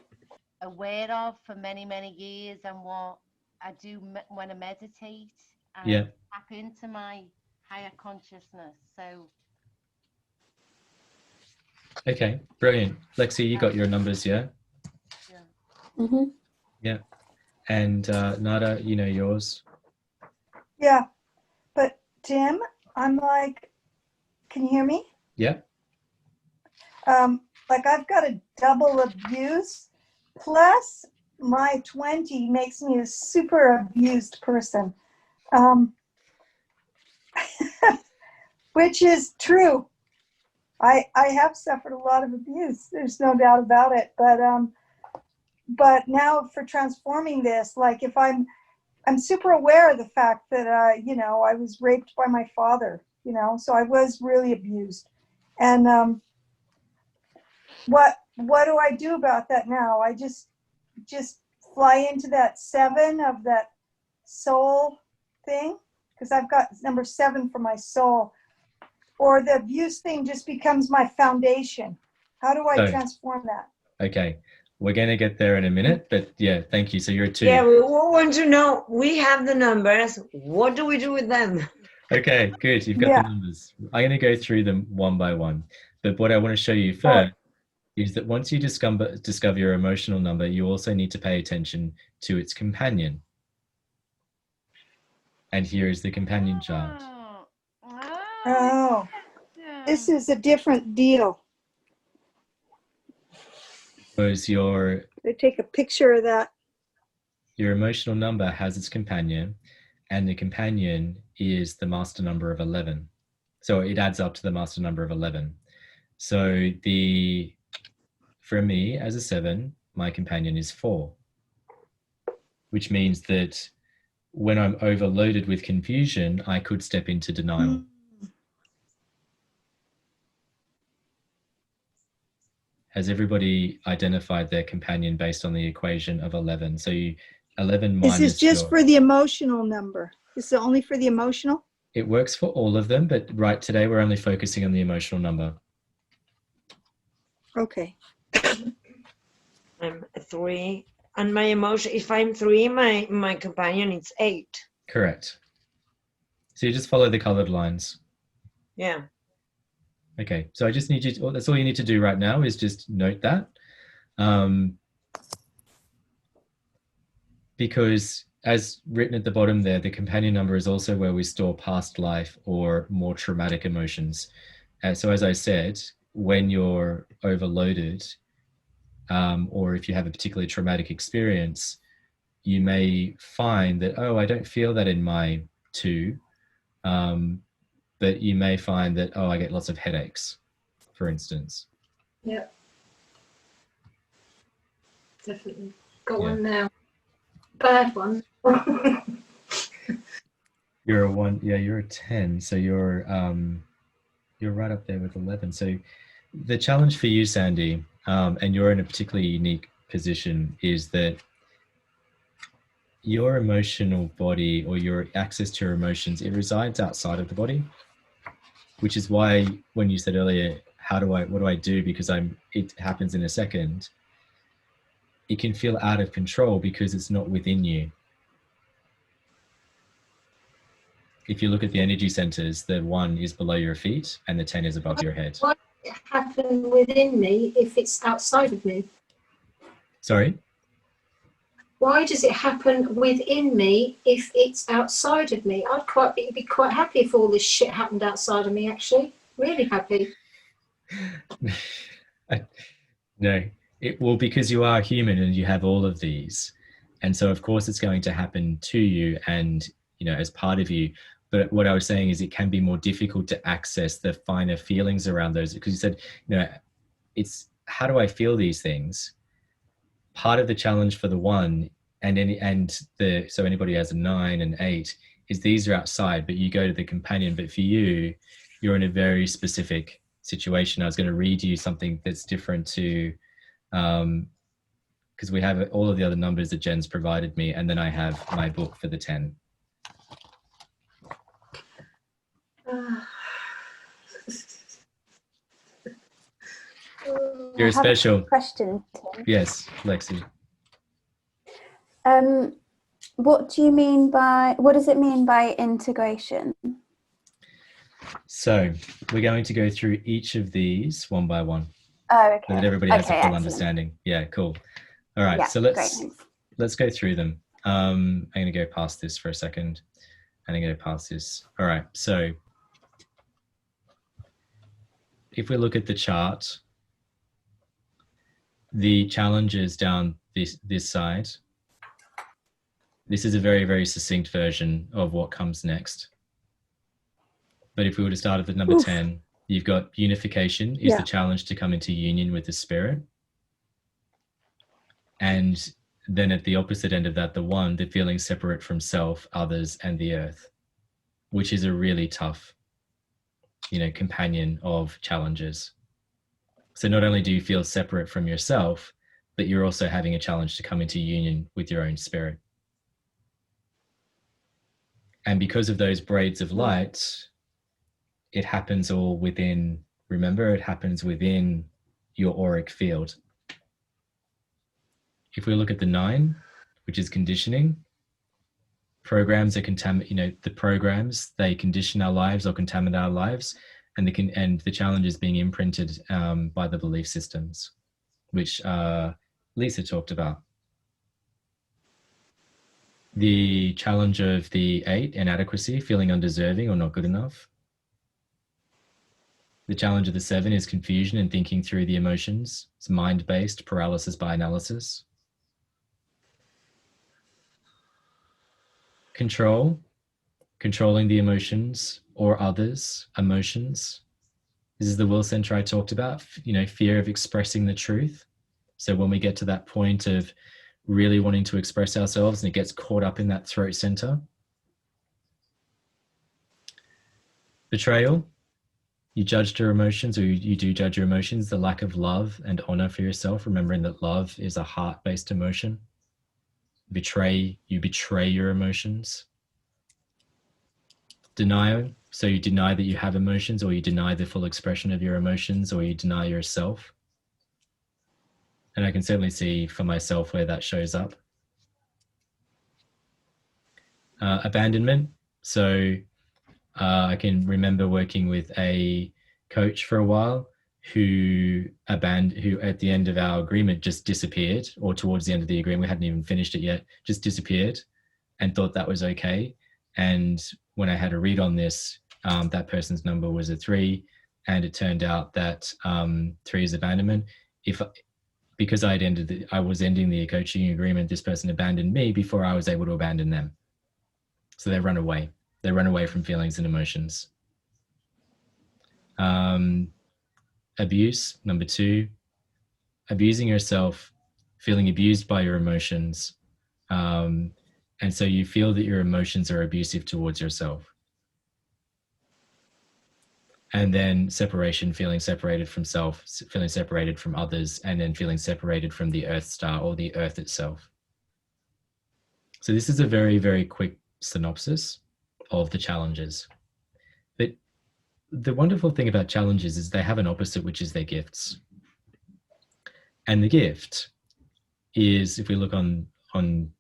aware of for many, many years, and what I do when I meditate and tap into my higher consciousness. So okay, brilliant. Lexi, you got your numbers, yeah? Yeah. And Nada, you know yours? Yeah, but Tim, I'm like, can you hear me? Yeah. Like I've got a double abuse, plus my 20 makes me a super abused person, which is true. I have suffered a lot of abuse. There's no doubt about it. But now for transforming this, like if I'm super aware of the fact that I was raped by my father, so I was really abused. And what do I do about that now? I just fly into that 7 of that soul thing, because I've got number 7 for my soul. Or the abuse thing just becomes my foundation. How do I transform that? Okay, we're going to get there in a minute, but yeah, thank you. So you're a 2. Yeah, we want to know, we have the numbers. What do we do with them? Okay, good. You've got the numbers. I'm going to go through them one by one. But what I want to show you first is that once you discover your emotional number, you also need to pay attention to its companion. And here is the companion chart. Oh, this is a different deal. Was your... They take a picture of that. your emotional number has its companion, and the companion is the master number of 11. So it adds up to the master number of 11. So for me as a 7, my companion is 4, which means that when I'm overloaded with confusion, I could step into denial. Has everybody identified their companion based on the equation of 11? So 11 minus This is just for the emotional number. This is only for the emotional? It works for all of them, but right today we're only focusing on the emotional number. Okay. I'm 3. And my emotion, if I'm 3, my companion is 8. Correct. So you just follow the colored lines. Yeah. Okay, so I just need you to, that's all you need to do right now is just note that. Because as written at the bottom there, the companion number is also where we store past life or more traumatic emotions. So as I said, when you're overloaded, or if you have a particularly traumatic experience, you may find that, oh, I don't feel that in my 2, but you may find that, oh, I get lots of headaches, for instance. Yep. Definitely. Got one now. Bad one. You're a 1, yeah, you're a 10, so you're right up there with 11. So the challenge for you, Sandy, and you're in a particularly unique position, is that your emotional body or your access to your emotions, it resides outside of the body, which is why when you said earlier, what do I do because it happens in a second, it can feel out of control because it's not within you. If you look at the energy centers, the 1 is below your feet and the 10 is above your head. Why does it happen within me if it's outside of me? Sorry? Why does it happen within me if it's outside of me? I'd be quite happy if all this shit happened outside of me, actually. Really happy. No, because you are human and you have all of these. And so of course it's going to happen to you and, as part of you. But what I was saying is it can be more difficult to access the finer feelings around those, because you said, it's how do I feel these things? Part of the challenge for the 1 so anybody has a 9 and 8 is these are outside, but you go to the companion. But for you, you're in a very specific situation. I was going to read you something that's different to, because we have all of the other numbers that Jen's provided me, and then I have my book for the 10. You're special. Question, Tim. Yes, Lexi. What does it mean by integration? So we're going to go through each of these one by one. Oh, okay. So that everybody has a full excellent. understanding. Yeah, cool. All right, Yeah, so let's go through them. I'm going to go past this for a second. I'm going to go past this. All right, so if we look at the chart, the challenges down this side, this is a very, very succinct version of what comes next. But if we were to start at the number 10, you've got unification is the challenge to come into union with the spirit. And then at the opposite end of that, the 1, the feeling separate from self, others, and the earth, which is a really tough, companion of challenges. So not only do you feel separate from yourself, but you're also having a challenge to come into union with your own spirit. And because of those braids of light, it happens all within, remember, it happens within your auric field. If we look at the 9, which is conditioning, programs are the programs, they condition our lives or contaminate our lives, and the challenge is being imprinted by the belief systems, which Lisa talked about. The challenge of the 8, inadequacy, feeling undeserving or not good enough. The challenge of the 7 is confusion and thinking through the emotions. It's mind-based, paralysis by analysis. Control, controlling the emotions or others' emotions. This is the will center I talked about, fear of expressing the truth. So when we get to that point of really wanting to express ourselves and it gets caught up in that throat center. Betrayal, you judged your emotions, or you do judge your emotions, the lack of love and honor for yourself, remembering that love is a heart-based emotion. You betray your emotions. Denial, so you deny that you have emotions, or you deny the full expression of your emotions, or you deny yourself. And I can certainly see for myself where that shows up. Abandonment, so I can remember working with a coach for a while who at the end of our agreement just disappeared, or towards the end of the agreement, we hadn't even finished it yet, just disappeared and thought that was okay. And when I had a read on this, that person's number was a 3, and it turned out that 3 is abandonment. Because I was ending the coaching agreement, this person abandoned me before I was able to abandon them. So they run away. They run away from feelings and emotions. Abuse, number 2, abusing yourself, feeling abused by your emotions. And so you feel that your emotions are abusive towards yourself. And then separation, feeling separated from self, feeling separated from others, and then feeling separated from the Earth star or the Earth itself. So this is a very, very quick synopsis of the challenges. But the wonderful thing about challenges is they have an opposite, which is their gifts. And the gift is, if we look on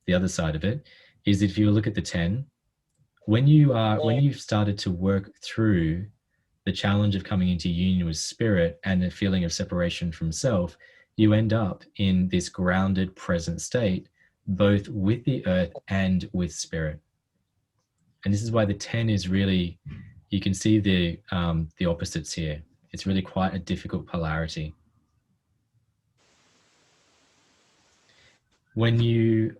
the other side of it, is if you look at the 10, when you've started to work through the challenge of coming into union with spirit and the feeling of separation from self, you end up in this grounded present state, both with the earth and with spirit. And this is why the 10 is really, you can see the opposites here. It's really quite a difficult polarity. When you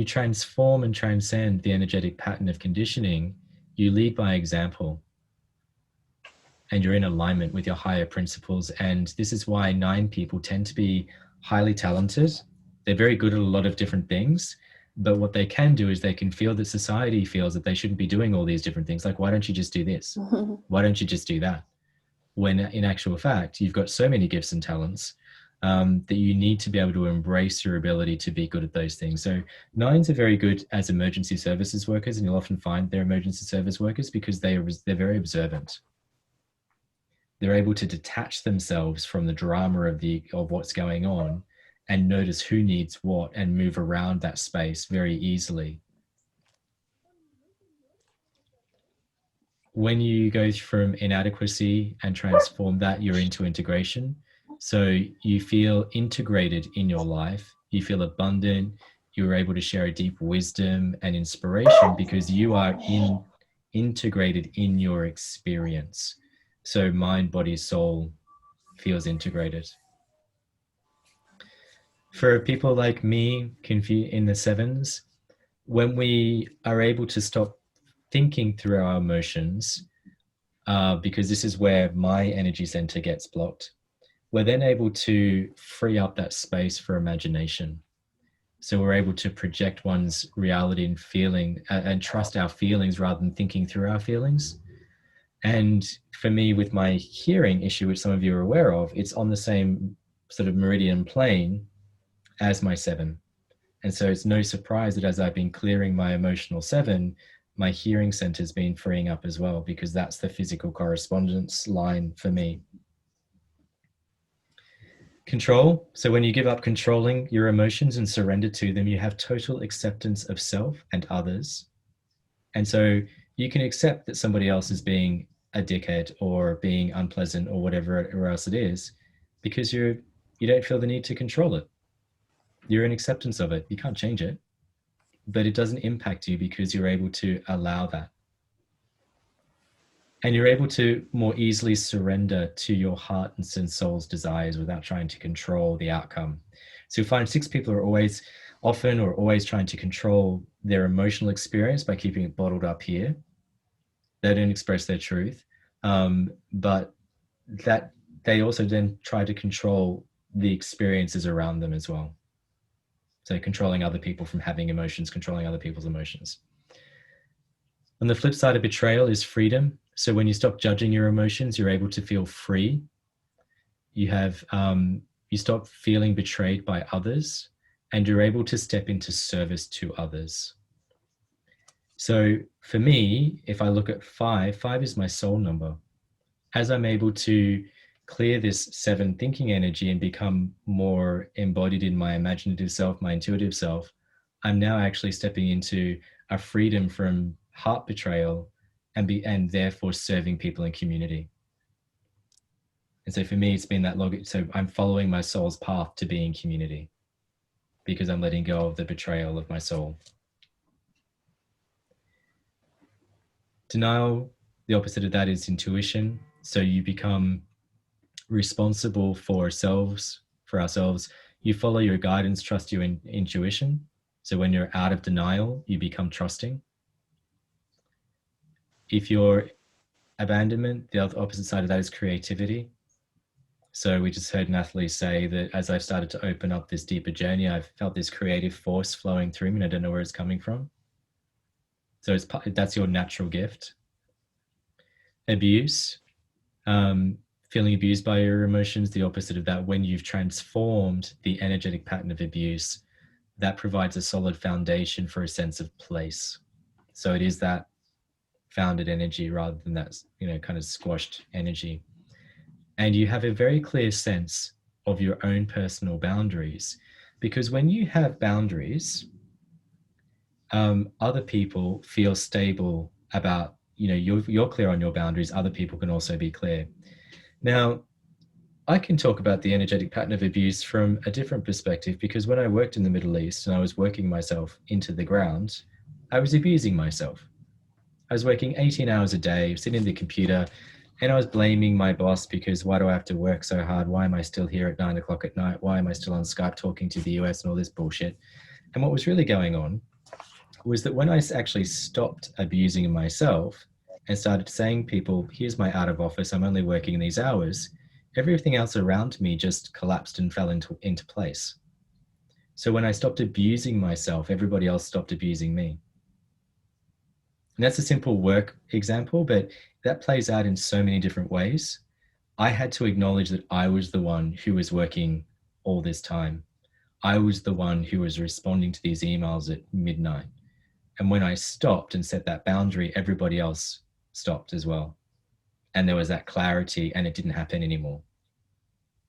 transform and transcend the energetic pattern of conditioning, you lead by example. And you're in alignment with your higher principles. And this is why 9 people tend to be highly talented. They're very good at a lot of different things, but what they can do is they can feel that society feels that they shouldn't be doing all these different things. Like, why don't you just do this? Why don't you just do that? When in actual fact, you've got so many gifts and talents that you need to be able to embrace your ability to be good at those things. So 9s are very good as emergency services workers, and you'll often find they're emergency service workers because they're very observant. They're able to detach themselves from the drama of what's going on and notice who needs what and move around that space very easily. When you go from inadequacy and transform that, you're into integration. So you feel integrated in your life, you feel abundant, you're able to share a deep wisdom and inspiration because you are integrated in your experience. So mind, body, soul feels integrated. For people like me, in the 7s, when we are able to stop thinking through our emotions, because this is where my energy center gets blocked, we're then able to free up that space for imagination. So we're able to project one's reality and feeling and trust our feelings rather than thinking through our feelings. And for me, with my hearing issue, which some of you are aware of, it's on the same sort of meridian plane as my 7. And so it's no surprise that as I've been clearing my emotional 7, my hearing center's been freeing up as well, because that's the physical correspondence line for me. Control. So when you give up controlling your emotions and surrender to them, you have total acceptance of self and others. And so you can accept that somebody else is being a dickhead or being unpleasant or whatever else it is, because you don't feel the need to control it. You're in acceptance of it. You can't change it, but it doesn't impact you because you're able to allow that. And you're able to more easily surrender to your heart and soul's desires without trying to control the outcome. So you find 6 people are always trying to control their emotional experience by keeping it bottled up here. They don't express their truth, but that they also then try to control the experiences around them as well. So controlling other people from having emotions, controlling other people's emotions. On the flip side of betrayal is freedom. So when you stop judging your emotions, you're able to feel free. You have, you stop feeling betrayed by others, and you're able to step into service to others. So for me, if I look at 5, 5 is my soul number. As I'm able to clear this 7 thinking energy and become more embodied in my imaginative self, my intuitive self, I'm now actually stepping into a freedom from heart betrayal and therefore serving people in community. And so for me, it's been that log. So I'm following my soul's path to being community because I'm letting go of the betrayal of my soul. Denial, the opposite of that is intuition. So you become responsible for ourselves. You follow your guidance, trust your intuition. So when you're out of denial, you become trusting. If you're abandonment, the opposite side of that is creativity. So we just heard Nathalie say that as I've started to open up this deeper journey, I've felt this creative force flowing through me and I don't know where it's coming from. So that's your natural gift. Abuse, feeling abused by your emotions, the opposite of that. When you've transformed the energetic pattern of abuse, that provides a solid foundation for a sense of place. So it is that founded energy rather than that, kind of squashed energy. And you have a very clear sense of your own personal boundaries, because when you have boundaries, other people feel stable about, you're clear on your boundaries. Other people can also be clear. Now, I can talk about the energetic pattern of abuse from a different perspective, because when I worked in the Middle East and I was working myself into the ground, I was abusing myself. I was working 18 hours a day, sitting at the computer, and I was blaming my boss because why do I have to work so hard? Why am I still here at 9 o'clock at night? Why am I still on Skype talking to the US and all this bullshit? And what was really going on was that when I actually stopped abusing myself and started saying people, here's my out of office, I'm only working these hours, everything else around me just collapsed and fell into place. So when I stopped abusing myself, everybody else stopped abusing me. And that's a simple work example, but that plays out in so many different ways. I had to acknowledge that I was the one who was working all this time. I was the one who was responding to these emails at midnight. And when I stopped and set that boundary, everybody else stopped as well. And there was that clarity and it didn't happen anymore.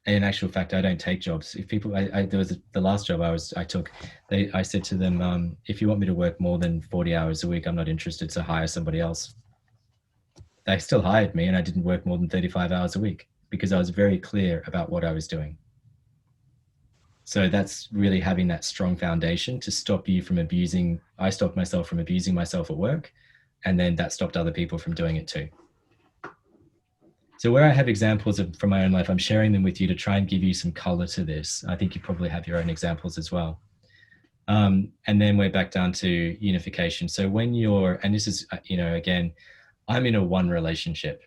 And in actual fact, I don't take jobs. If people, there was the last job I took, I said to them, if you want me to work more than 40 hours a week, I'm not interested, so hire somebody else. They still hired me and I didn't work more than 35 hours a week because I was very clear about what I was doing. So that's really having that strong foundation to stop you from abusing. I stopped myself from abusing myself at work, and then that stopped other people from doing it too. So where I have examples from my own life, I'm sharing them with you to try and give you some color to this. I think you probably have your own examples as well. And then we're back down to unification. So when you're, and this is, again, I'm in a one relationship.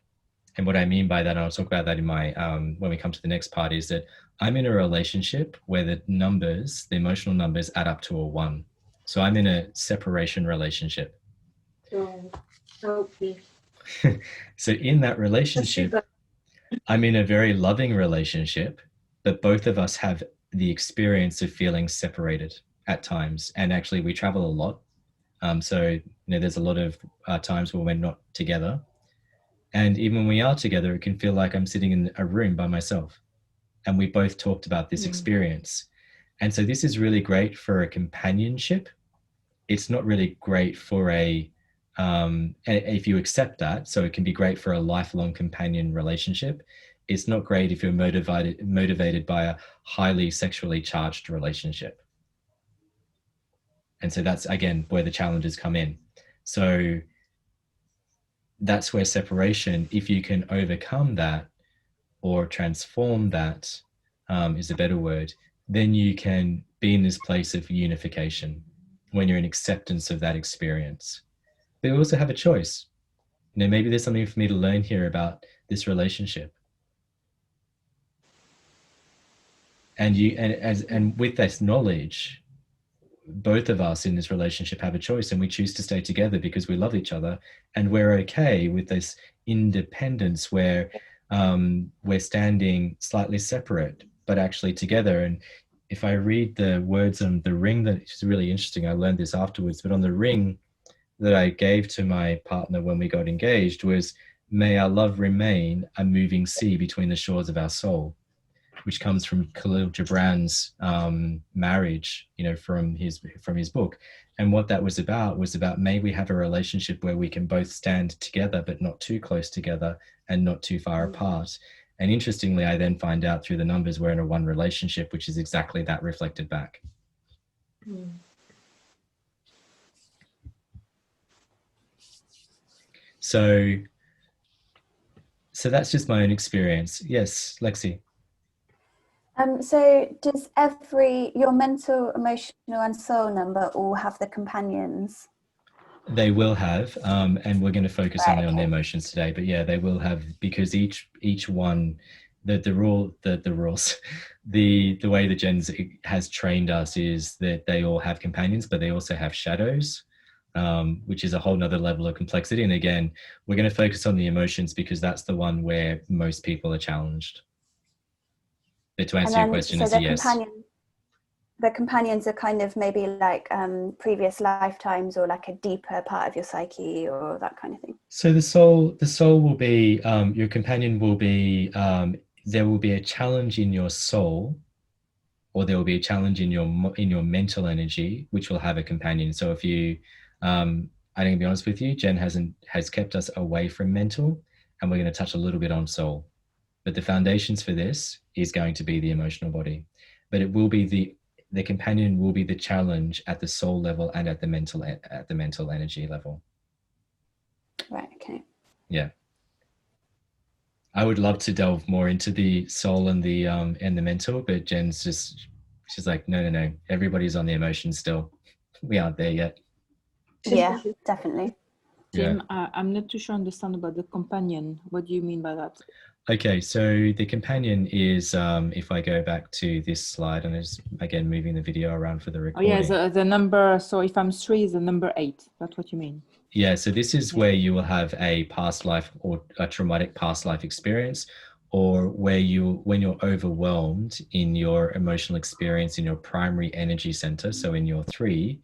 And what I mean by that, and I'll talk about that in my, when we come to the next part, is that I'm in a relationship where the numbers, the emotional numbers add up to a 1. So I'm in a separation relationship. Oh, help me. So in that relationship, I'm in a very loving relationship, but both of us have the experience of feeling separated at times. And actually we travel a lot. So, there's a lot of times where we're not together. And even when we are together, it can feel like I'm sitting in a room by myself. And we both talked about this experience. And so this is really great for a companionship. It's not really great for if you accept that, so it can be great for a lifelong companion relationship. It's not great if you're motivated by a highly sexually charged relationship. And so that's, again, where the challenges come in. So that's where separation, if you can overcome that or transform that, is a better word, then you can be in this place of unification, when you're in acceptance of that experience. But you also have a choice. You know, maybe there's something for me to learn here about this relationship. And with that knowledge, both of us in this relationship have a choice, and we choose to stay together because we love each other, and we're okay with this independence where we're standing slightly separate but actually together. And if I read the words on the ring, that is really interesting. I learned this afterwards, but on the ring that I gave to my partner when we got engaged was, "May our love remain a moving sea between the shores of our soul," which comes from Khalil Gibran's marriage, you know, from his book. And what that was about, may we have a relationship where we can both stand together, but not too close together and not too far apart. And interestingly, I then find out through the numbers we're in a one relationship, which is exactly that reflected back. So that's just my own experience. Yes, Lexi. So does your mental, emotional and soul number all have the companions? They will have, and we're going to focus Right, only on the emotions today, but yeah, they will have, because each one, the rules, the way that Jen's has trained us is that they all have companions, but they also have shadows, which is a whole nother level of complexity. And again, we're going to focus on the emotions because that's the one where most people are challenged. But to answer your question, is a yes. The companions are kind of maybe like previous lifetimes, or like a deeper part of your psyche, or that kind of thing. So the soul will be, your companion will be, there will be a challenge in your soul, or there will be a challenge in your mental energy, which will have a companion. So if you, I'm going to be honest with you, Jen has kept us away from mental, and we're going to touch a little bit on soul. But the foundations for this is going to be the emotional body. But it will be the companion will be the challenge at the soul level and at the mental energy level. Right. Okay. Yeah. I would love to delve more into the soul and the mental, but she's like, no. Everybody's on the emotions still. We aren't there yet. Yeah, definitely. Tim, I'm not too sure I understand about the companion. What do you mean by that? Okay, so the companion is, if I go back to this slide, and just again moving the video around for the recording. Oh yeah, the number. So if I'm 3, is the number 8. That's what you mean. Yeah, so this is where you will have a past life or a traumatic past life experience, or when you're overwhelmed in your emotional experience in your primary energy center. So in your 3,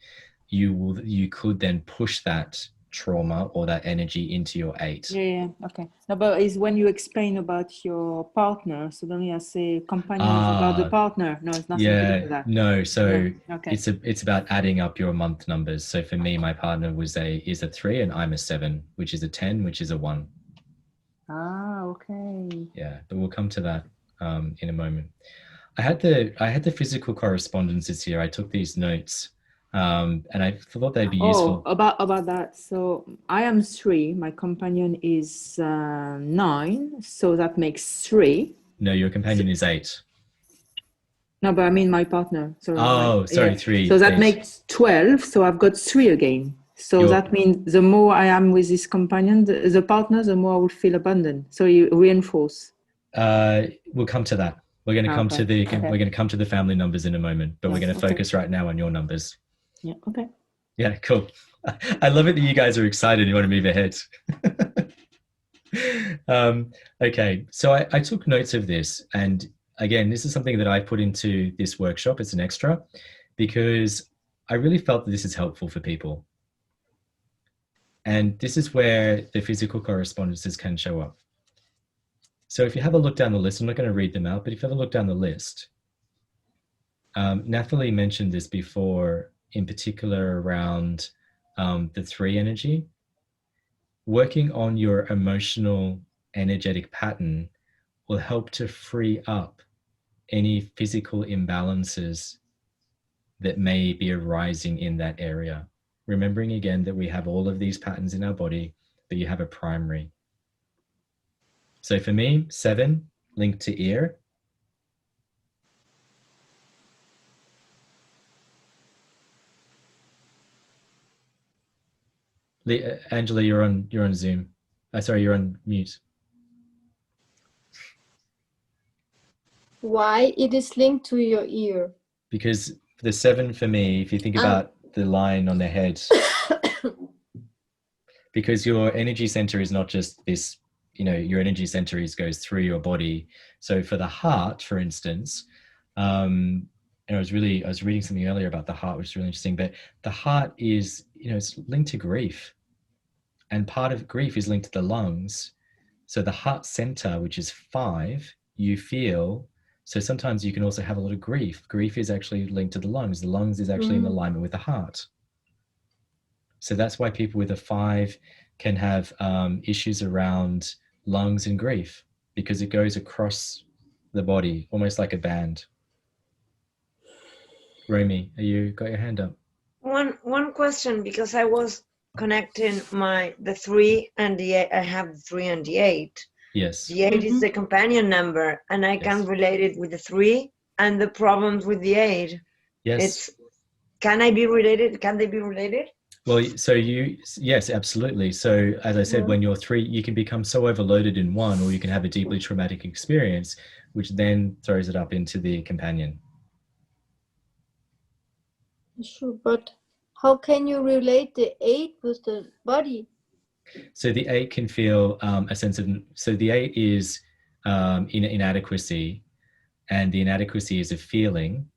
you could then push that trauma or that energy into your 8. Yeah, okay. No, but it's when you explain about your partner, suddenly I say companion is about the partner. No, it's nothing to do with that. No, so okay. it's about adding up your month numbers. So for me, my partner is a 3 and I'm a 7, which is a 10, which is a 1. Ah, okay. Yeah, but we'll come to that in a moment. I had the physical correspondences here. I took these notes. And I thought they'd be useful. About that. So I am 3. My companion is 9. So that makes 3. No, your companion is 8. No, but I mean my partner. Sorry. Oh, sorry, 3. So that makes 12. So I've got 3 again. So that means the more I am with this companion, the partner, the more I will feel abandoned. So you reinforce. We'll come to that. We're going to come to we're going to come to the family numbers in a moment, but we're going to focus right now on your numbers. Yeah. Okay. Yeah. Cool. I love it that you guys are excited. You want to move ahead. Okay. So I took notes of this, and again, this is something that I put into this workshop. It's an extra because I really felt that this is helpful for people. And this is where the physical correspondences can show up. So if you have a look down the list, I'm not going to read them out, but if you have a look down the list, Nathalie mentioned this before, in particular around the 3 energy. Working on your emotional energetic pattern will help to free up any physical imbalances that may be arising in that area. Remembering again that we have all of these patterns in our body, but you have a primary. So for me, 7 linked to ear. Angela, you're on Zoom. Sorry, you're on mute. Why it is linked to your ear? Because the 7 for me, if you think about the line on the head, because your energy center is not just this, your energy center goes through your body. So for the heart, for instance, and I was reading something earlier about the heart, which is really interesting, but the heart is, it's linked to grief, and part of grief is linked to the lungs. So the heart center, which is 5, you feel, so sometimes you can also have a lot of grief. Grief is actually linked to the lungs. The lungs is actually in alignment with the heart. So that's why people with a 5 can have issues around lungs and grief, because it goes across the body, almost like a band. Romy, you got your hand up? One question, because I was connecting the 3 and the 8. I have the 3 and the 8. Yes. The 8 is the companion number, and I can relate it with the 3 and the problems with the 8. Yes. Can they be related? Well, so yes, absolutely. So as I said, when you're 3, you can become so overloaded in 1, or you can have a deeply traumatic experience, which then throws it up into the companion. Sure, but how can you relate the 8 with the body? So the 8 can feel a sense of, so the 8 is inadequacy, and the inadequacy is a feeling,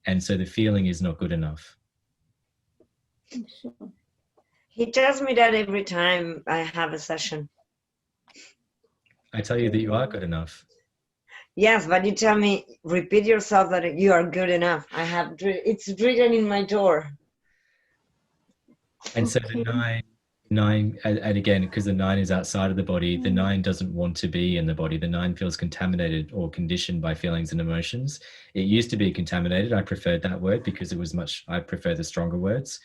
and so the feeling is not good enough. Sure. He tells me that every time I have a session. I tell you that you are good enough. Yes, but you tell me, repeat yourself that you are good enough. It's written in my door. And so the 9, and again, because the 9 is outside of the body, the 9 doesn't want to be in the body. The 9 feels contaminated or conditioned by feelings and emotions. It used to be contaminated. I preferred that word because I prefer the stronger words.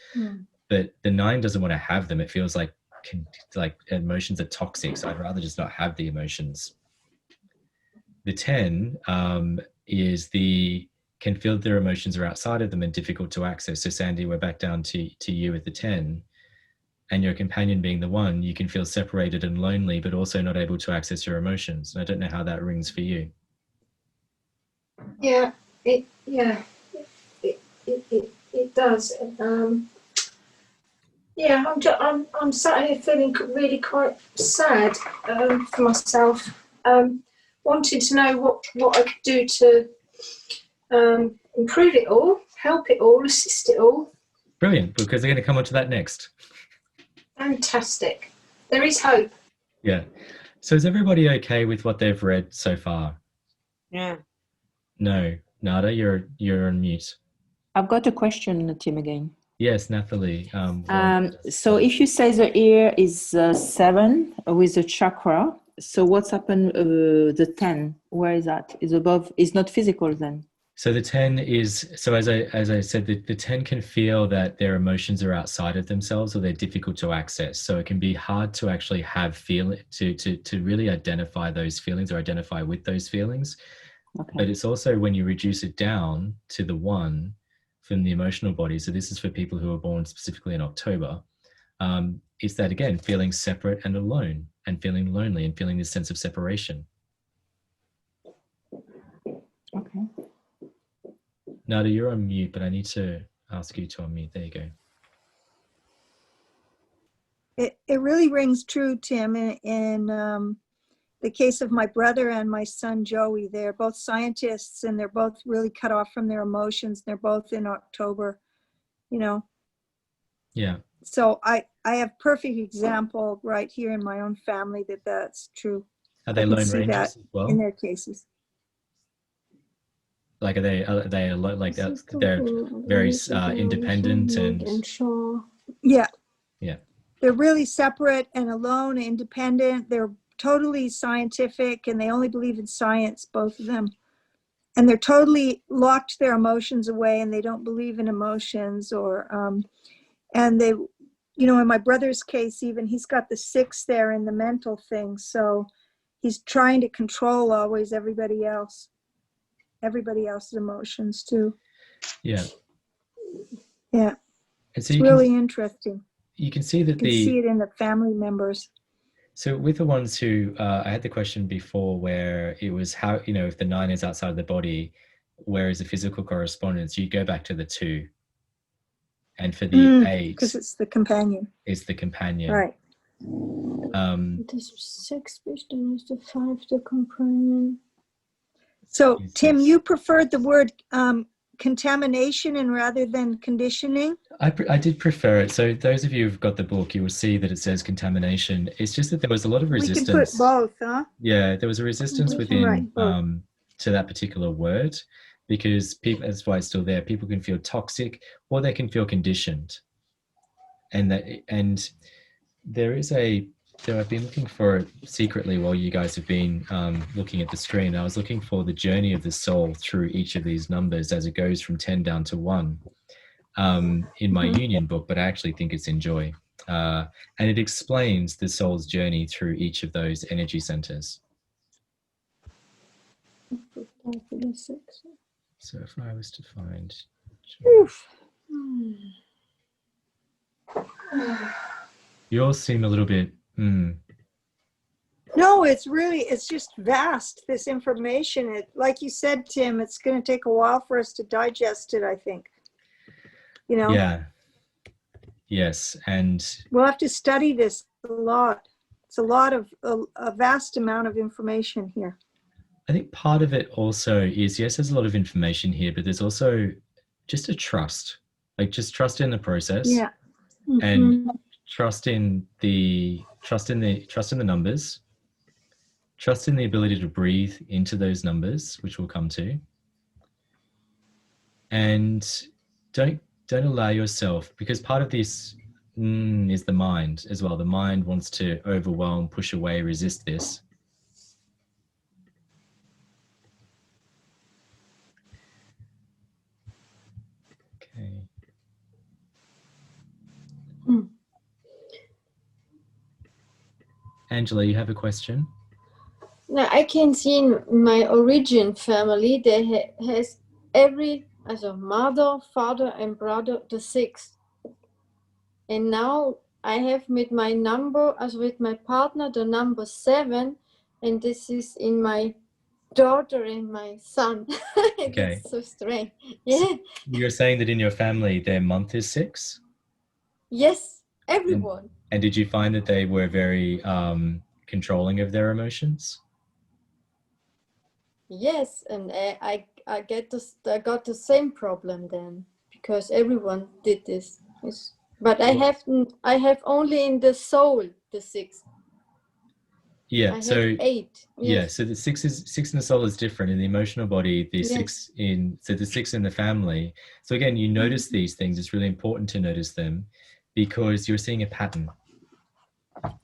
But the 9 doesn't want to have them. It feels like emotions are toxic. So I'd rather just not have the emotions. The 10 can feel their emotions are outside of them and difficult to access. So Sandy, we're back down to you with the 10. And your companion being the 1, you can feel separated and lonely, but also not able to access your emotions. And I don't know how that rings for you. Yeah, it does. I'm sat here feeling really quite sad for myself. Wanted to know what I could do to improve it all, help it all, assist it all. Brilliant, because they're going to come on to that next. Fantastic. There is hope. Yeah. So is everybody okay with what they've read so far? Yeah. No. Nada, you're on mute. I've got a question, Tim, again. Yes, Nathalie. So if you say the ear is 7 with the chakra, so what's happened, the 10, where is that? Is above, is not physical then? So the 10 is, so as I said, the 10 can feel that their emotions are outside of themselves, or they're difficult to access. So it can be hard to actually to really identify those feelings or identify with those feelings. Okay. But it's also when you reduce it down to the 1 from the emotional body. So this is for people who are born specifically in October. It's that, again, feeling separate and alone, and feeling lonely, and feeling this sense of separation. Okay. Nada, you're on mute, but I need to ask you to unmute. There you go. It really rings true, Tim, in the case of my brother and my son, Joey. They're both scientists, and they're both really cut off from their emotions. They're both in October, Yeah. So I have perfect example right here in my own family that's true. Are they lone rangers as well? In their cases. Like, are they like they're very independent and sure. Yeah. Yeah. They're really separate and alone, independent. They're totally scientific, and they only believe in science, both of them. And they're totally locked their emotions away, and they don't believe in emotions, or and they, in my brother's case, even he's got the 6 there in the mental thing, so he's trying to control always everybody else's emotions too. Yeah. Yeah. And so it's really interesting. you can see that You can see it in the family members. So with the ones who, I had the question before where it was how, if the 9 is outside of the body, where is the physical correspondence, you go back to the 2. And for the 8, because it's the companion. Is the companion. Right. This is 6, which then is the 5, the companion. So, Tim, you preferred the word contamination and rather than conditioning? I did prefer it. So those of you who've got the book, you will see that it says contamination. It's just that there was a lot of resistance. We can put both, huh? Yeah, there was a resistance within to that particular word, because people, that's why it's still there. People can feel toxic or they can feel conditioned. And I've been looking for it secretly while you guys have been looking at the screen. I was looking for the journey of the soul through each of these numbers as it goes from 10 down to 1 in my union book, but I actually think it's in joy. And it explains the soul's journey through each of those energy centers. So if I was to find you all seem a little bit No, it's just vast, this information. Like you said, Tim, it's going to take a while for us to digest it, I think. Yeah. Yes. And we'll have to study this a lot. It's a vast amount of information here. I think part of it also is, yes, there's a lot of information here, but there's also just a trust, like just trust in the process. Yeah. And trust in the numbers, trust in the ability to breathe into those numbers, which we'll come to. And don't allow yourself, because part of this is the mind as well. The mind wants to overwhelm, push away, resist this. Okay. Angela, you have a question? Now, I can see in my origin family, there has as a mother, father, and brother, the 6. And now I have with my number, as with my partner, the number 7, and this is in my daughter and my son. Okay. It's so strange. Yeah. So you're saying that in your family, their month is 6? Yes, everyone. And did you find that they were very controlling of their emotions? Yes, and I got the same problem then, because everyone did this. Yes. But I have only in the soul the 6. Yeah. I have 8. Yes. Yeah. So the 6 in the soul is different. In the emotional body, the 6 the 6 in the family. So again, you notice these things. It's really important to notice them because you're seeing a pattern.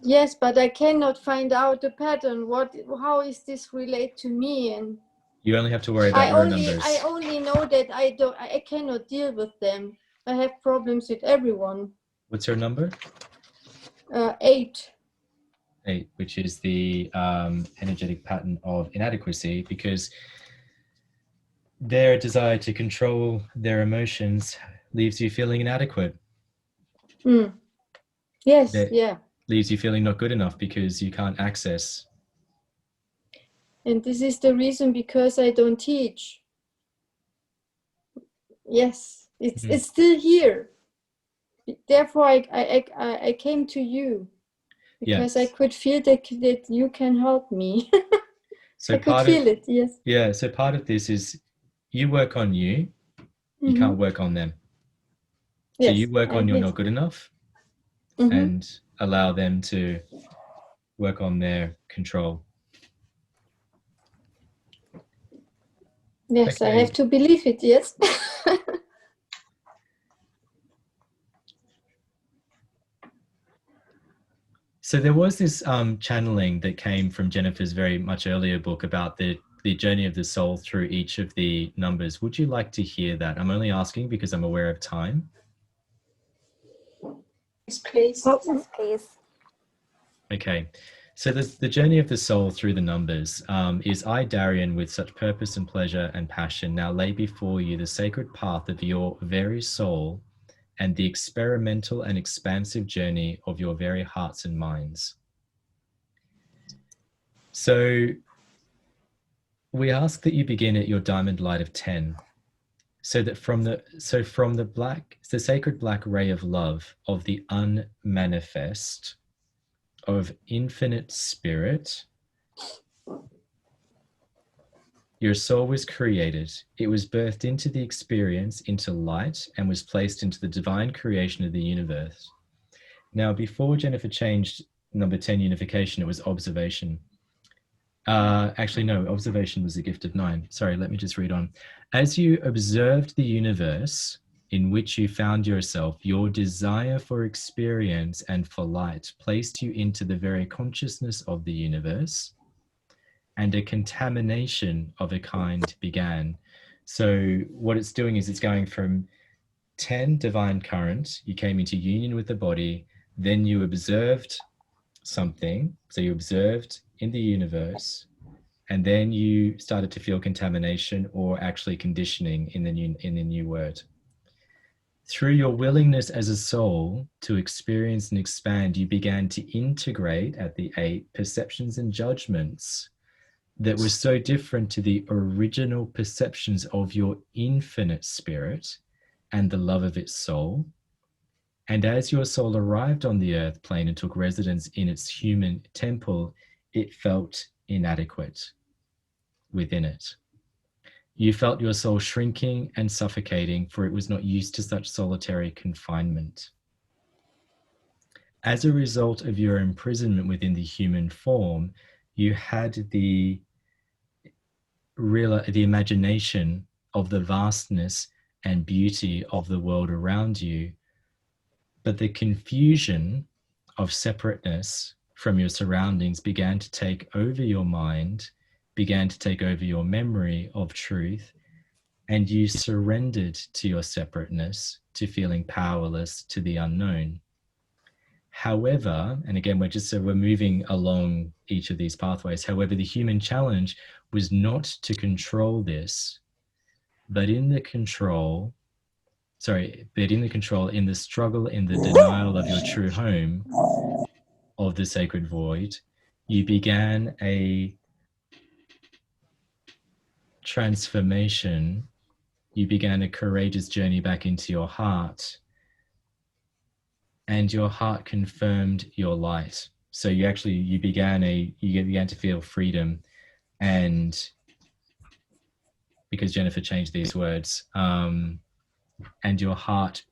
Yes, but I cannot find out the pattern. How is this relate to me? And you only have to worry about your numbers. I only know that I cannot deal with them. I have problems with everyone. What's your number? 8. 8, which is the energetic pattern of inadequacy, because their desire to control their emotions leaves you feeling inadequate. Yes, yeah. Leaves you feeling not good enough because you can't access. And this is the reason because I don't teach. Yes, it's still here. Therefore, I came to you because I could feel that you can help me. So I could feel it. Yes. Yeah. So part of this is you work on you. You can't work on them. Yes, so you work on you're not good enough, and allow them to work on their control. Yes, okay. I have to believe it, yes. So there was this channeling that came from Jennifer's very much earlier book about the journey of the soul through each of the numbers. Would you like to hear that? I'm only asking because I'm aware of time. Yes, please. Yes, please. Okay. So the journey of the soul through the numbers is I, Darian, with such purpose and pleasure and passion, now lay before you the sacred path of your very soul and the experimental and expansive journey of your very hearts and minds. So we ask that you begin at your diamond light of 10, so that from the sacred black ray of love of the unmanifest, of infinite spirit, your soul was created. It was birthed into the experience, into light, and was placed into the divine creation of the universe. Now, before Jennifer changed number 10 unification, it was observation. Actually, no, observation was a gift of 9. Sorry, let me just read on. As you observed the universe in which you found yourself, your desire for experience and for light placed you into the very consciousness of the universe, and a contamination of a kind began. So what it's doing is it's going from 10 divine current, you came into union with the body, then you observed something, so you observed in the universe, and then you started to feel contamination, or actually conditioning in the new word. Through your willingness as a soul to experience and expand, you began to integrate at the 8 perceptions and judgments that were so different to the original perceptions of your infinite spirit and the love of its soul. And as your soul arrived on the earth plane and took residence in its human temple, it felt inadequate within it. You felt your soul shrinking and suffocating, for it was not used to such solitary confinement. As a result of your imprisonment within the human form, you had the imagination of the vastness and beauty of the world around you, but the confusion of separateness from your surroundings began to take over your mind, began to take over your memory of truth, and you surrendered to your separateness, to feeling powerless, to the unknown. However, and again, we're moving along each of these pathways. However, the human challenge was not to control this, but in the struggle, in the denial of your true home, of the sacred void, you began a transformation. You began a courageous journey back into your heart, and your heart confirmed your light. So you began to feel freedom, and because Jennifer changed these words, and your heart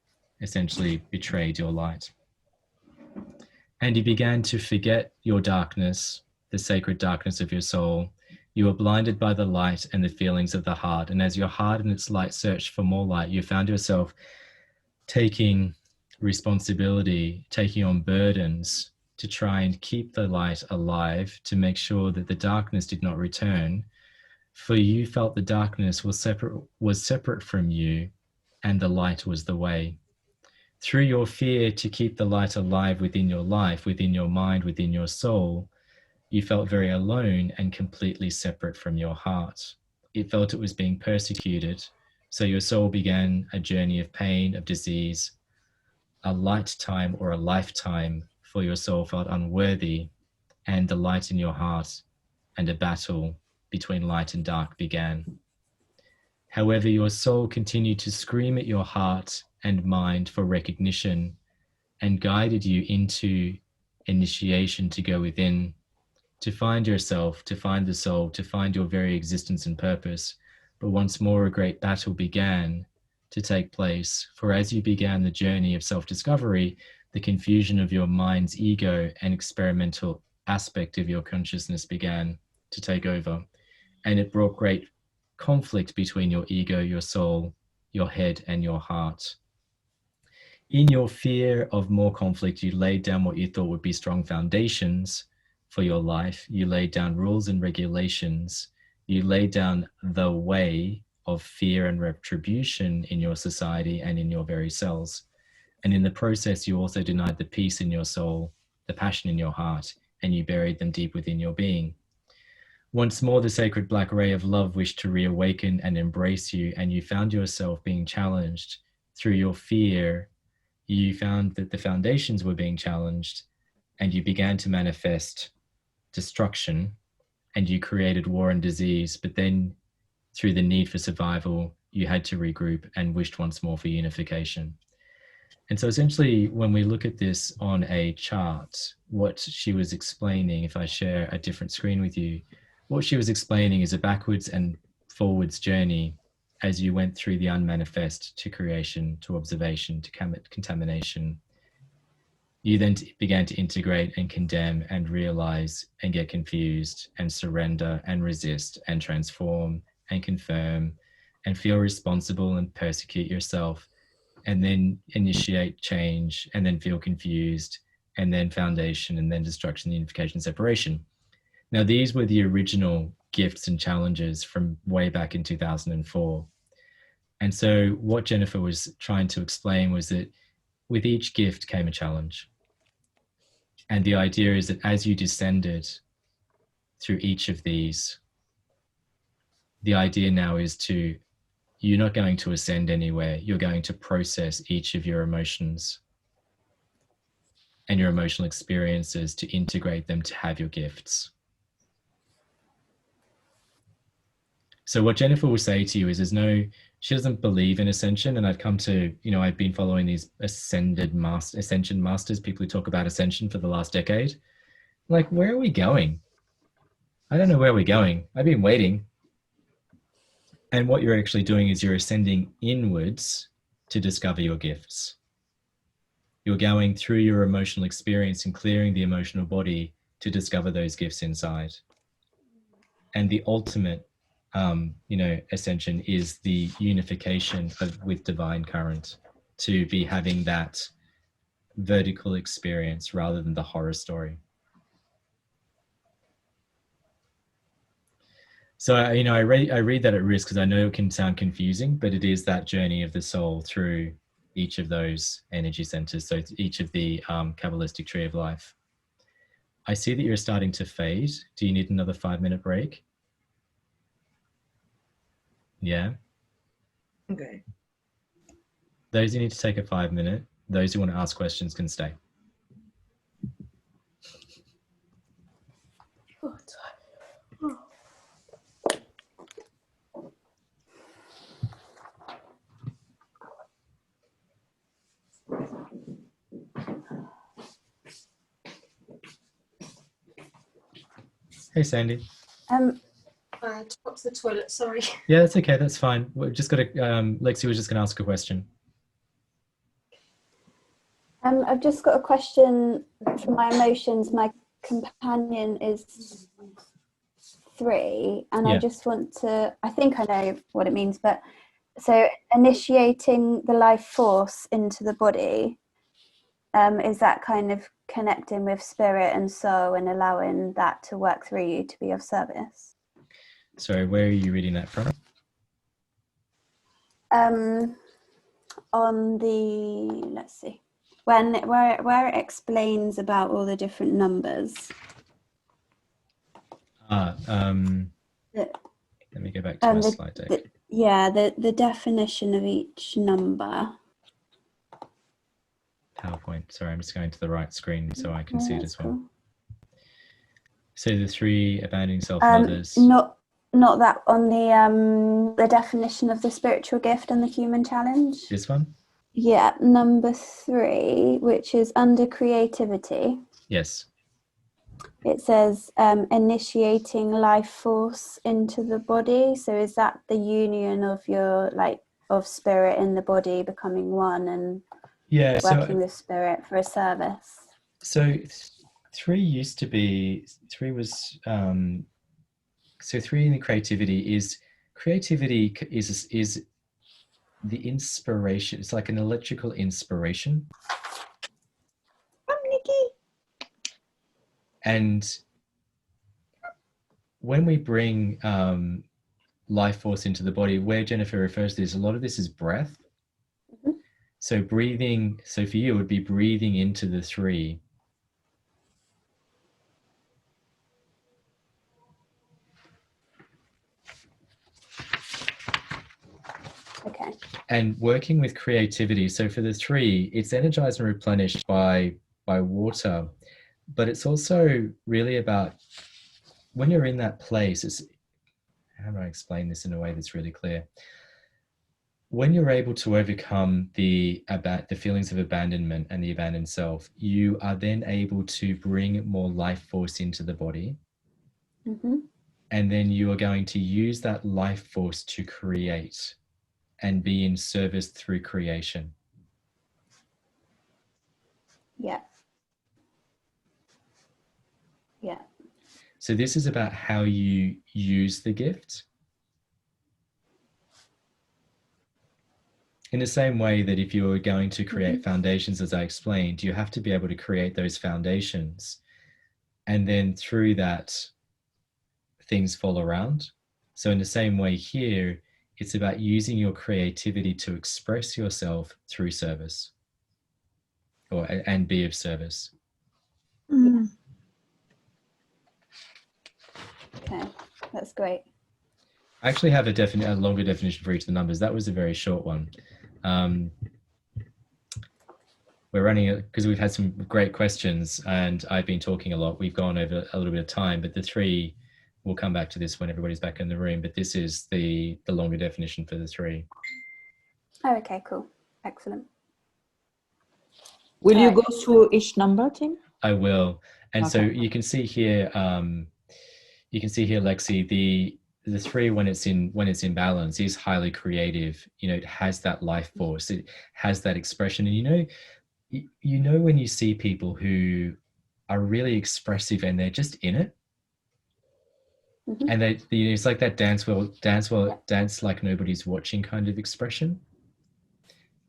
essentially betrayed your light. And you began to forget your darkness, the sacred darkness of your soul. You were blinded by the light and the feelings of the heart. And as your heart and its light searched for more light, you found yourself taking responsibility, taking on burdens to try and keep the light alive, to make sure that the darkness did not return. For you felt the darkness was separate from you, and the light was the way. Through your fear to keep the light alive within your life, within your mind, within your soul, you felt very alone and completely separate from your heart. It felt it was being persecuted, so your soul began a journey of pain, of disease, a lifetime, for your soul felt unworthy, and the light in your heart and a battle between light and dark began. However, your soul continued to scream at your heart and mind for recognition, and guided you into initiation to go within, to find yourself, to find the soul, to find your very existence and purpose. But once more, a great battle began to take place, for as you began the journey of self-discovery, the confusion of your mind's ego and experimental aspect of your consciousness began to take over, and it brought great conflict between your ego, your soul, your head, and your heart. In your fear of more conflict, you laid down what you thought would be strong foundations for your life. You laid down rules and regulations. You laid down the way of fear and retribution in your society and in your very cells. And in the process, you also denied the peace in your soul, the passion in your heart, and you buried them deep within your being. Once more, the sacred black ray of love wished to reawaken and embrace you, and you found yourself being challenged through your fear you found that the foundations were being challenged, and you began to manifest destruction, and you created war and disease. But then through the need for survival, you had to regroup and wished once more for unification. And so essentially, when we look at this on a chart, what she was explaining, if I share a different screen with you, what she was explaining is a backwards and forwards journey as you went through the unmanifest to creation, to observation, to contamination. You then began to integrate and condemn and realize and get confused and surrender and resist and transform and confirm and feel responsible and persecute yourself, and then initiate change, and then feel confused, and then foundation, and then destruction, unification, separation. Now, these were the original gifts and challenges from way back in 2004. And so what Jennifer was trying to explain was that with each gift came a challenge. And the idea is that as you descended through each of these, the idea now is you're not going to ascend anywhere. You're going to process each of your emotions and your emotional experiences to integrate them to have your gifts. So what Jennifer will say to you is she doesn't believe in ascension. And I've come to, I've been following these ascension masters, people who talk about ascension for the last decade. Like, where are we going? I don't know where we're going. I've been waiting. And what you're actually doing is you're ascending inwards to discover your gifts. You're going through your emotional experience and clearing the emotional body to discover those gifts inside. And the ultimate, ascension is the unification with divine current, to be having that vertical experience rather than the horror story. So, I read that at risk because I know it can sound confusing, but it is that journey of the soul through each of those energy centers. So each of the Kabbalistic tree of life. I see that you're starting to fade. Do you need another 5-minute break? Yeah. Okay. Those who need to take a 5-minute, those who want to ask questions can stay. Hey, Sandy. I had to go to the toilet, sorry. Yeah, that's okay. That's fine. We've just got to, Lexi was just going to ask a question. I've just got a question for my emotions. My companion is 3, and I just want to, I think I know what it means, but so initiating the life force into the body, is that kind of connecting with spirit and soul and allowing that to work through you to be of service? Sorry, where are you reading that from? On the, let's see, where it explains about all the different numbers. Let me go back to my slide deck. The definition of each number. PowerPoint. Sorry, I'm just going to the right screen so I can see it as well. Cool. So the 3 abandoning self mothers. Not that, on the definition of the spiritual gift and the human challenge. This one? Yeah, number 3, which is under creativity. Yes. It says initiating life force into the body. So is that the union of your of spirit in the body becoming one and working with spirit for a service? So 3 used to be, 3 was so 3 in the creativity is the inspiration. It's like an electrical inspiration. Nikki. And when we bring life force into the body, where Jennifer refers to this, a lot of this is breath. Mm-hmm. So breathing, so for you, it would be breathing into the 3. Okay. and working with creativity. So for the 3, it's energized and replenished by water, but it's also really about when you're in that place. It's, how do I explain this in a way that's really clear? When you're able to overcome the feelings of abandonment and the abandoned self, you are then able to bring more life force into the body. Mm-hmm. And then you are going to use that life force to create and be in service through creation. Yeah. Yeah. So this is about how you use the gift. In the same way that if you were going to create foundations, as I explained, you have to be able to create those foundations. And then through that, things fall around. So in the same way here, it's about using your creativity to express yourself through service and be of service. Mm. Okay, that's great. I actually have a longer definition for each of the numbers. That was a very short one. We're running it because we've had some great questions and I've been talking a lot. We've gone over a little bit of time, but the 3, we'll come back to this when everybody's back in the room, but this is the longer definition for the 3. Oh, okay, cool. Excellent. Will you go through each number, Tim? I will. And Okay. so you can see here, Lexi, the 3, when it's in balance, is highly creative. You know, it has that life force. It has that expression. And you know when you see people who are really expressive and they're just in it, and it's like that dance like nobody's watching kind of expression,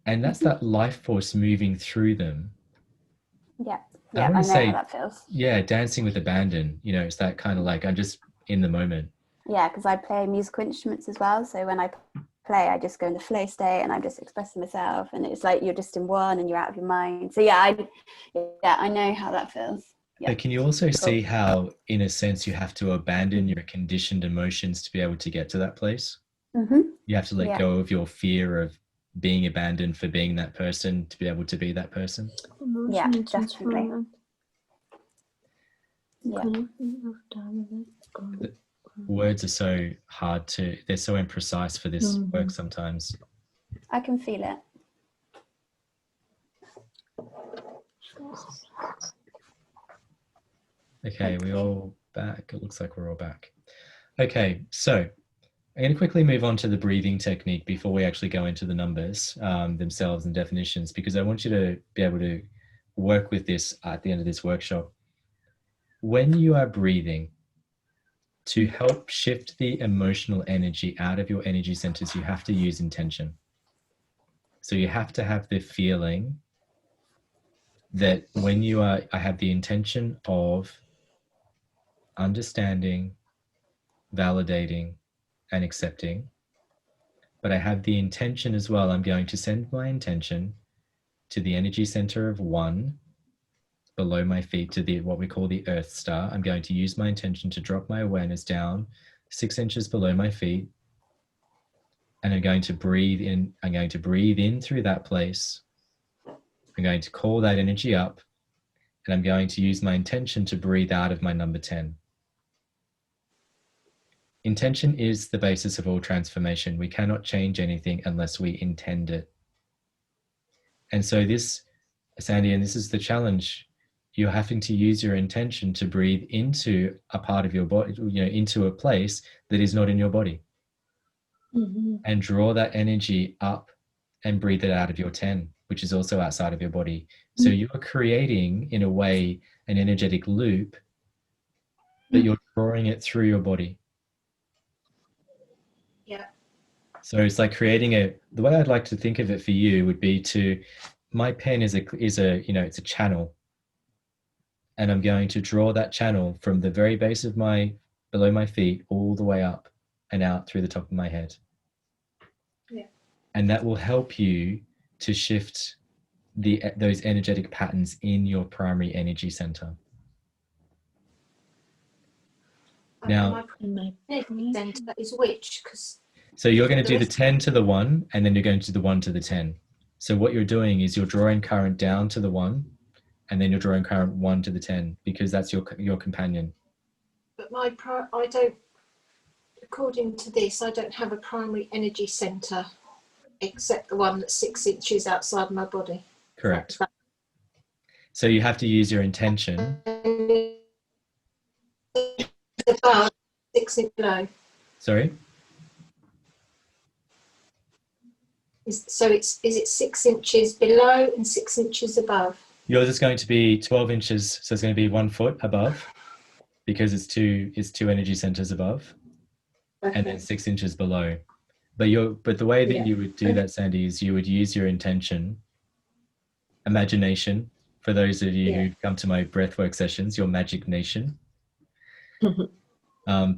and that's that life force moving through them. Yeah, I I know say, how that feels. Yeah, dancing with abandon. You know, it's that kind of like I'm just in the moment. Yeah, because I play musical instruments as well. So when I play, I just go in the flow state and I'm just expressing myself, and it's like you're just in one and you're out of your mind. So I know how that feels. Yeah. But can you also see how, in a sense, you have to abandon your conditioned emotions to be able to get to that place? Mm-hmm. You have to let go of your fear of being abandoned for being that person to be able to be that person. Yeah, definitely. Yeah. Words are so hard they're so imprecise for this work sometimes. I can feel it. Okay, we all back. It looks like we're all back. Okay, so I'm going to quickly move on to the breathing technique before we actually go into the numbers themselves and definitions, because I want you to be able to work with this at the end of this workshop. When you are breathing, to help shift the emotional energy out of your energy centers, you have to use intention. So you have to have the feeling that when I have the intention of understanding, validating, and accepting, but I have the intention as well. I'm going to send my intention to the energy center of 1 below my feet, to what we call the Earth Star. I'm going to use my intention to drop my awareness down 6 inches below my feet, and I'm going to breathe in. I'm going to breathe in through that place. I'm going to call that energy up, and I'm going to use my intention to breathe out of my number 10. Intention is the basis of all transformation. We cannot change anything unless we intend it. And so this, Sandy, and this is the challenge, you're having to use your intention to breathe into a part of your body, into a place that is not in your body. And draw that energy up and breathe it out of your 10, which is also outside of your body. So you're creating, in a way, an energetic loop, but you're drawing it through your body. Yeah. So it's like creating the way I'd like to think of it for you would be my pen is it's a channel, and I'm going to draw that channel from the very base of below my feet all the way up and out through the top of my head. Yeah. And that will help you to shift those energetic patterns in your primary energy center. Now, my energy center is which? Because So you're going to do the 10 to the 1, and then you're going to do the 1 to the 10. So what you're doing is you're drawing current down to the 1, and then you're drawing current 1 to the 10, because that's your companion. But I don't, according to this, I don't have a primary energy centre except the one that's 6 inches outside my body. Correct. So you have to use your intention. Above, 6 inches below. Sorry? Is it 6 inches below and 6 inches above? Yours is going to be 12 inches, so it's going to be 1 foot above, because it's two energy centers above, Okay. and then 6 inches below. But the way that you would do that, Sandy, is you would use your intention, imagination. For those of you who come to my breathwork sessions, your magic nation.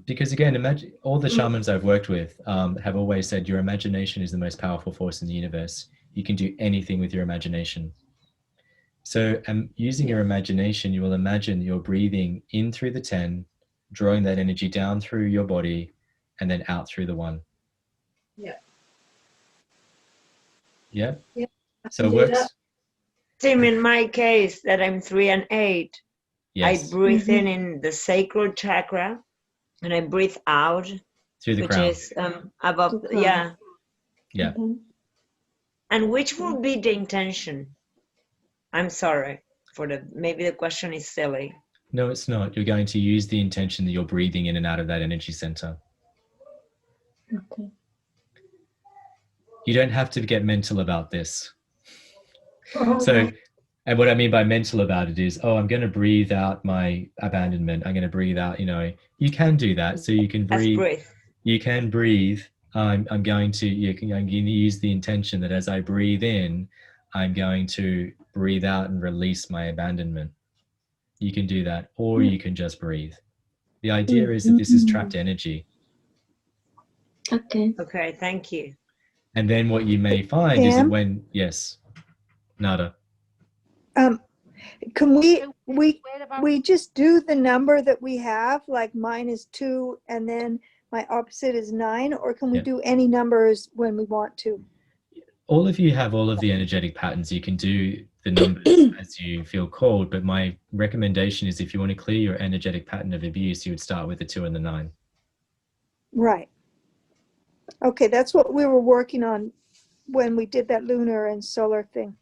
Because again, imagine all the shamans I've worked with have always said your imagination is the most powerful force in the universe. You can do anything with your imagination. So using your imagination, you will imagine you're breathing in through the 10, drawing that energy down through your body, and then out through the 1. Yeah. Yeah? Yeah. So it works. Tim, in my case, that I'm 3 and 8, Yes. I breathe in the sacral chakra, and I breathe out Through the which crown. is above. The crown. Yeah. Yeah. And which would be the intention? I'm sorry for maybe the question is silly. No, it's not. You're going to use the intention that you're breathing in and out of that energy center. Okay. You don't have to get mental about this. Oh, So, and what I mean by mental about it is, I'm going to breathe out my abandonment. I'm going to breathe out, you can do that. So you can breathe. You can breathe. I'm going to use the intention that as I breathe in, I'm going to breathe out and release my abandonment. You can do that, or you can just breathe. The idea is that this is trapped energy. Okay. Okay, thank you. And then what you may find is that when, yes, Nada. Can we just do the number that we have, like mine is 2 and then my opposite is 9, or can we do any numbers when we want to? All of you have all of the energetic patterns. You can do the numbers as you feel called, but my recommendation is if you want to clear your energetic pattern of abuse, you would start with the 2 and the 9. Right. Okay, that's what we were working on when we did that lunar and solar thing.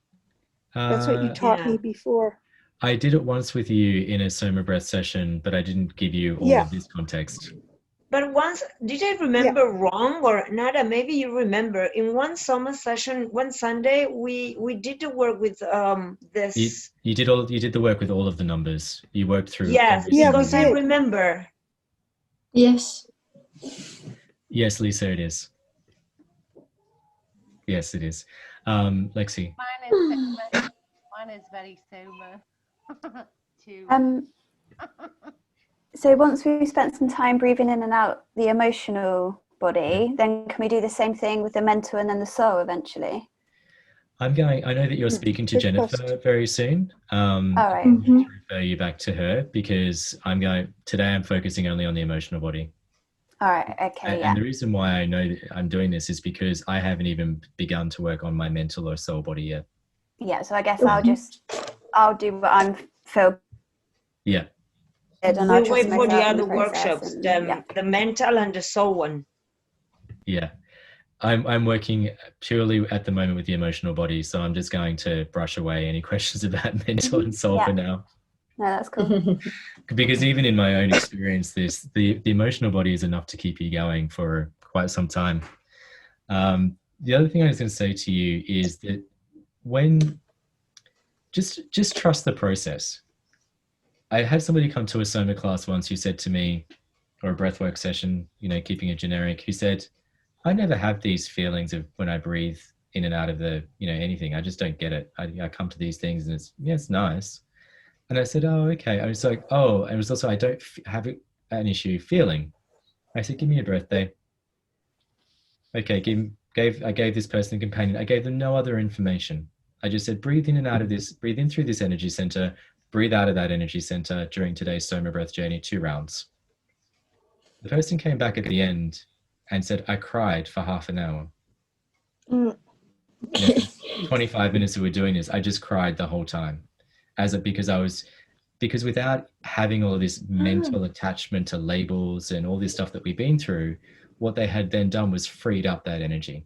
That's what you taught me before. I did it once with you in a Soma breath session, but I didn't give you all of this context. But once, did I remember wrong or Nada? Maybe you remember in one Soma session, one Sunday, we did the work with this. You did the work with all of the numbers. You worked through. Yes, because I remember. Yes. Yes, Lisa, it is. Yes, it is. Lexi. Mine is very Soma. Too. So once we've spent some time breathing in and out the emotional body, then can we do the same thing with the mental and then the soul eventually? I know that you're speaking to Jennifer very soon. All right. I'm going to refer you back to her because today I'm focusing only on the emotional body. All right, okay, And the reason why I know that I'm doing this is because I haven't even begun to work on my mental or soul body yet. Yeah, so I guess I'll do what I'm feel. Yeah. And We'll wait for the other workshops, the mental and the soul one. Yeah. I'm working purely at the moment with the emotional body, so I'm just going to brush away any questions about mental and soul for now. No, that's cool. Because even in my own experience, the emotional body is enough to keep you going for quite some time. The other thing I was going to say to you is that just trust the process. I had somebody come to a Soma class once who said to me, or a breathwork session, keeping it generic, who said, I never have these feelings of when I breathe in and out of the, anything. I just don't get it. I come to these things and it's nice. And I said, oh, okay. I was like, and it was also, I don't have an issue feeling. I said, give me a breath there. Okay, I gave this person a companion. I gave them no other information. I just said, breathe in and out of this, breathe in through this energy center, breathe out of that energy center during today's Soma breath journey, 2 rounds. The person came back at the end and said, I cried for half an hour. Mm. You know, for 25 minutes that we're doing this, I just cried the whole time. Because without having all of this mental attachment to labels and all this stuff that we've been through, what they had then done was freed up that energy.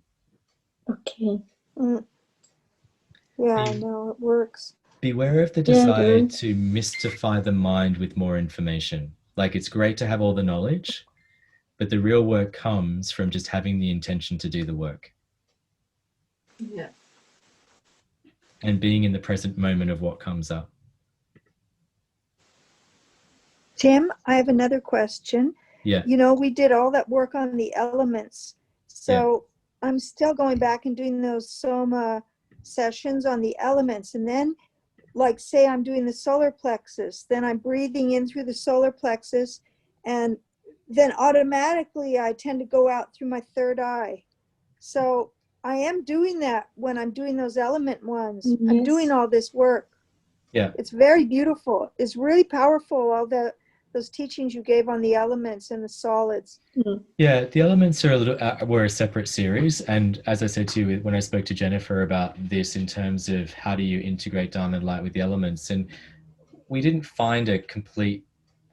Okay. Mm. Yeah, I know it works. Beware of the desire to mystify the mind with more information. Like, it's great to have all the knowledge, but the real work comes from just having the intention to do the work. Yeah. And being in the present moment of what comes up. Tim, I have another question. Yeah. You know, we did all that work on the elements. So I'm still going back and doing those soma sessions on the elements. And then, like, say I'm doing the solar plexus, then I'm breathing in through the solar plexus, and then automatically I tend to go out through my third eye. So I am doing that when I'm doing those element ones. Yes. I'm doing all this work. Yeah. It's very beautiful. It's really powerful, all those teachings you gave on the elements and the solids. Yeah, the elements are were a separate series, and as I said to you when I spoke to Jennifer about this, in terms of how do you integrate Dharma and light with the elements, and we didn't find a complete,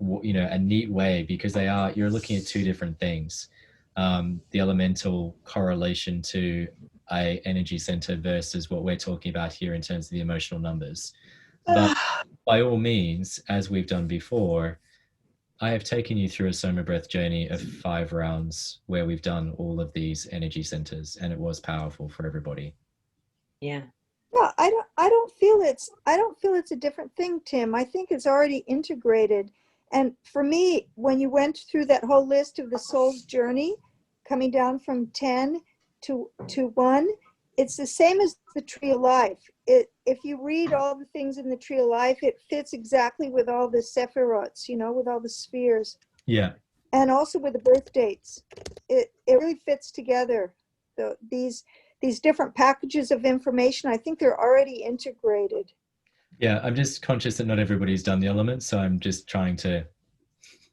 a neat way, because you're looking at two different things. The elemental correlation to a energy center versus what we're talking about here in terms of the emotional numbers. But by all means, as we've done before, I have taken you through a Soma Breath journey of 5 rounds where we've done all of these energy centers, and it was powerful for everybody. Yeah. Yeah, I don't feel it's a different thing, Tim. I think it's already integrated. And for me, when you went through that whole list of the soul's journey, coming down from 10 to 1, it's the same as the tree of life. If you read all the things in the tree of life, it fits exactly with all the sephirots, with all the spheres. Yeah. And also with the birth dates. It really fits together. These different packages of information, I think they're already integrated. Yeah, I'm just conscious that not everybody's done the elements, so I'm just trying to.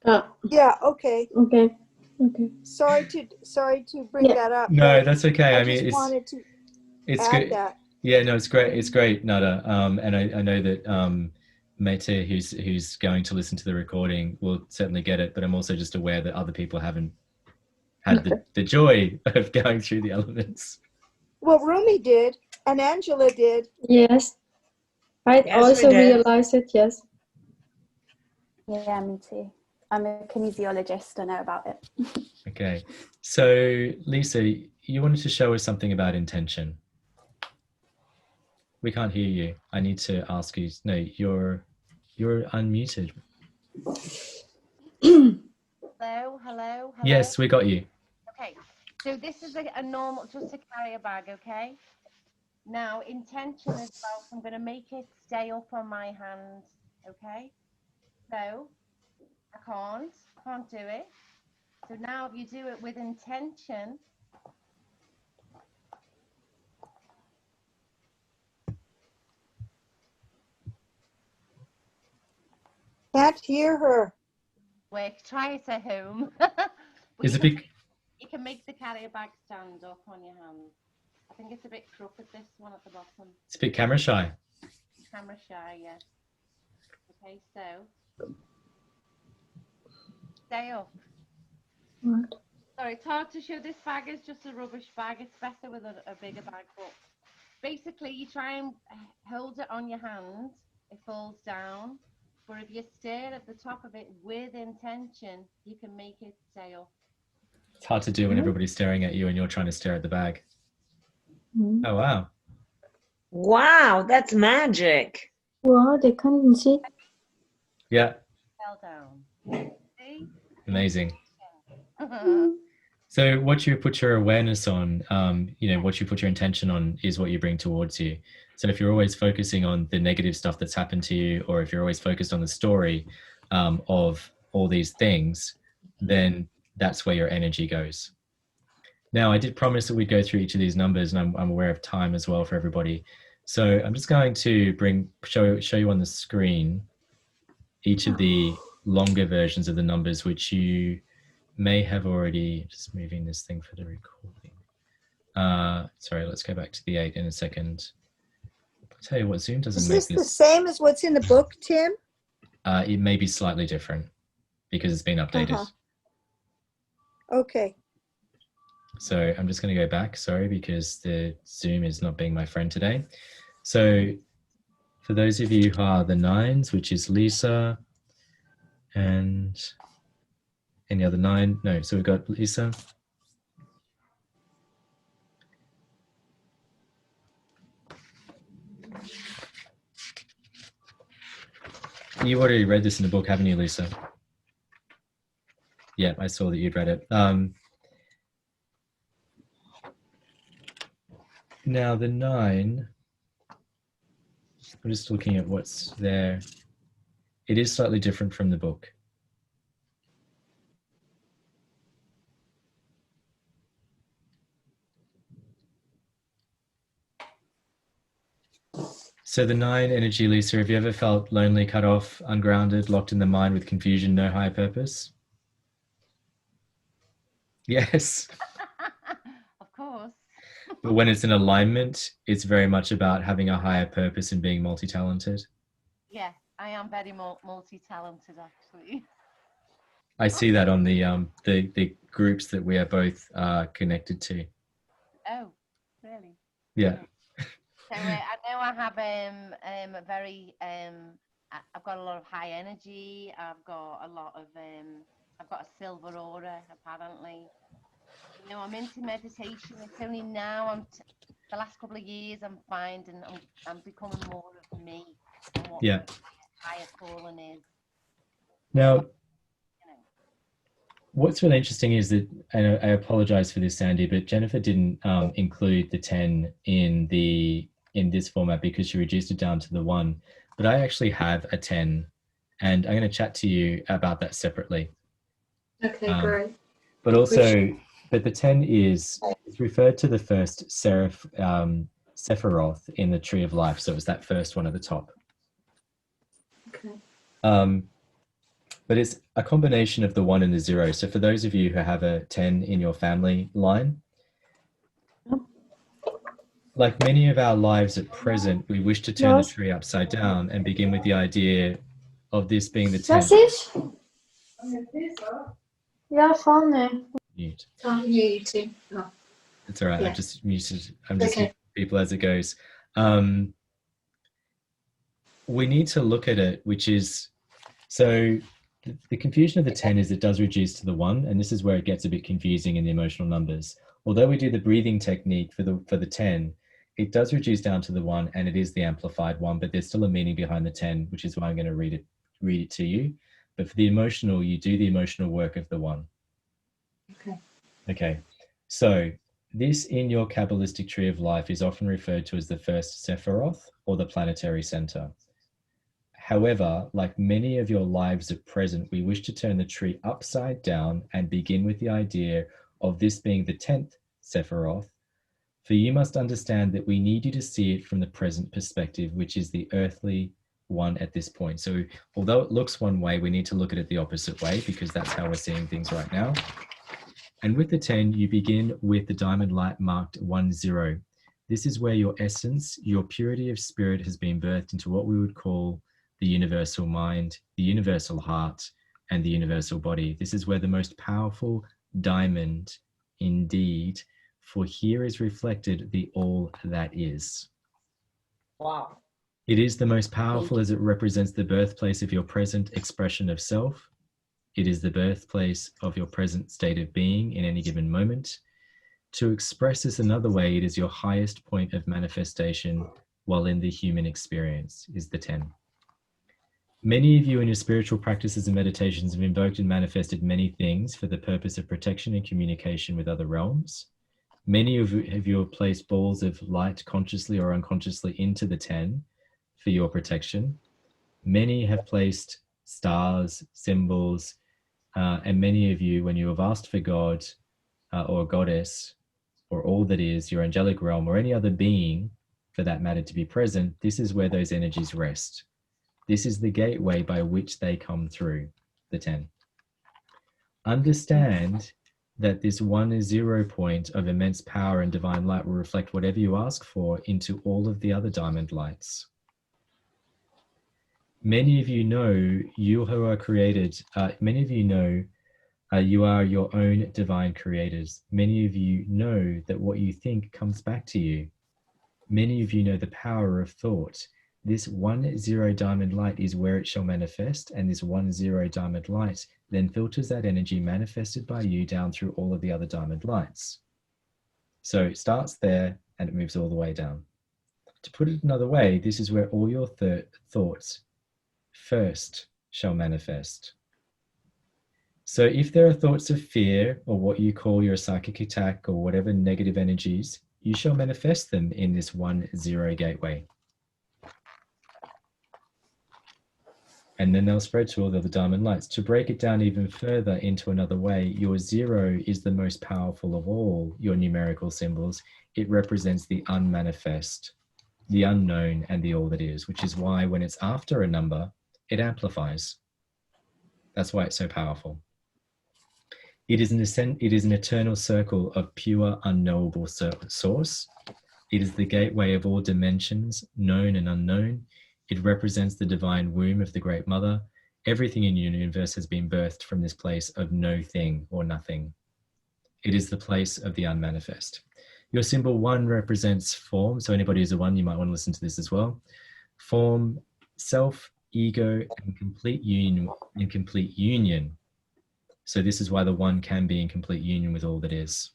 Yeah. Okay. Okay. Sorry to bring that up. No, that's okay. I just wanted to add good. that. Yeah, no, it's great. It's great, Nada. And I know that Mete, who's going to listen to the recording, will certainly get it. But I'm also just aware that other people haven't had the joy of going through the elements. Well, Rumi did, and Angela did. Yes. I also realized it, yes. Yeah, me too. I'm a kinesiologist, I know about it. Okay. So, Lisa, you wanted to show us something about intention. We can't hear you. I need to ask you. No, you're unmuted. Hello. Yes, we got you. Okay, so this is a normal, just a carrier bag, okay? Now, intention as well, so I'm going to make it stay up on my hand, okay? So, I can't do it. So now if you do it with intention, Can't hear her. try it at home. You can make the carrier bag stand up on your hand. I think it's a bit crooked, this one at the bottom. It's a bit camera shy. Camera shy, yes. Okay, so stay up. What? Sorry, it's hard to show. This bag is just a rubbish bag. It's better with a bigger bag. But basically, you try and hold it on your hand. It falls down. But if you stare at the top of it with intention, you can make it stay up. It's hard to do when everybody's staring at you and you're trying to stare at the bag. Oh, wow. Wow, that's magic. Wow, they can't see. Yeah. Fell down. See? Amazing. So what you put your awareness on, what you put your intention on is what you bring towards you. So if you're always focusing on the negative stuff that's happened to you, or if you're always focused on the story of all these things, then that's where your energy goes. Now, I did promise that we'd go through each of these numbers, and I'm aware of time as well for everybody. So I'm just going to show you on the screen each of the longer versions of the numbers, which you may have already, just moving this thing for the recording. Sorry, let's go back to the 8 in a second. I'll tell you what, Zoom doesn't Is make this the same as what's in the book, Tim? It may be slightly different because it's been updated. Okay. So I'm just going to go back, sorry, because the Zoom is not being my friend today. So for those of you who are the 9s, which is Lisa and any other 9? No, so we've got Lisa. You already read this in the book, haven't you, Lisa? Yeah, I saw that you'd read it. Now the 9, I'm just looking at what's there. It is slightly different from the book. So the 9 energy, Lisa, have you ever felt lonely, cut off, ungrounded, locked in the mind with confusion, no higher purpose? Yes. Of course. But when it's in alignment, it's very much about having a higher purpose and being multi-talented. Yes, I am very multi-talented, actually. I see that on the groups that we are both connected to. Oh, really? Yeah. So I know I have a very I've got a lot of high energy. I've got a lot of I've got a silver aura, apparently. You know, I'm into meditation. It's only now the last couple of years I'm finding I'm becoming more of me and what my higher calling is. Now, what's really interesting is that, and I apologize for this, Sandy, but Jennifer didn't include the 10 in this format because she reduced it down to the 1. But I actually have a 10, and I'm going to chat to you about that separately. Okay, great. But also, but the 10 is referred to the first Sephiroth in the Tree of Life. So it was that first one at the top. Okay. But it's a combination of the 1 and the 0. So for those of you who have a 10 in your family line, like many of our lives at present, we wish to turn the tree upside down and begin with the idea of this being the 10. Ja, vorne. Mute. Can't hear you too. Oh. It's all right. Yeah. I'm just muting people as it goes. We need to look at it, which is, so the confusion of the 10 is it does reduce to the 1, and this is where it gets a bit confusing in the emotional numbers. Although we do the breathing technique for the 10, it does reduce down to the 1, and it is the amplified 1, but there's still a meaning behind the 10, which is why I'm going to read it to you. But for the emotional, you do the emotional work of the 1. Okay. So this in your Kabbalistic tree of life is often referred to as the first Sephiroth or the planetary center. However, like many of your lives at present, we wish to turn the tree upside down and begin with the idea of this being the 10th Sephiroth. For you must understand that we need you to see it from the present perspective, which is the earthly one at this point. So although it looks one way, we need to look at it the opposite way because that's how we're seeing things right now. And with the 10, you begin with the diamond light marked 10. This is where your essence, your purity of spirit has been birthed into what we would call the universal mind, the universal heart, and the universal body. This is where the most powerful diamond indeed, for here is reflected the all that is. Wow. It is the most powerful as it represents the birthplace of your present expression of self. It is the birthplace of your present state of being in any given moment. To express this another way, it is your highest point of manifestation while in the human experience, is the 10. Many of you in your spiritual practices and meditations have invoked and manifested many things for the purpose of protection and communication with other realms. Many of you have placed balls of light consciously or unconsciously into the 10 for your protection. Many have placed stars, symbols, and many of you, when you have asked for God or goddess or all that is, your angelic realm or any other being for that matter to be present, this is where those energies rest. This is the gateway by which they come through, the 10. Understand that this 1-0 point of immense power and divine light will reflect whatever you ask for into all of the other diamond lights. Many of you know, you who are created, many of you know you are your own divine creators. Many of you know that what you think comes back to you. Many of you know the power of thought. This 1-0 diamond light is where it shall manifest, and this 1-0 diamond light then filters that energy manifested by you down through all of the other diamond lights. So it starts there and it moves all the way down. To put it another way, this is where all your thoughts first shall manifest. So if there are thoughts of fear or what you call your psychic attack or whatever negative energies, you shall manifest them in this 1-0 gateway. And then they'll spread to all the other diamond lights. To break it down even further into another way, your 0 is the most powerful of all your numerical symbols. It represents the unmanifest, the unknown, and the all that is, which is why when it's after a number, it amplifies. That's why it's so powerful. It is an eternal circle of pure, unknowable source. It is the gateway of all dimensions, known and unknown. It represents the divine womb of the Great Mother. Everything in your universe has been birthed from this place of no thing or nothing. It is the place of the unmanifest. Your symbol 1 represents form. So anybody who's a 1, you might want to listen to this as well. Form, self, ego, and complete union. So this is why the 1 can be in complete union with all that is.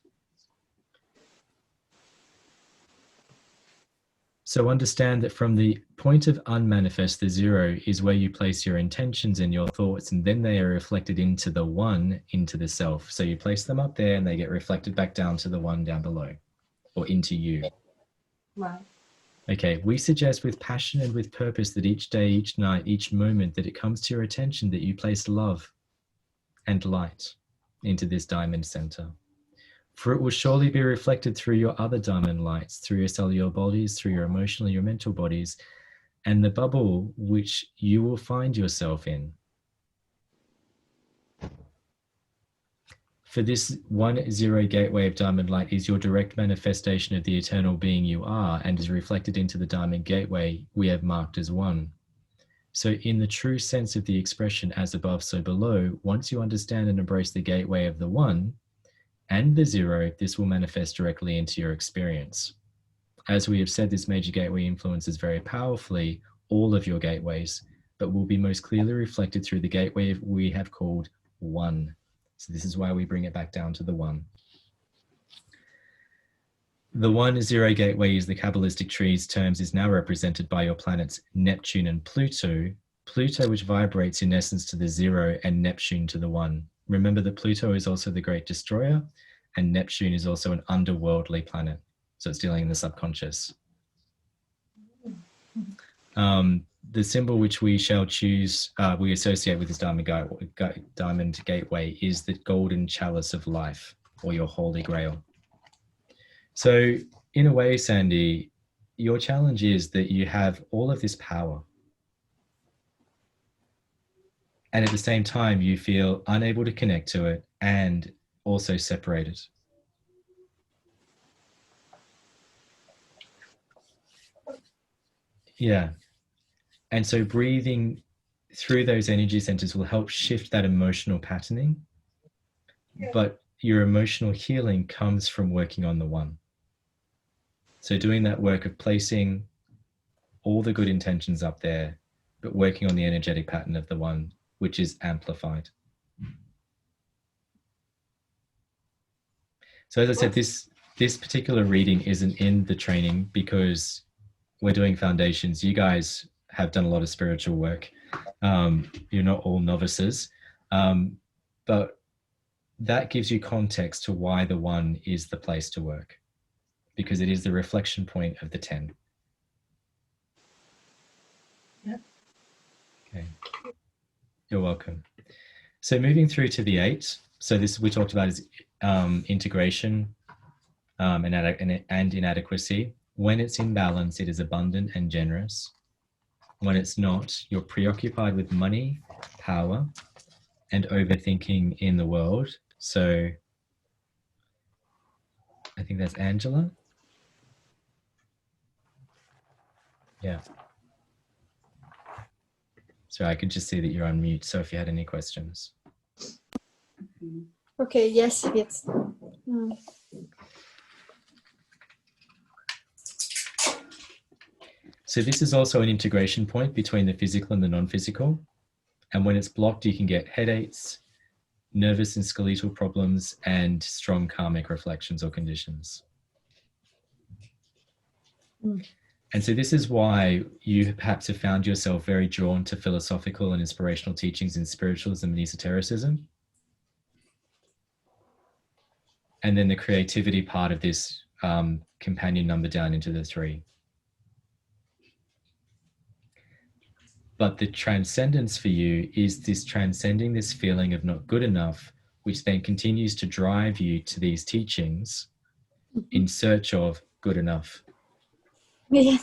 So understand that from the point of unmanifest, the 0 is where you place your intentions and your thoughts, and then they are reflected into the 1, into the self. So you place them up there and they get reflected back down to the 1 down below, or into you. Right. Okay, we suggest with passion and with purpose that each day, each night, each moment that it comes to your attention that you place love and light into this diamond center. For it will surely be reflected through your other diamond lights, through your cellular bodies, through your emotional, your mental bodies, and the bubble which you will find yourself in. For this 1-0 gateway of diamond light is your direct manifestation of the eternal being you are, and is reflected into the diamond gateway we have marked as 1. So in the true sense of the expression as above, so below, once you understand and embrace the gateway of the 1 and the 0, this will manifest directly into your experience. As we have said, this major gateway influences very powerfully all of your gateways, but will be most clearly reflected through the gateway we have called 1. So this is why we bring it back down to the 1. The 1-0 gateway, is the Kabbalistic tree's terms, is now represented by your planets Neptune and Pluto. Pluto, which vibrates in essence to the 0, and Neptune to the 1. Remember that Pluto is also the great destroyer, and Neptune is also an underworldly planet. So it's dealing in the subconscious. The symbol which we shall choose, we associate with this diamond gateway, is the golden chalice of life, or your holy grail. So in a way, Sandy, your challenge is that you have all of this power. And at the same time, you feel unable to connect to it and also separated. Yeah. And so breathing through those energy centers will help shift that emotional patterning. But your emotional healing comes from working on the 1. So doing that work of placing all the good intentions up there, but working on the energetic pattern of the 1, which is amplified. So as I said, this particular reading isn't in the training because we're doing foundations. You guys have done a lot of spiritual work. You're not all novices, but that gives you context to why the 1 is the place to work, because it is the reflection point of the 10. Yeah. Okay. You're welcome. So moving through to the 8. So this we talked about is integration and inadequacy. When it's in balance, it is abundant and generous. When it's not, you're preoccupied with money, power, and overthinking in the world. So I think that's Angela. Yeah. So I could just see that you're on mute. So if you had any questions. Okay, yes, jetzt. So this is also an integration point between the physical and the non-physical. And when it's blocked, you can get headaches, nervous and skeletal problems, and strong karmic reflections or conditions. And so this is why you perhaps have found yourself very drawn to philosophical and inspirational teachings in spiritualism and esotericism. And then the creativity part of this companion number down into the 3. But the transcendence for you is this transcending this feeling of not good enough, which then continues to drive you to these teachings in search of good enough. Yeah.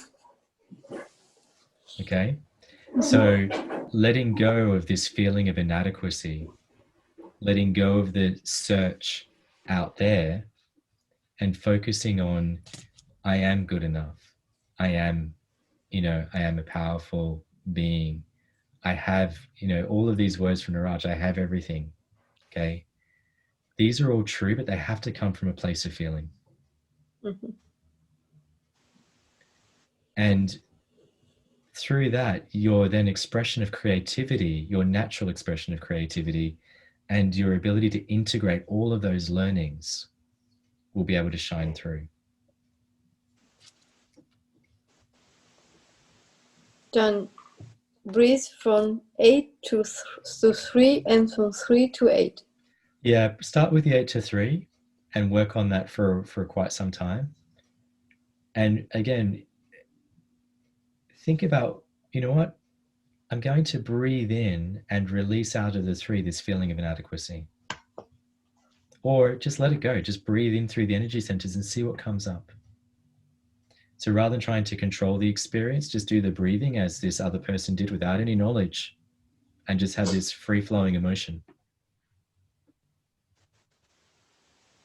Okay? So letting go of this feeling of inadequacy, letting go of the search out there, and focusing on, I am good enough. I am, I am a powerful being. I have, all of these words from Niraj, I have everything. Okay. These are all true, but they have to come from a place of feeling. And through that, your then expression of creativity, your natural expression of creativity, and your ability to integrate all of those learnings will be able to shine through. Then breathe from 8 to 3 and from 3 to 8. Yeah, start with the 8 to 3 and work on that for quite some time. And again, think about, you know what? I'm going to breathe in and release out of the 3 this feeling of inadequacy. Or just let it go. Just breathe in through the energy centers and see what comes up. So rather than trying to control the experience, just do the breathing as this other person did without any knowledge and just have this free-flowing emotion.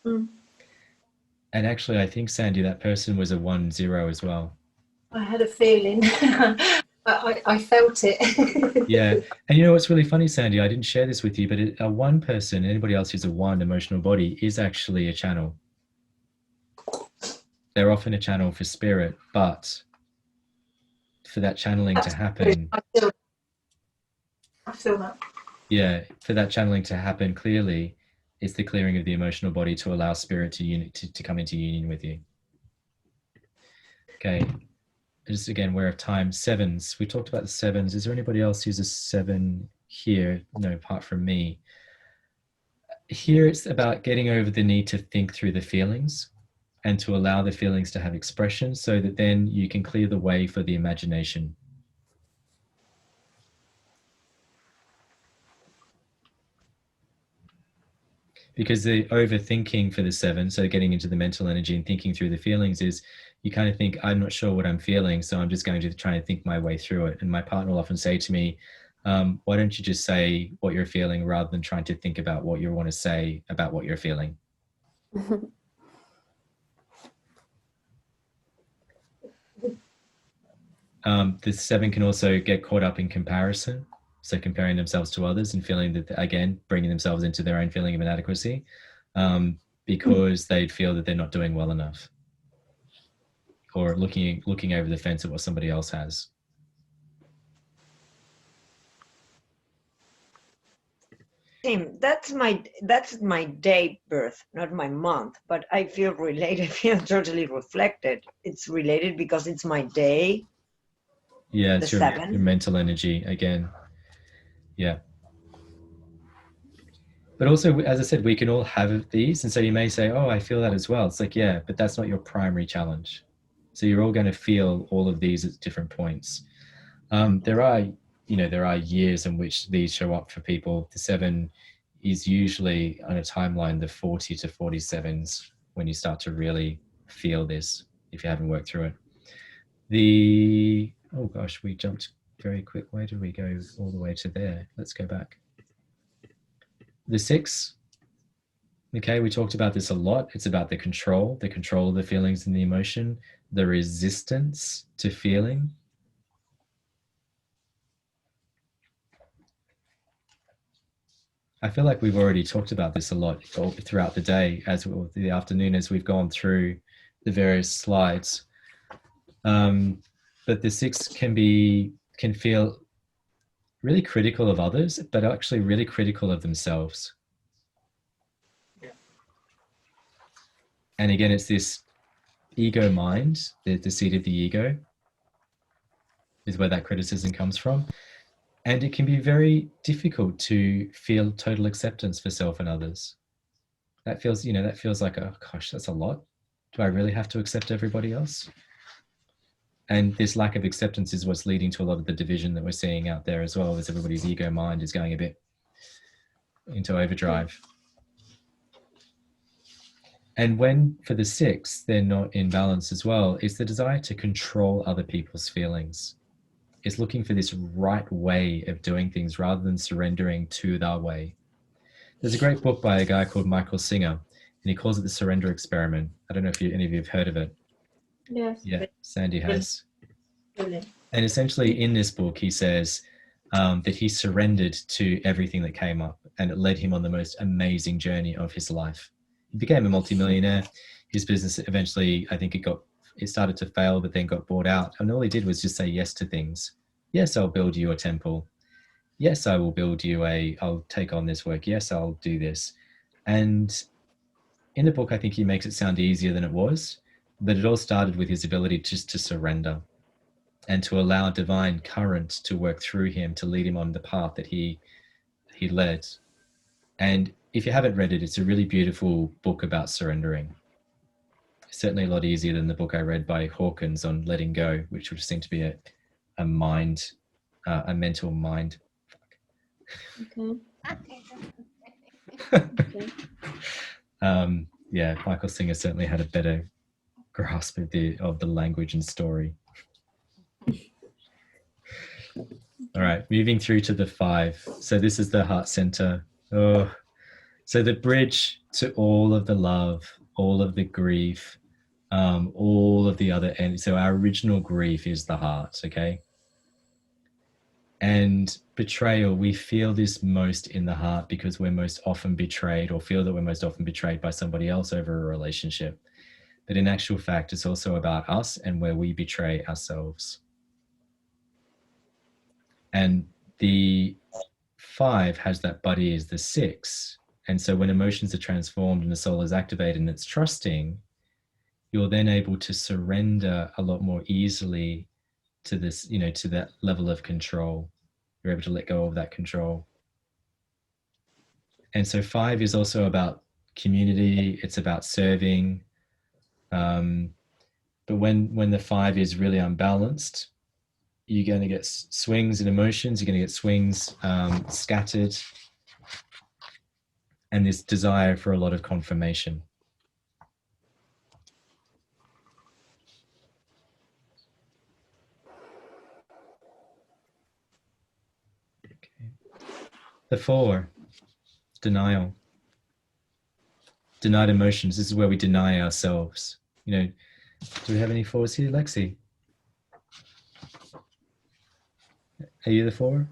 And actually, I think, Sandy, that person was a 1-0 as well. I had a feeling. I felt it. Yeah. And you know what's really funny, Sandy? I didn't share this with you, but a 1 person, anybody else who's a 1 emotional body, is actually a channel. They're often a channel for spirit, but for that channeling to happen. I feel that. Yeah, for that channeling to happen clearly, it's the clearing of the emotional body to allow spirit to come into union with you. Okay. Just again, aware of time. 7s. We talked about the 7s. Is there anybody else who's a 7 here? No, apart from me. Here it's about getting over the need to think through the feelings and to allow the feelings to have expression so that then you can clear the way for the imagination. Because the overthinking for the 7, so getting into the mental energy and thinking through the feelings, is you kind of think, I'm not sure what I'm feeling, so I'm just going to try and think my way through it. And my partner will often say to me, why don't you just say what you're feeling rather than trying to think about what you want to say about what you're feeling? The 7 can also get caught up in comparison. So comparing themselves to others and feeling that, again, bringing themselves into their own feeling of inadequacy because they feel that they're not doing well enough, or looking over the fence at what somebody else has. Tim, that's my date birth, not my month, but I feel related, I feel totally reflected. It's related because it's my day. Yeah, it's your mental energy again. Yeah. But also, as I said, we can all have these. And so you may say, oh, I feel that as well. It's like, yeah, but that's not your primary challenge. So you're all going to feel all of these at different points. There are years in which these show up for people. The 7 is usually on a timeline, the 40 to 47s, when you start to really feel this, if you haven't worked through it. Oh gosh, we jumped very quick. Where did we go all the way to there? Let's go back. the 6, okay, we talked about this a lot. It's about the control of the feelings and the emotion, the resistance to feeling. I feel like we've already talked about this a lot throughout the day, the afternoon, as we've gone through the various slides. But the 6 can feel really critical of others, but actually really critical of themselves. And again, it's this ego mind, the seat of the ego, is where that criticism comes from. And it can be very difficult to feel total acceptance for self and others. That feels like, oh gosh, that's a lot. Do I really have to accept everybody else? And this lack of acceptance is what's leading to a lot of the division that we're seeing out there as well, as everybody's ego mind is going a bit into overdrive. And when, for the 6, they're not in balance as well, is the desire to control other people's feelings. It's looking for this right way of doing things rather than surrendering to their way. There's a great book by a guy called Michael Singer, and he calls it The Surrender Experiment. I don't know if any of you have heard of it. Yes. Yeah, Sandy has. And essentially in this book, he says that he surrendered to everything that came up, and it led him on the most amazing journey of his life. He became a multimillionaire. His business eventually, I think it started to fail, but then got bought out. And all he did was just say yes to things. Yes, I'll build you a temple. Yes, I will build you I'll take on this work. Yes, I'll do this. And in the book, I think he makes it sound easier than it was, but it all started with his ability just to surrender and to allow divine current to work through him, to lead him on the path that he led. And if you haven't read it, it's a really beautiful book about surrendering. Certainly a lot easier than the book I read by Hawkins on letting go, which would seem to be a mental mind. Okay. Okay. Yeah, Michael Singer certainly had a better grasp of the language and story. All right, moving through to the 5. So this is the heart center. Oh, so the bridge to all of the love, all of the grief, all of the other ends. So our original grief is the heart, okay? And betrayal, we feel this most in the heart because we're most often betrayed, or feel that we're most often betrayed by somebody else over a relationship. But in actual fact, it's also about us and where we betray ourselves. And the 5 has that buddy as the 6. And so when emotions are transformed and the soul is activated and it's trusting, you're then able to surrender a lot more easily to this, to that level of control. You're able to let go of that control. And so 5 is also about community. It's about serving. But when the 5 is really unbalanced, you're going to get swings in emotions. You're going to get swings scattered. And this desire for a lot of confirmation. The 4, denial. Denied emotions. This is where we deny ourselves. Do we have any 4s here, Lexi? Are you the 4?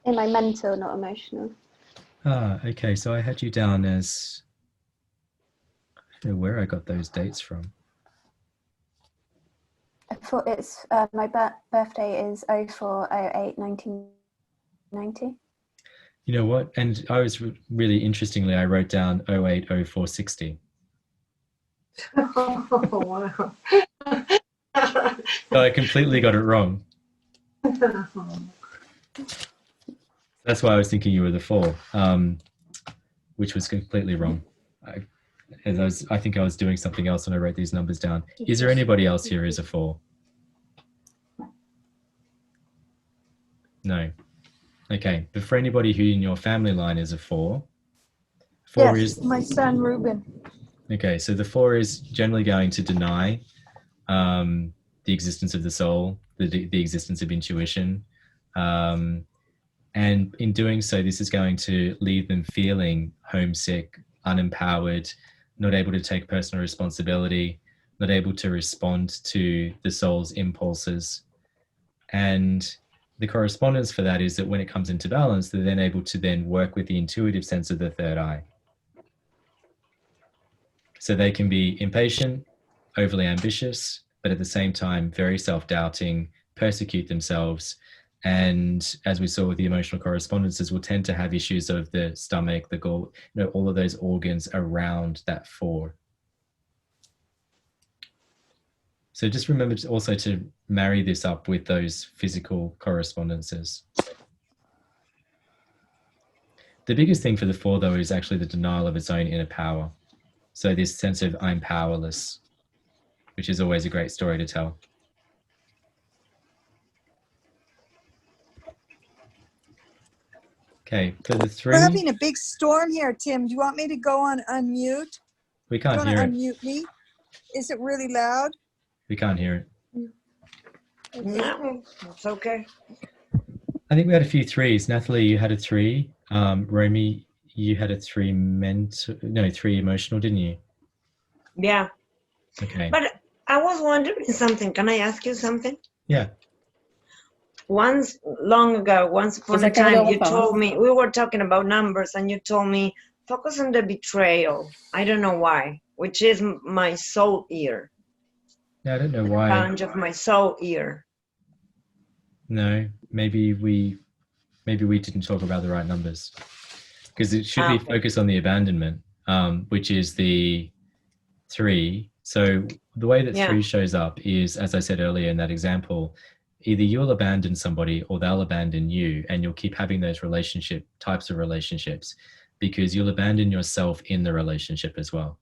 In my mental, not emotional. Ah, okay. So I had you down as, I don't know where I got those dates from. I thought it's my birthday is 04/08/1990. You know what? And I was really interestingly, I wrote down 08/04/60. Oh, wow. So I completely got it wrong. That's why I was thinking you were the 4, which was completely wrong. I think I was doing something else when I wrote these numbers down. Is there anybody else here who's a 4? No. Okay, but for anybody who in your family line is a 4, Yes, is my son Ruben. Okay, so the 4 is generally going to deny the existence of the soul, the existence of intuition, and And in doing so, this is going to leave them feeling homesick, unempowered, not able to take personal responsibility, not able to respond to the soul's impulses. And the correspondence for that is that when it comes into balance, they're then able to then work with the intuitive sense of the third eye. So they can be impatient, overly ambitious, but at the same time, very self-doubting, persecute themselves. And as we saw with the emotional correspondences, will tend to have issues of the stomach, the gall, all of those organs around that four. So just remember also to marry this up with those physical correspondences. The biggest thing for the four, though, is actually the denial of its own inner power. So this sense of I'm powerless, which is always a great story to tell. Okay, for the three. We're having a big storm here, Tim. Do you want me to go on unmute? We can't Do you hear want to it. unmute me? Is it really loud? We can't hear it. No, it's okay. I think we had a few threes. Nathalie, you had a three. Romy, you had a three three emotional, didn't you? Yeah. Okay. But I was wondering something. Can I ask you something? Yeah. Once long ago, once upon a time, you told me, we were talking about numbers, and you told me, focus on the betrayal. I don't know why, which is my soul ear. Yeah, I don't know The why. punch of my soul ear. No, maybe we didn't talk about the right numbers, because it should be focused on the abandonment, which is the 3. So the way that 3 shows up is, as I said earlier in that example, either you'll abandon somebody or they'll abandon you, and you'll keep having those types of relationships, because you'll abandon yourself in the relationship as well.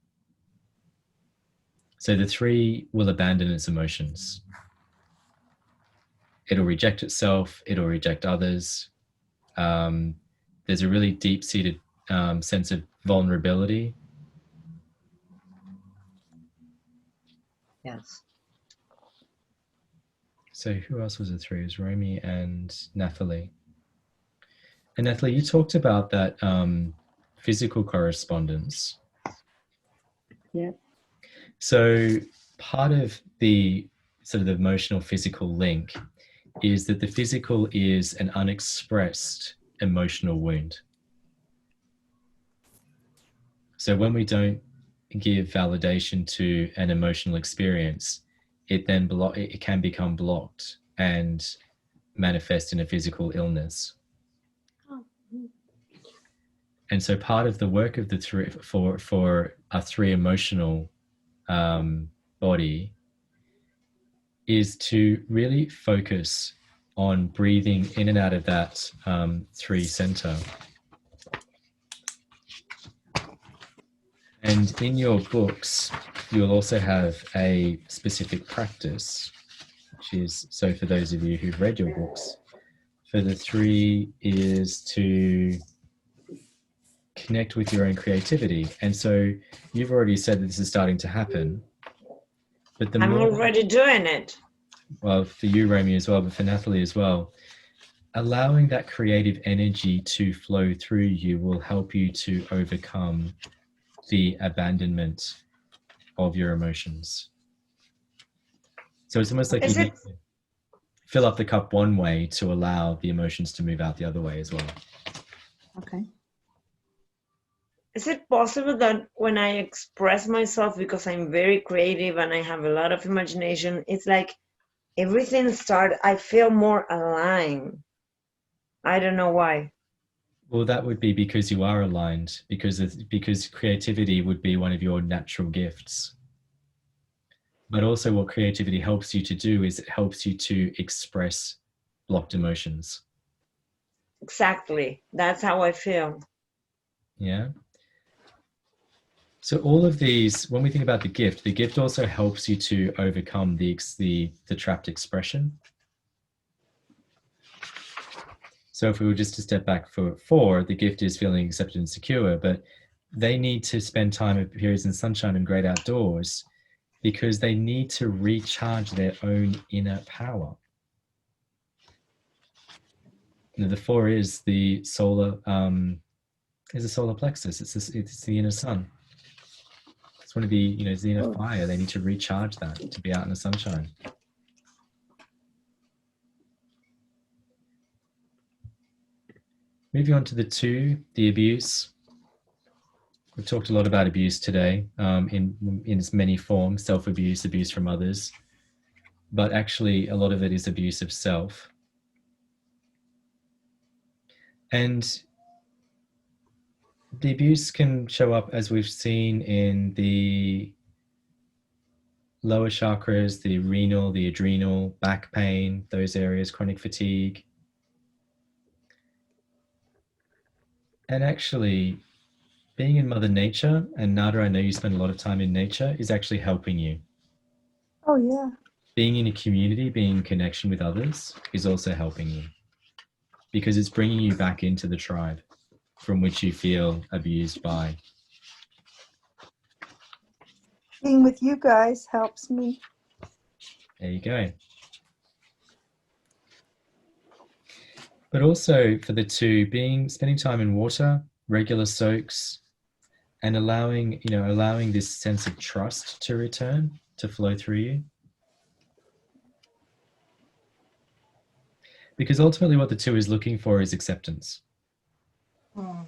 So the 3 will abandon its emotions. It'll reject itself. It'll reject others. There's a really deep-seated sense of vulnerability. Yes. So who else was the 3? It was Romy and Nathalie. And Nathalie, you talked about that physical correspondence. Yeah. So part of the sort of the emotional physical link is that the physical is an unexpressed emotional wound. So when we don't give validation to an emotional experience, it then it can become blocked and manifest in a physical illness. And so part of the work of the 3 for a 3 emotional body is to really focus on breathing in and out of that 3 center. And in your books, you'll also have a specific practice, which is, so for those of you who've read your books, for the 3 is to connect with your own creativity. And so you've already said that this is starting to happen. But I'm already doing it. Well, for you, Romy, as well, but for Nathalie as well, allowing that creative energy to flow through you will help you to overcome the abandonment of your emotions. So it's almost like you need to fill up the cup one way to allow the emotions to move out the other way as well. Okay. Is it possible that when I express myself, because I'm very creative and I have a lot of imagination, it's like everything starts, I feel more aligned. I don't know why. Well, that would be because you are aligned, because creativity would be one of your natural gifts. But also what creativity helps you to do is it helps you to express blocked emotions. Exactly. That's how I feel. Yeah. So all of these, when we think about the gift also helps you to overcome the trapped expression. So if we were just to step back for 4, the gift is feeling accepted and secure, but they need to spend time at periods in sunshine and great outdoors because they need to recharge their own inner power. The 4 is the solar, is a solar plexus. It's the inner sun. It's one of the, it's the inner fire. They need to recharge that to be out in the sunshine. Moving on to the 2, the abuse. We've talked a lot about abuse today in its many forms, self-abuse, abuse from others. But actually, a lot of it is abuse of self. And the abuse can show up, as we've seen, in the lower chakras, the renal, the adrenal, back pain, those areas, chronic fatigue. And actually, being in Mother Nature, and Nada, I know you spend a lot of time in nature, is actually helping you. Oh, yeah. Being in a community, being in connection with others is also helping you, because it's bringing you back into the tribe from which you feel abused by. Being with you guys helps me. There you go. But also for the 2, spending time in water, regular soaks, and allowing this sense of trust to return, to flow through you. Because ultimately what the 2 is looking for is acceptance. My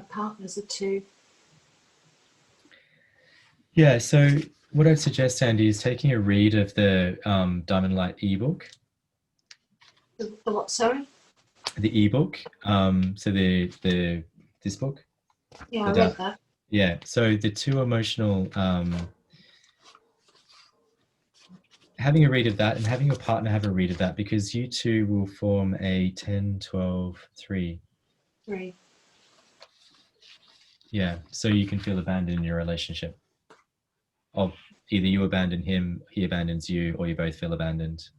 partner's a 2. Yeah, so what I'd suggest, Andy, is taking a read of the Diamond Light ebook. The what, sorry? The ebook, so this book. Yeah, I read that. Yeah, so the 2 emotional, having a read of that and having your partner have a read of that, because you 2 will form a 10, 12, 3. 3. Yeah, so you can feel abandoned in your relationship. Of either you abandon him, he abandons you, or you both feel abandoned.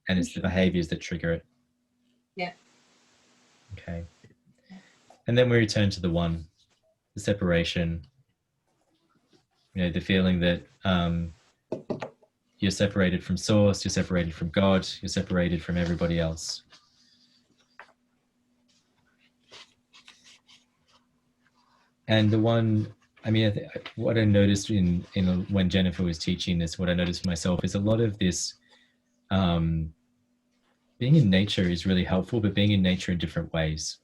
And it's the behaviors that trigger it. Yeah. Okay. And then we return to the 1, the separation. The feeling that you're separated from Source, you're separated from God, you're separated from everybody else. And the 1, what I noticed in when Jennifer was teaching this, what I noticed for myself is a lot of this being in nature is really helpful, but being in nature in different ways.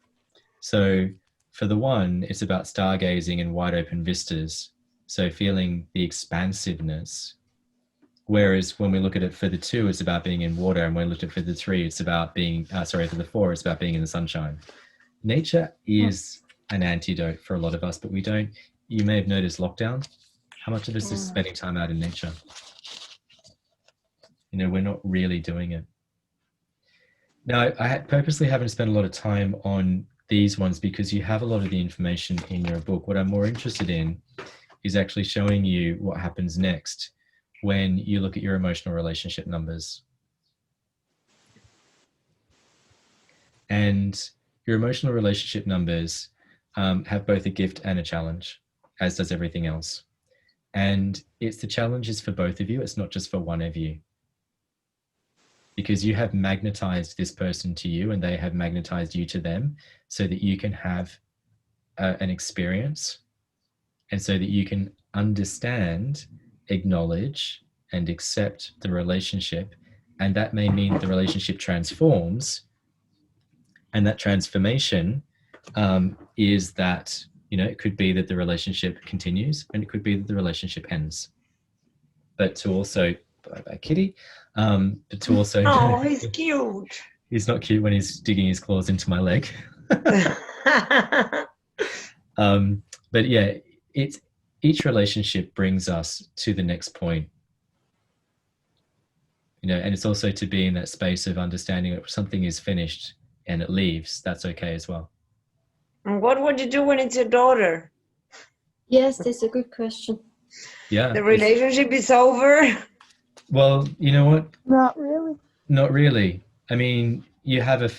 So for the 1, it's about stargazing and wide open vistas. So feeling the expansiveness. Whereas when we look at it for the 2, it's about being in water. And when we look at it for the 3, it's about being, for the 4, it's about being in the sunshine. Nature is an antidote for a lot of us, but we don't, you may have noticed lockdown. How much of us is spending time out in nature? We're not really doing it. Now, I purposely haven't spent a lot of time on these ones because you have a lot of the information in your book. What I'm more interested in is actually showing you what happens next when you look at your emotional relationship numbers. And your emotional relationship numbers have both a gift and a challenge, as does everything else. And the challenge is for both of you. It's not just for one of you. Because you have magnetized this person to you and they have magnetized you to them so that you can have an experience and so that you can understand, acknowledge, and accept the relationship. And that may mean the relationship transforms. And that transformation is that, it could be that the relationship continues and it could be that the relationship ends. But to also, bye kitty, but to also... Oh, he's cute. He's not cute when he's digging his claws into my leg. But yeah, each relationship brings us to the next point. And it's also to be in that space of understanding that something is finished and it leaves, that's okay as well. And what would you do when it's your daughter? Yes, that's a good question. Yeah. The relationship is over? Well, you know what? Not really. Not really. I mean, you have a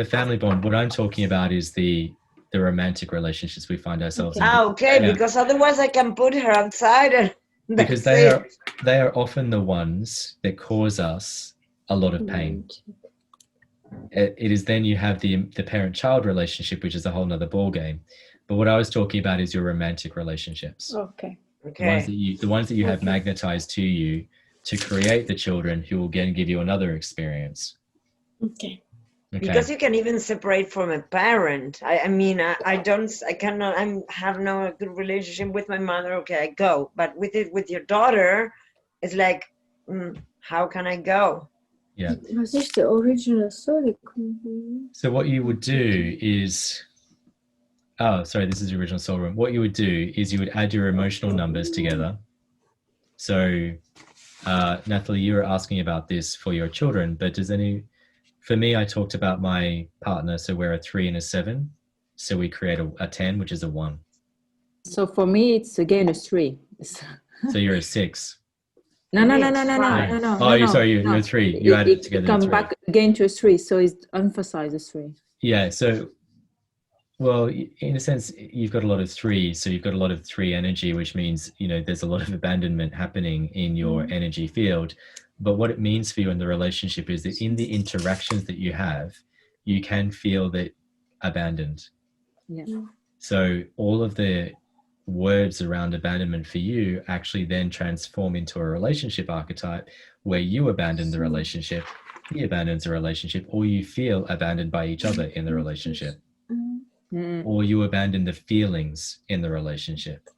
family bond. What I'm talking about is the romantic relationships we find ourselves in. Okay, Yeah. because otherwise I can put her outside and because they are often the ones that cause us a lot of pain. It is then you have the parent-child relationship, which is a whole nother ball game. But what I was talking about is your romantic relationships. Okay. The ones that you have magnetized to you to create the children who will again give you another experience. Okay. Because you can even separate from a parent. I have no good relationship with my mother. Okay, I go. But with your daughter, it's like, how can I go? Yeah. Was is the original story? So what you would do is, this is the original soul room. What you would do is you would add your emotional numbers together. So, Natalie, you were asking about this for your children, but for me, I talked about my partner. So we're a 3 and a 7. So we create a 10, which is a 1. So for me, it's again a 3. So you're a 6. No. Oh, you're a 3. You added it together. Come back again to a 3. So it's emphasize a 3. Yeah. So, well, in a sense, you've got a lot of 3. So you've got a lot of 3 energy, which means, there's a lot of abandonment happening in your energy field. But what it means for you in the relationship is that in the interactions that you have, you can feel that abandoned. Yeah. So all of the words around abandonment for you actually then transform into a relationship archetype where you abandon the relationship, he abandons the relationship, or you feel abandoned by each other in the relationship. Or you abandon the feelings in the relationship.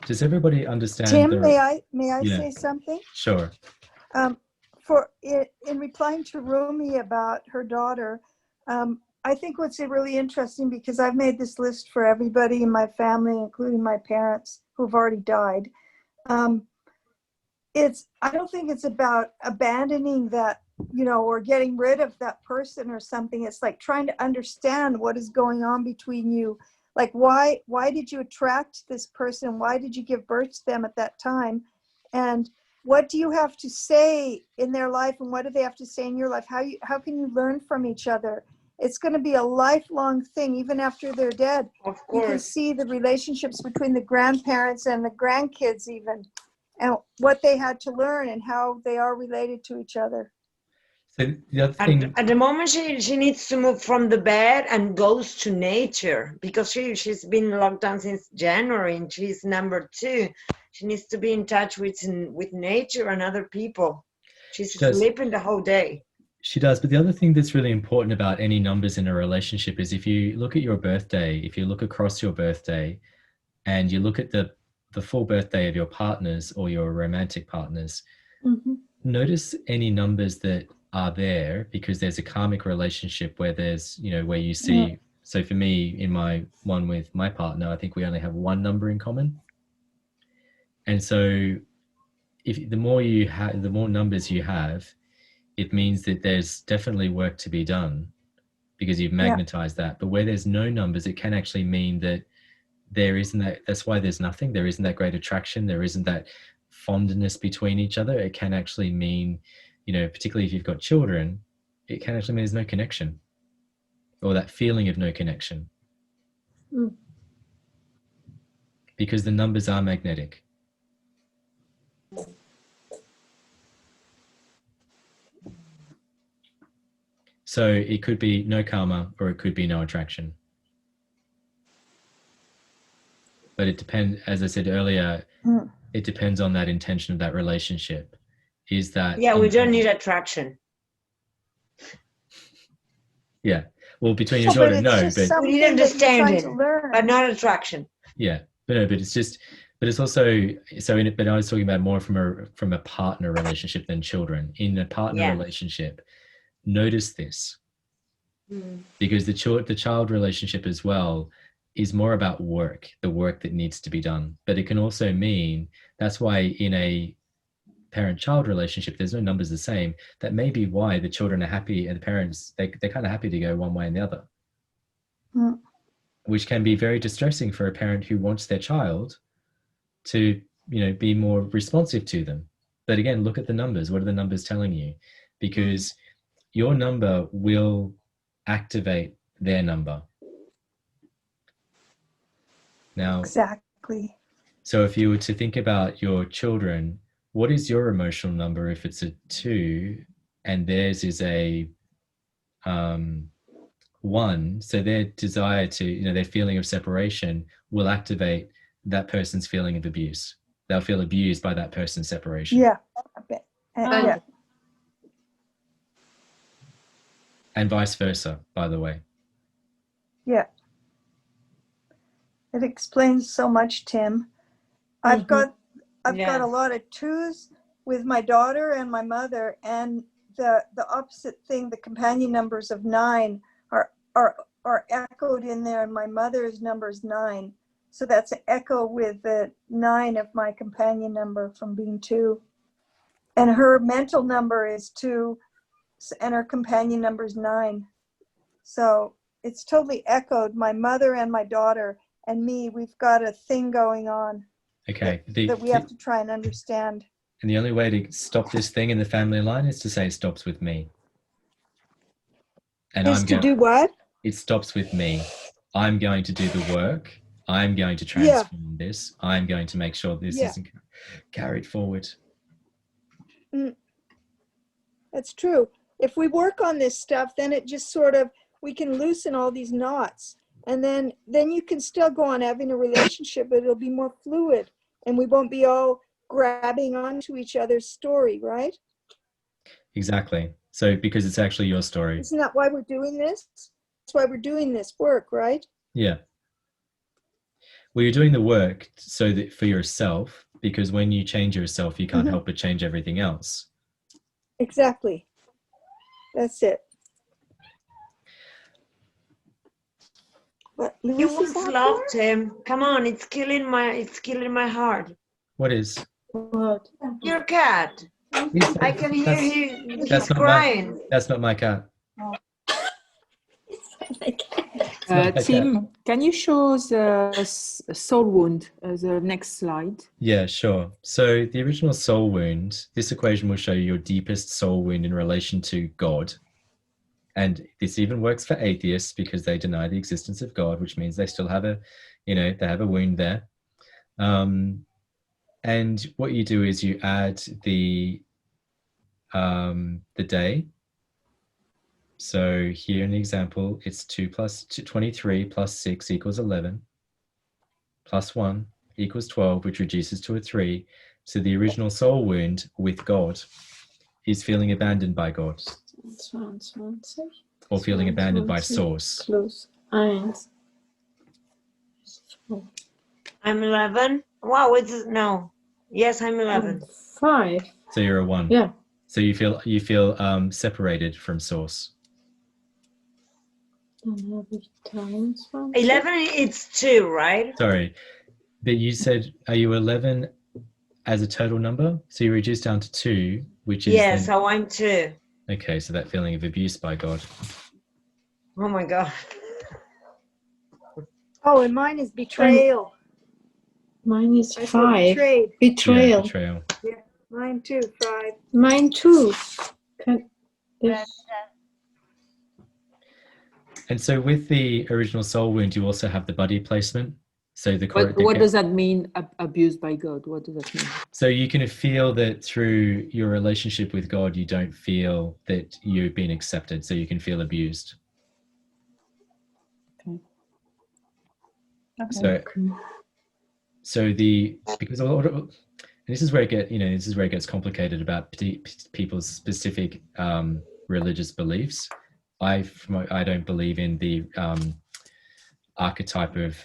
Does everybody understand? Tim, may I say something? Sure. In replying to Rumi about her daughter, I think what's really interesting, because I've made this list for everybody in my family, including my parents who've already died. I don't think it's about abandoning that, or getting rid of that person or something. It's like trying to understand what is going on between you. Like, why did you attract this person? Why did you give birth to them at that time? And what do you have to say in their life, and what do they have to say in your life? How can you learn from each other? It's going to be a lifelong thing, even after they're dead. Of course. You can see the relationships between the grandparents and the grandkids even, and what they had to learn and how they are related to each other. So the other thing, at the moment, she needs to move from the bed and goes to nature, because she's been locked down since January, and she's number 2. She needs to be in touch with nature and other people. She's sleeping the whole day. She does. But the other thing that's really important about any numbers in a relationship is if you look at your birthday, if you look across your birthday and you look at the full birthday of your partners or your romantic partners, notice any numbers that are there, because there's a karmic relationship where there's, where you see, so for me, in my one with my partner, I think we only have 1 number in common. And so the more numbers you have, it means that there's definitely work to be done, because you've magnetized that. But where there's no numbers, it can actually mean that that's why there's nothing. There isn't that great attraction. There isn't that fondness between each other. It can actually mean, particularly if you've got children, it can actually mean there's no connection, or that feeling of no connection. Because the numbers are magnetic. So it could be no karma, or it could be no attraction. But it depends, as I said earlier, it depends on that intention of that relationship. Is that... Yeah, we don't need attraction. Yeah. Well, between your daughter, no, but... We need understanding, but not attraction. Yeah. But it's also, but I was talking about more from a partner relationship than children. In a partner relationship, notice this, because the child relationship as well is more about the work that needs to be done. But it can also mean, that's why in a parent-child relationship, there's no numbers the same. That may be why the children are happy and the parents, they're kind of happy to go one way and the other, which can be very distressing for a parent who wants their child to, be more responsive to them. But again, look at the numbers. What are the numbers telling you? Because your number will activate their number. Now, Exactly. so if you were to think about your children, what is your emotional number if it's a 2 and theirs is a 1? So their desire to, their feeling of separation will activate that person's feeling of abuse. They'll feel abused by that person's separation. Yeah. I bet. Yeah. And vice versa, by the way. Yeah. It explains so much, Tim. I've got a lot of 2s with my daughter and my mother, and the opposite thing, the companion numbers of 9 are echoed in there, and my mother's number is 9. So that's an echo with the 9 of my companion number from being 2. And her mental number is 2, and her companion number is 9. So it's totally echoed. My mother and my daughter and me, we've got a thing going on. Okay. That we have to try and understand. And the only way to stop this thing in the family line is to say it stops with me. And do what? It stops with me. I'm going to do the work. I'm going to transform this. I'm going to make sure this isn't carried forward. That's true. If we work on this stuff, then it just sort of, we can loosen all these knots. And then you can still go on having a relationship, but it'll be more fluid. And we won't be all grabbing onto each other's story, right? Exactly. So because it's actually your story. Isn't that why we're doing this? That's why we're doing this work, right? Yeah. Well, you're doing the work so that for yourself, because when you change yourself, you can't help but change everything else. Exactly. That's it. What, You must laugh, Tim. Come on, it's killing my heart. What is? What? Your cat. I can hear he's crying. That's not my cat. Tim, can you show the soul wound, the next slide? Yeah, sure. So the original soul wound, this equation will show you your deepest soul wound in relation to God. And this even works for atheists because they deny the existence of God, which means they still have they have a wound there. And what you do is you add the day. So here in the example, it's 2 plus 23 plus 6 equals 11, plus 1 equals 12, which reduces to a 3. So the original soul wound with God is feeling abandoned by God. Or feeling abandoned by source. I'm 11. Wow, no. Yes, I'm 11. 5. So you're a 1. Yeah. So you feel separated from source. 11, it's 2, right? Sorry, but you said, are you 11 as a total number? So you reduce down to 2, which is... Yeah, so I'm 2. Okay, so that feeling of abuse by God. Oh my God. Oh, and mine is betrayal. Mine is I 5. betrayed. Betrayal. Yeah, betrayal. Yeah, mine too, 5. Mine too. And so with the original soul wound, you also have the body placement. So what does that mean, abused by God? What does that mean? So you can feel that through your relationship with God, you don't feel that you've been accepted. So you can feel abused. Okay. Because a lot of, and this is where it gets complicated about people's specific religious beliefs. I don't believe in the archetype of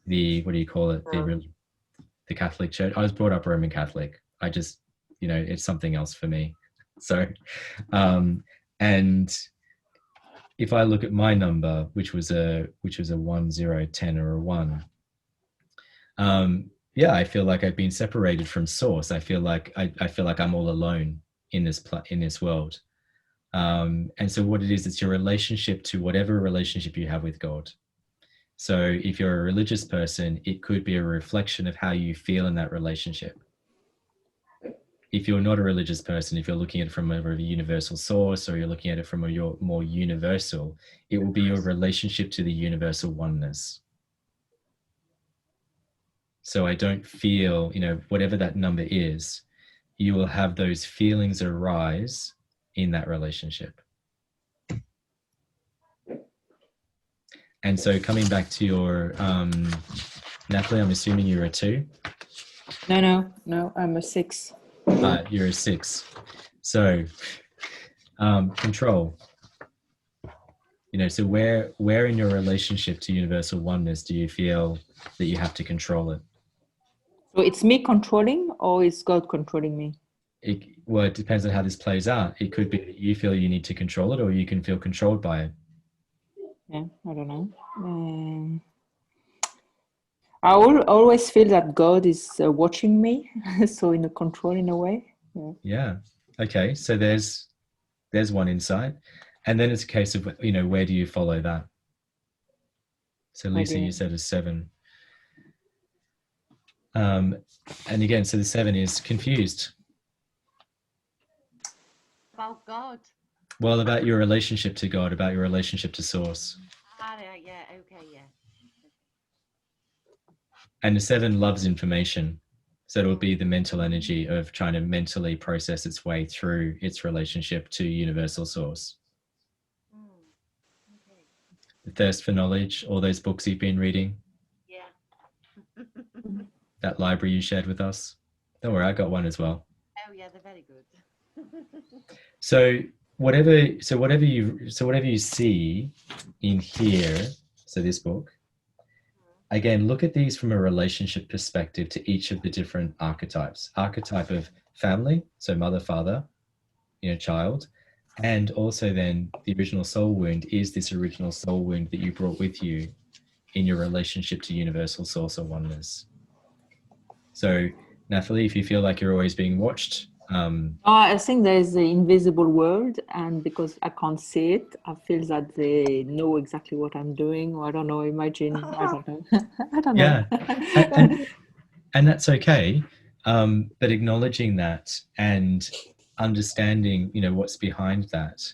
the, what do you call it? The Catholic Church. I was brought up Roman Catholic. I just, it's something else for me. So, and if I look at my number, which was a 1, 0, 10, or a 1, I feel like I've been separated from source. I feel like I'm all alone in this world. And so what it is, it's your relationship to whatever relationship you have with God. So if you're a religious person, it could be a reflection of how you feel in that relationship. if you're not a religious person, if you're looking at it from a universal source, or you're looking at it from a more universal, it will be your relationship to the universal oneness. So I don't feel, whatever that number is, you will have those feelings arise in that relationship. And so coming back to your, Natalie, I'm assuming you're a 2? No, I'm a 6. You're a 6. So control. So where in your relationship to universal oneness do you feel that you have to control it? So it's me controlling, or is God controlling me? It depends on how this plays out. It could be that you feel you need to control it, or you can feel controlled by it. Yeah, I don't know. I always feel that God is watching me, so in a control in a way. Yeah. Okay. So there's one insight, and then it's a case of where do you follow that? So Lisa, you said a 7. And again, so the 7 is confused. About God. Well, about your relationship to God, about your relationship to Source. Yeah. Okay. Yeah. And the 7 loves information. So it'll be the mental energy of trying to mentally process its way through its relationship to universal source. Okay. The thirst for knowledge, all those books you've been reading. Yeah. That library you shared with us. Don't worry, I got one as well. Oh yeah, they're very good. So whatever you see in here, so this book, again, look at these from a relationship perspective to each of the different archetypes. Archetype of family, so mother, father, child, and also then the original soul wound is this original soul wound that you brought with you in your relationship to universal source or oneness. So Natalie, if you feel like you're always being watched, I think there's the invisible world, and because I can't see it, I feel that they know exactly what I'm doing, or I don't know, imagine, I don't know. I don't know. and that's okay, but acknowledging that and understanding, what's behind that,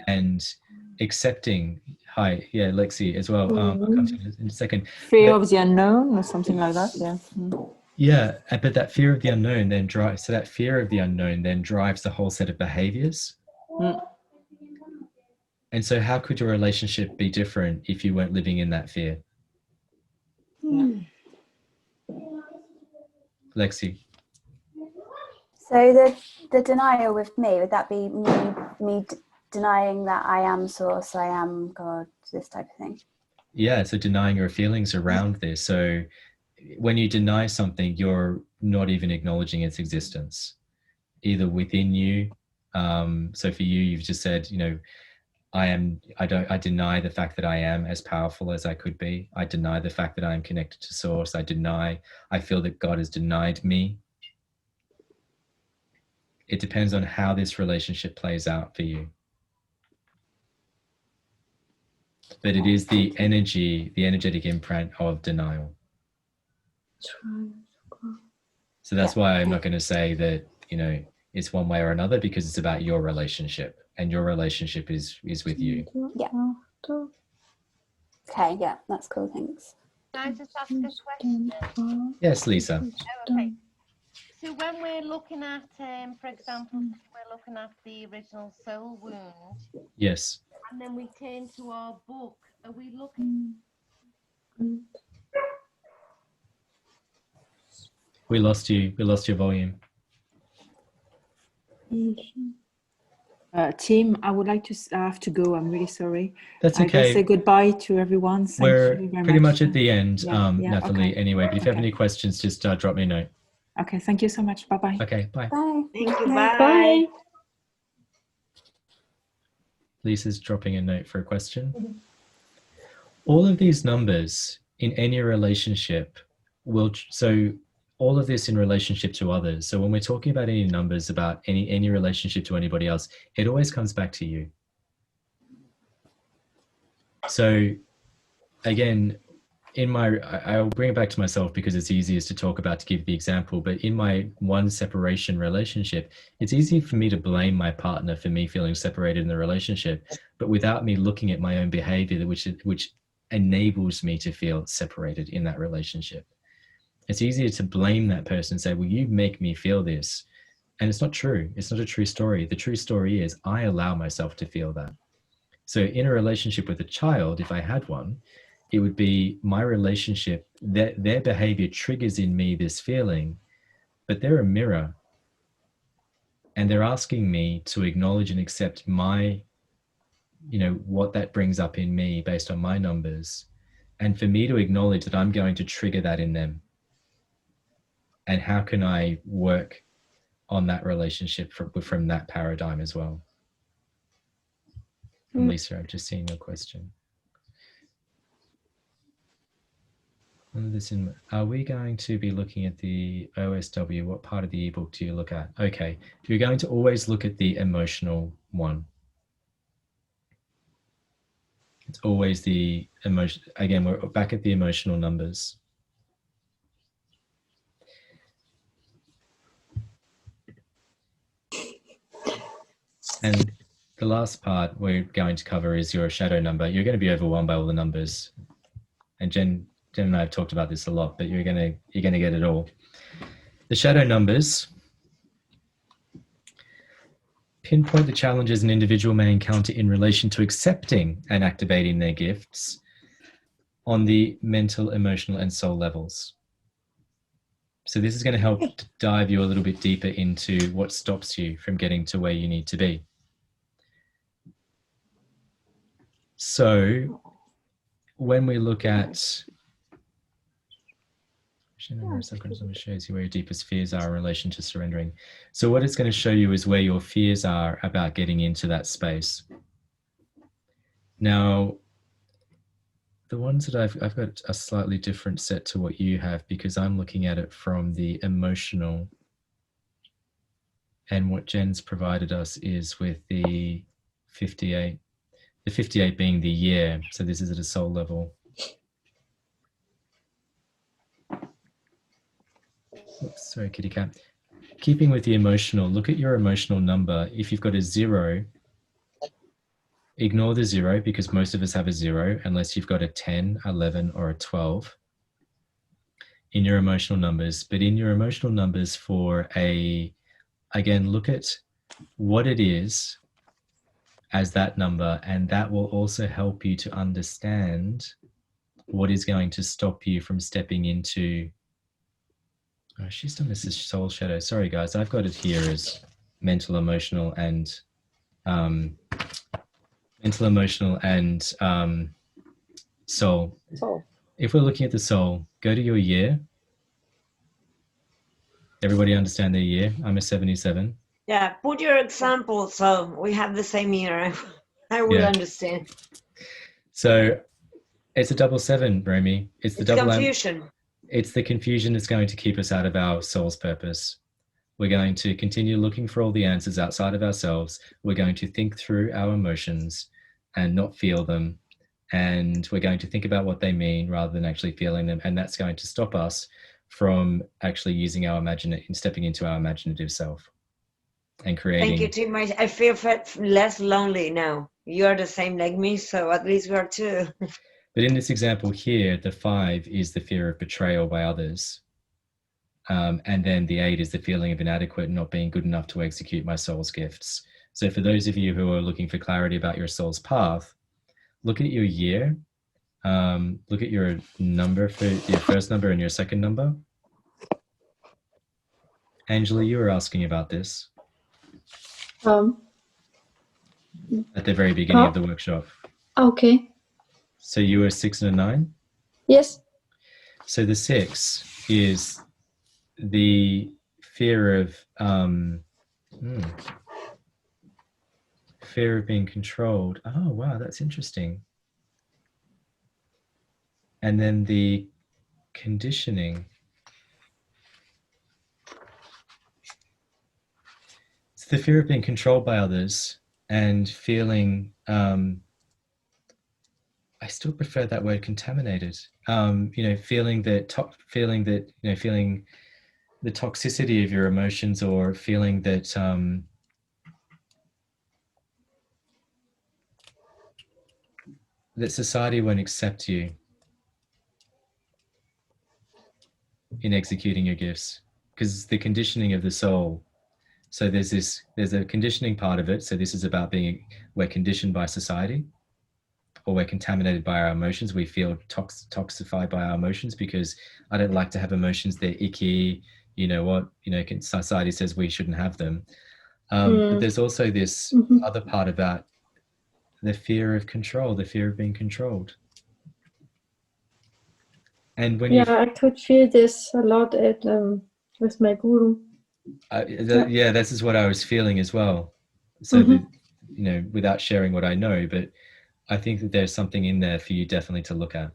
and accepting. Hi, yeah, Lexi as well. I'll come to you in a second. Fear of the unknown or something like that, yeah. Yeah, but that fear of the unknown then drives the whole set of behaviors. And so how could your relationship be different if you weren't living in that fear? Lexi. So the denial with me, would that be me denying that I am source, I am God, this type of thing? Yeah, so denying your feelings around this. So when you deny something, you're not even acknowledging its existence, either within you. So for you, you've just said, I deny the fact that I am as powerful as I could be. I deny the fact that I am connected to source. I feel that God has denied me. It depends on how this relationship plays out for you. But it is the energetic imprint of denial. So that's why I'm not going to say that, it's one way or another, because it's about your relationship, and your relationship is with you. Yeah. Okay, yeah, that's cool, thanks. Can I just ask a question? Yes, Lisa. Oh, okay. So when we're looking at, for example, we're looking at the original soul wound. Yes. And then we turn to our book. Are we looking? We lost you. We lost your volume. Tim, I would like to have to go. I'm really sorry. That's okay. I say goodbye to everyone. Thank you very pretty much at the end, Natalie. Okay. Anyway, but if you have any questions, just drop me a note. Okay, thank you so much. Bye-bye. Okay, bye. Bye. Thank you. Bye. Bye. Lisa's dropping a note for a question. All of these numbers in any relationship all of this in relationship to others. So when we're talking about any numbers, about any relationship to anybody else, it always comes back to you. So again, I'll bring it back to myself because it's easiest to talk about to give the example, but in my one separation relationship, it's easy for me to blame my partner for me feeling separated in the relationship, but without me looking at my own behavior, which enables me to feel separated in that relationship. It's easier to blame that person and say, well, you make me feel this. And it's not true. It's not a true story. The true story is I allow myself to feel that. So in a relationship with a child, if I had one, it would be my relationship, their behavior triggers in me this feeling, but they're a mirror. And they're asking me to acknowledge and accept my, what that brings up in me based on my numbers. And for me to acknowledge that I'm going to trigger that in them. And how can I work on that relationship from that paradigm as well? And Lisa, I've just seen your question. Are we going to be looking at the OSW? What part of the ebook do you look at? Okay, you're going to always look at the emotional one. It's always the emotion. Again, we're back at the emotional numbers. And the last part we're going to cover is your shadow number. You're going to be overwhelmed by all the numbers. And Jen and I have talked about this a lot, but you're going to get it all. The shadow numbers pinpoint the challenges an individual may encounter in relation to accepting and activating their gifts on the mental, emotional, and soul levels. So this is going to help dive you a little bit deeper into what stops you from getting to where you need to be. So when we look at shows you where your deepest fears are in relation to surrendering. So what it's going to show you is where your fears are about getting into that space. Now, the ones that I've got a slightly different set to what you have, because I'm looking at it from the emotional, and what Jen's provided us is with the 58, the 58 being the year. So this is at a soul level. Oops, sorry, kitty cat. Keeping with the emotional, look at your emotional number. If you've got a 0, ignore the 0, because most of us have a 0, unless you've got a 10, 11, or a 12 in your emotional numbers. But in your emotional numbers again, look at what it is as that number, and that will also help you to understand what is going to stop you from stepping into. Oh, she's done this as soul shadow. Sorry, guys. I've got it here as mental, emotional, and soul. If we're looking at the soul, go to your year. Everybody understand their year? I'm a 77. Yeah, put your example so we have the same year. I will understand. So it's a 77, Romy. It's the double confusion. It's the confusion that's going to keep us out of our soul's purpose. We're going to continue looking for all the answers outside of ourselves. We're going to think through our emotions and not feel them. And we're going to think about what they mean rather than actually feeling them. And that's going to stop us from actually using our stepping into our imaginative self and creating. Thank you, Tim. I feel less lonely now. You're the same like me, so at least we are two. But in this example here, the 5 is the fear of betrayal by others. And then the 8 is the feeling of inadequate, not being good enough to execute my soul's gifts. So for those of you who are looking for clarity about your soul's path, look at your year. Look at your number for your first number and your second number. Angela, you were asking about this at the very beginning of the workshop. Okay. So you were 6 and a 9? Yes. So the 6 is the fear of being controlled. Oh, wow, that's interesting. And then the conditioning. It's the fear of being controlled by others and feeling, I I still prefer that word, contaminated. Feeling the toxicity of your emotions, or feeling that that society won't accept you in executing your gifts, because the conditioning of the soul. So there's a conditioning part of it. So this is about we're conditioned by society, or we're contaminated by our emotions. We feel toxified by our emotions because I don't like to have emotions. They're icky. You know what? Society says we shouldn't have them. But there's also this other part about the fear of control, the fear of being controlled. And when I could feel this a lot with my guru. This is what I was feeling as well. So without sharing what I know, but I think that there's something in there for you definitely to look at.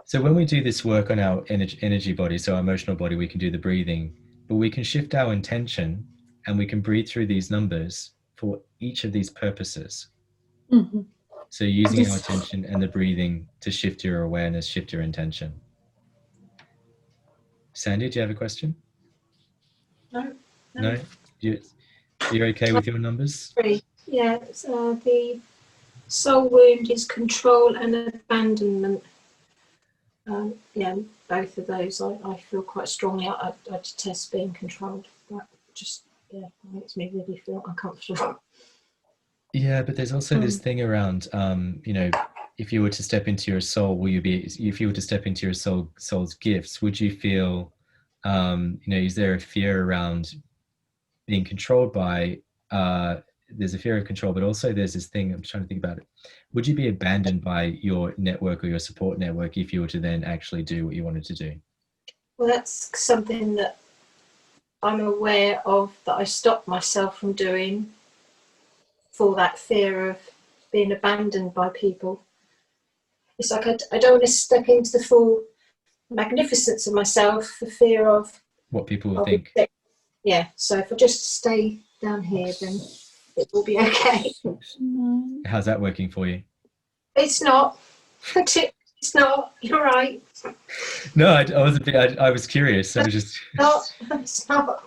So when we do this work on our energy body, so our emotional body, we can do the breathing, but we can shift our intention and we can breathe through these numbers for each of these purposes. So using our attention and the breathing to shift your awareness, shift your intention. Sandy, do you have a question? No? You're okay with your numbers? Yeah, the soul wound is control and abandonment. Both of those I feel quite strongly. I detest being controlled. That just makes me really feel uncomfortable. Yeah, but there's also this thing around, if you were to step into your soul, if you were to step into your soul's gifts, would you feel, is there a fear around being controlled by, there's a fear of control, but also there's this thing, I'm trying to think about it. Would you be abandoned by your network or your support network if you were to then actually do what you wanted to do? Well, that's something that I'm aware of, that I stopped myself from doing for that fear of being abandoned by people. It's like I don't want to step into the full magnificence of myself for fear of what people will think. Yeah, so if I just stay down here, then it will be okay. How's that working for you? It's not. It's not. You're right. No, I was curious. I was just. No, it's not.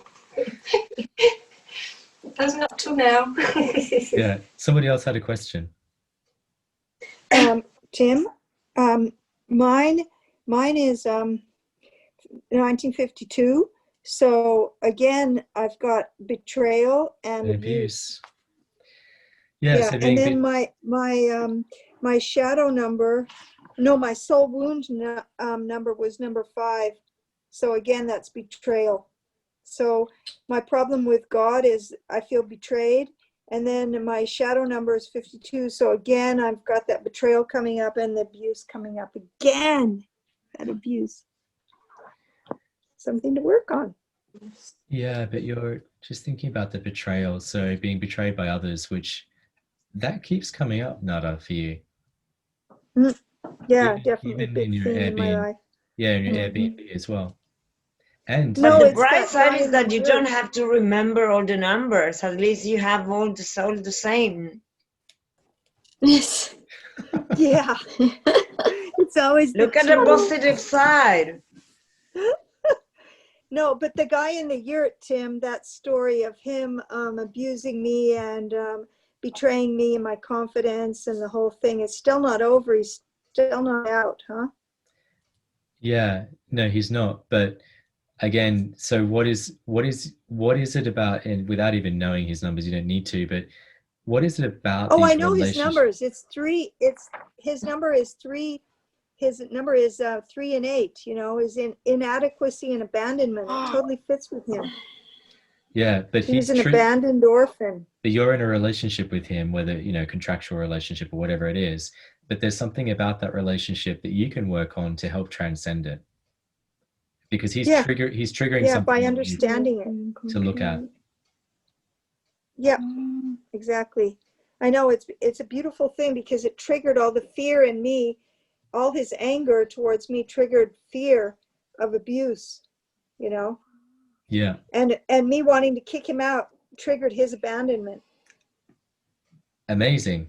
That's not till now. Yeah. Somebody else had a question. Tim, mine is 1952. So again, I've got betrayal and abuse. Yeah. And then my shadow number, my soul wound number was number 5. So again, that's betrayal. So my problem with God is I feel betrayed. And then my shadow number is 52. So again, I've got that betrayal coming up and the abuse coming up again. That abuse. Something to work on. Yeah, but you're just thinking about the betrayal. So being betrayed by others, which that keeps coming up, Nada, for you. Yeah, definitely. Even in your Airbnb. Yeah, in your Airbnb as well. And but the bright side is that you don't have to remember all the numbers. At least you have all the same. Yes. Yeah. It's always look at the positive side. No, but the guy in the yurt, Tim, that story of him abusing me and betraying me and my confidence and the whole thing is still not over. He's still not out, huh? Yeah, no, he's not. But again, so what is it about? And without even knowing his numbers, you don't need to. But what is it about? Oh, I know his numbers. It's 3. His number is 3. His number is 3 and 8. Is in inadequacy and abandonment. It totally fits with him. Yeah, but he's an abandoned orphan. But you're in a relationship with him, whether contractual relationship or whatever it is. But there's something about that relationship that you can work on to help transcend it, because he's triggering something by understanding it to look at. Yeah, exactly. I know it's a beautiful thing because it triggered all the fear in me. All his anger towards me triggered fear of abuse, Yeah. And me wanting to kick him out triggered his abandonment. Amazing.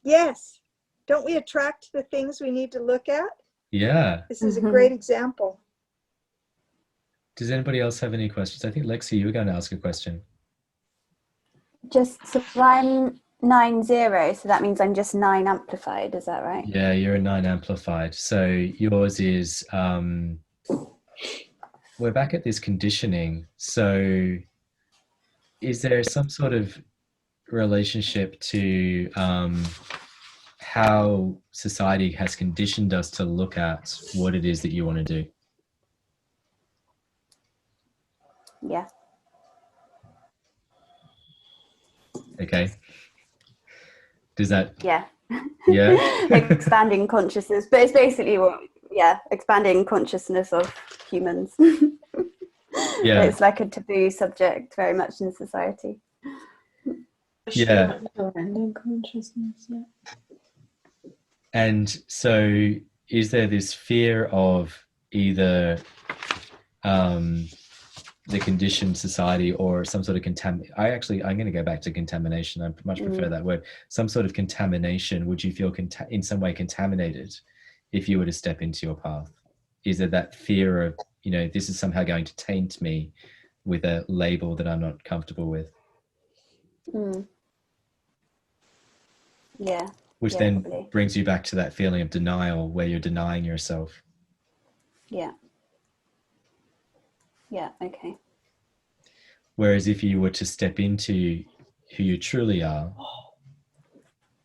Yes. Don't we attract the things we need to look at? Yeah. This is a great example. Does anybody else have any questions? I think Lexi, you were going to ask a question. Just so I'm 9-0, so that means I'm just 9 amplified, is that right? Yeah, you're a 9 amplified. So yours is, we're back at this conditioning. So is there some sort of relationship to how society has conditioned us to look at what it is that you want to do? Yeah. Okay. Does that? Yeah. Yeah. Expanding consciousness, but it's basically what, yeah, expanding consciousness of humans. Yeah. It's like a taboo subject very much in society. Yeah. Expanding consciousness, yeah. And so is there this fear of either the conditioned society or some sort of I'm going to go back to contamination. I much prefer that word. Some sort of contamination. Would you feel in some way contaminated if you were to step into your path? Is there that fear of, this is somehow going to taint me with a label that I'm not comfortable with? Yeah. Which then probably brings you back to that feeling of denial where you're denying yourself. Yeah. Yeah, okay. Whereas if you were to step into who you truly are,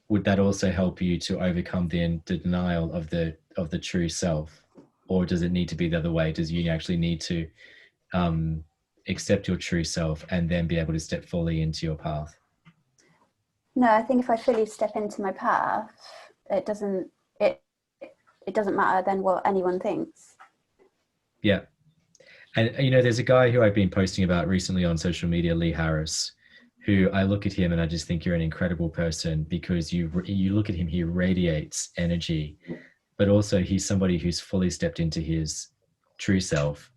would that also help you to overcome the denial of the true self? Or does it need to be the other way? Does you actually need to accept your true self and then be able to step fully into your path? No, I think if I fully step into my path, it doesn't matter then what anyone thinks. Yeah. And, there's a guy who I've been posting about recently on social media, Lee Harris, who I look at him and I just think you're an incredible person because you look at him, he radiates energy, but also he's somebody who's fully stepped into his true self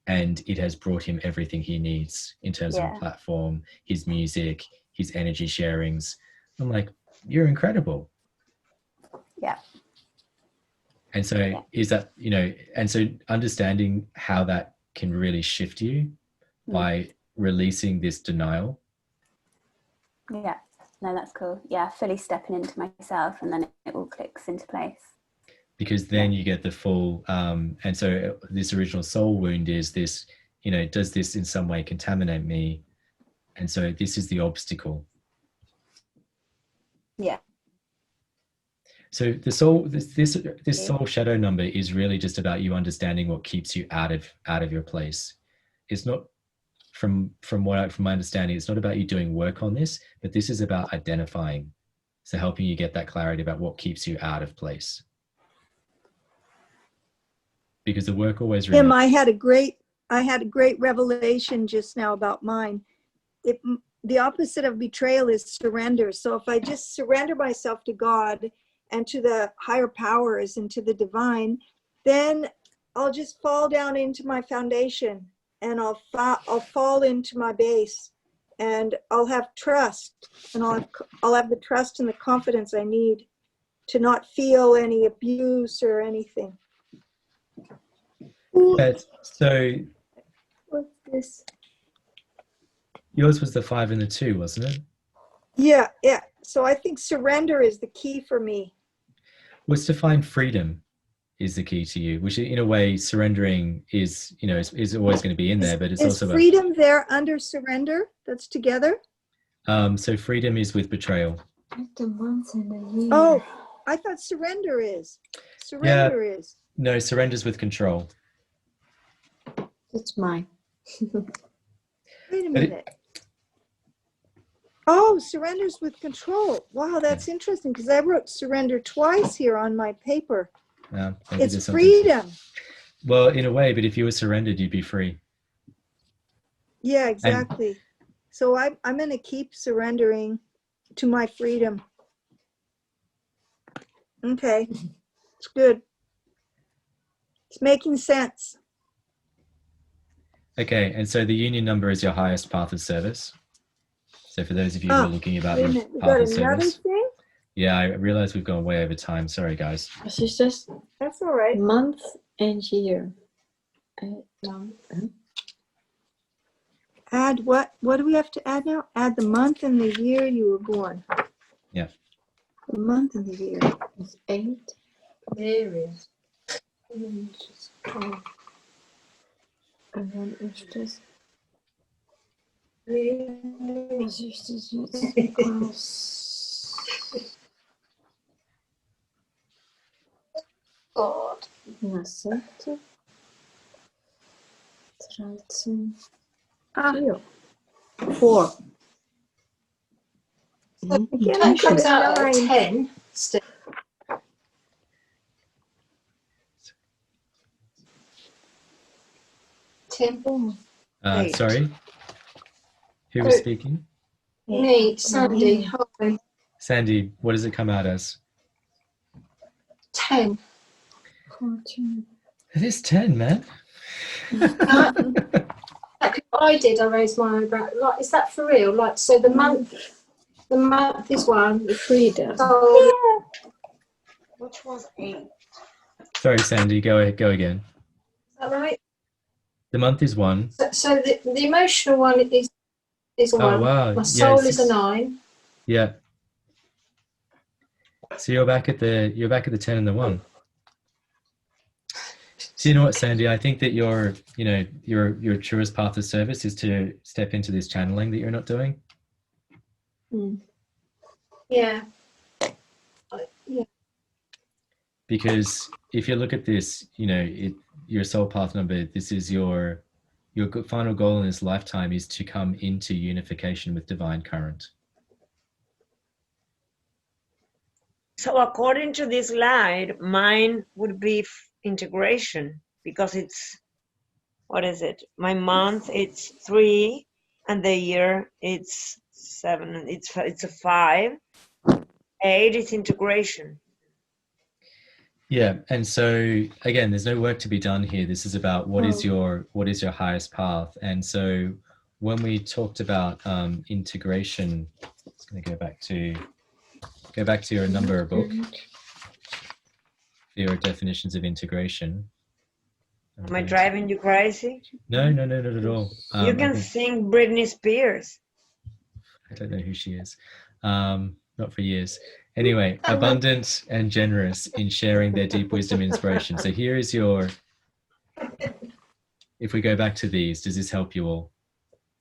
and it has brought him everything he needs in terms of a platform, his music, his energy sharings. I'm like, you're incredible. Yeah. And so is that, and so understanding how that can really shift you by releasing this denial. Yeah, no, that's cool. Yeah, fully stepping into myself and then it all clicks into place. Because then you get the full, and so this original soul wound is this, does this in some way contaminate me? And so this is the obstacle. Yeah. So the soul, this soul shadow number is really just about you understanding what keeps you out of your place. It's not from my understanding, it's not about you doing work on this, but this is about identifying. So helping you get that clarity about what keeps you out of place. Because the work always remains. Tim, I had a great revelation just now about mine. The opposite of betrayal is surrender. So if I just surrender myself to God and to the higher powers and to the divine, then I'll just fall down into my foundation and I'll fall into my base and I'll have trust and I'll have the trust and the confidence I need to not feel any abuse or anything. So what's this? Yours was the 5 and the 2, wasn't it? Yeah. So I think surrender is the key for me. Was to find freedom is the key to you, which in a way surrendering is, is always going to be in there, but it's also about freedom there under surrender. That's together. So freedom is with betrayal. Oh, I thought surrender is. Surrender is. No, surrender's with control. It's mine. Wait a minute. Oh, surrender's with control. Wow, that's interesting because I wrote surrender twice here on my paper. It's freedom. Well, in a way, but if you were surrendered, you'd be free. Yeah, exactly. So I'm going to keep surrendering to my freedom. Okay, it's good. It's making sense. Okay, and so the union number is your highest path of service. So for those of you who are looking about Wait a your minute, we path got of another service. thing? Yeah, I realize we've gone way over time. Sorry, guys. Sisters, That's all right. month and year. Add what? What do we have to add now? Add the month and the year you were born. Yeah. The month and the year. It's 8 areas. And then is this. Was ist das jetzt? God. Na, 7, 13, Ah. 4. Again, I That got comes a out at 9. 10 still. Tim, Eight. Sorry, who was speaking? me, Sandy, hi. Sandy, what does it come out as? 10. 14. It is 10, man. I did. I raised my eyebrow. Like, is that for real? Like, so the month is 1. The freedom. So, Which was 8? Sorry, Sandy, go again. is that right? The month is 1. So the emotional one is a 1. Oh, wow. My soul Yes. is a 9. Yeah. So you're back at the 10 and the 1. So you know what, Sandy, I think that your truest path of service is to step into this channeling that you're not doing. Yeah. Because if you look at this, your soul path number, this is your final goal in this lifetime is to come into unification with divine current. So according to this slide, mine would be integration, because it's, what is it? My month, it's 3, and the year, it's 7. It's a 5. 8 is integration. Yeah, and so again, there's no work to be done here. This is about what is your highest path. And so when we talked about integration, I'm just going to go back to your number book, your definitions of integration. Am I driving you crazy? No, not at all. You can sing Britney Spears. I don't know who she is. Not for years. Anyway, abundant and generous in sharing their deep wisdom and inspiration. So here is if we go back to these, does this help you all?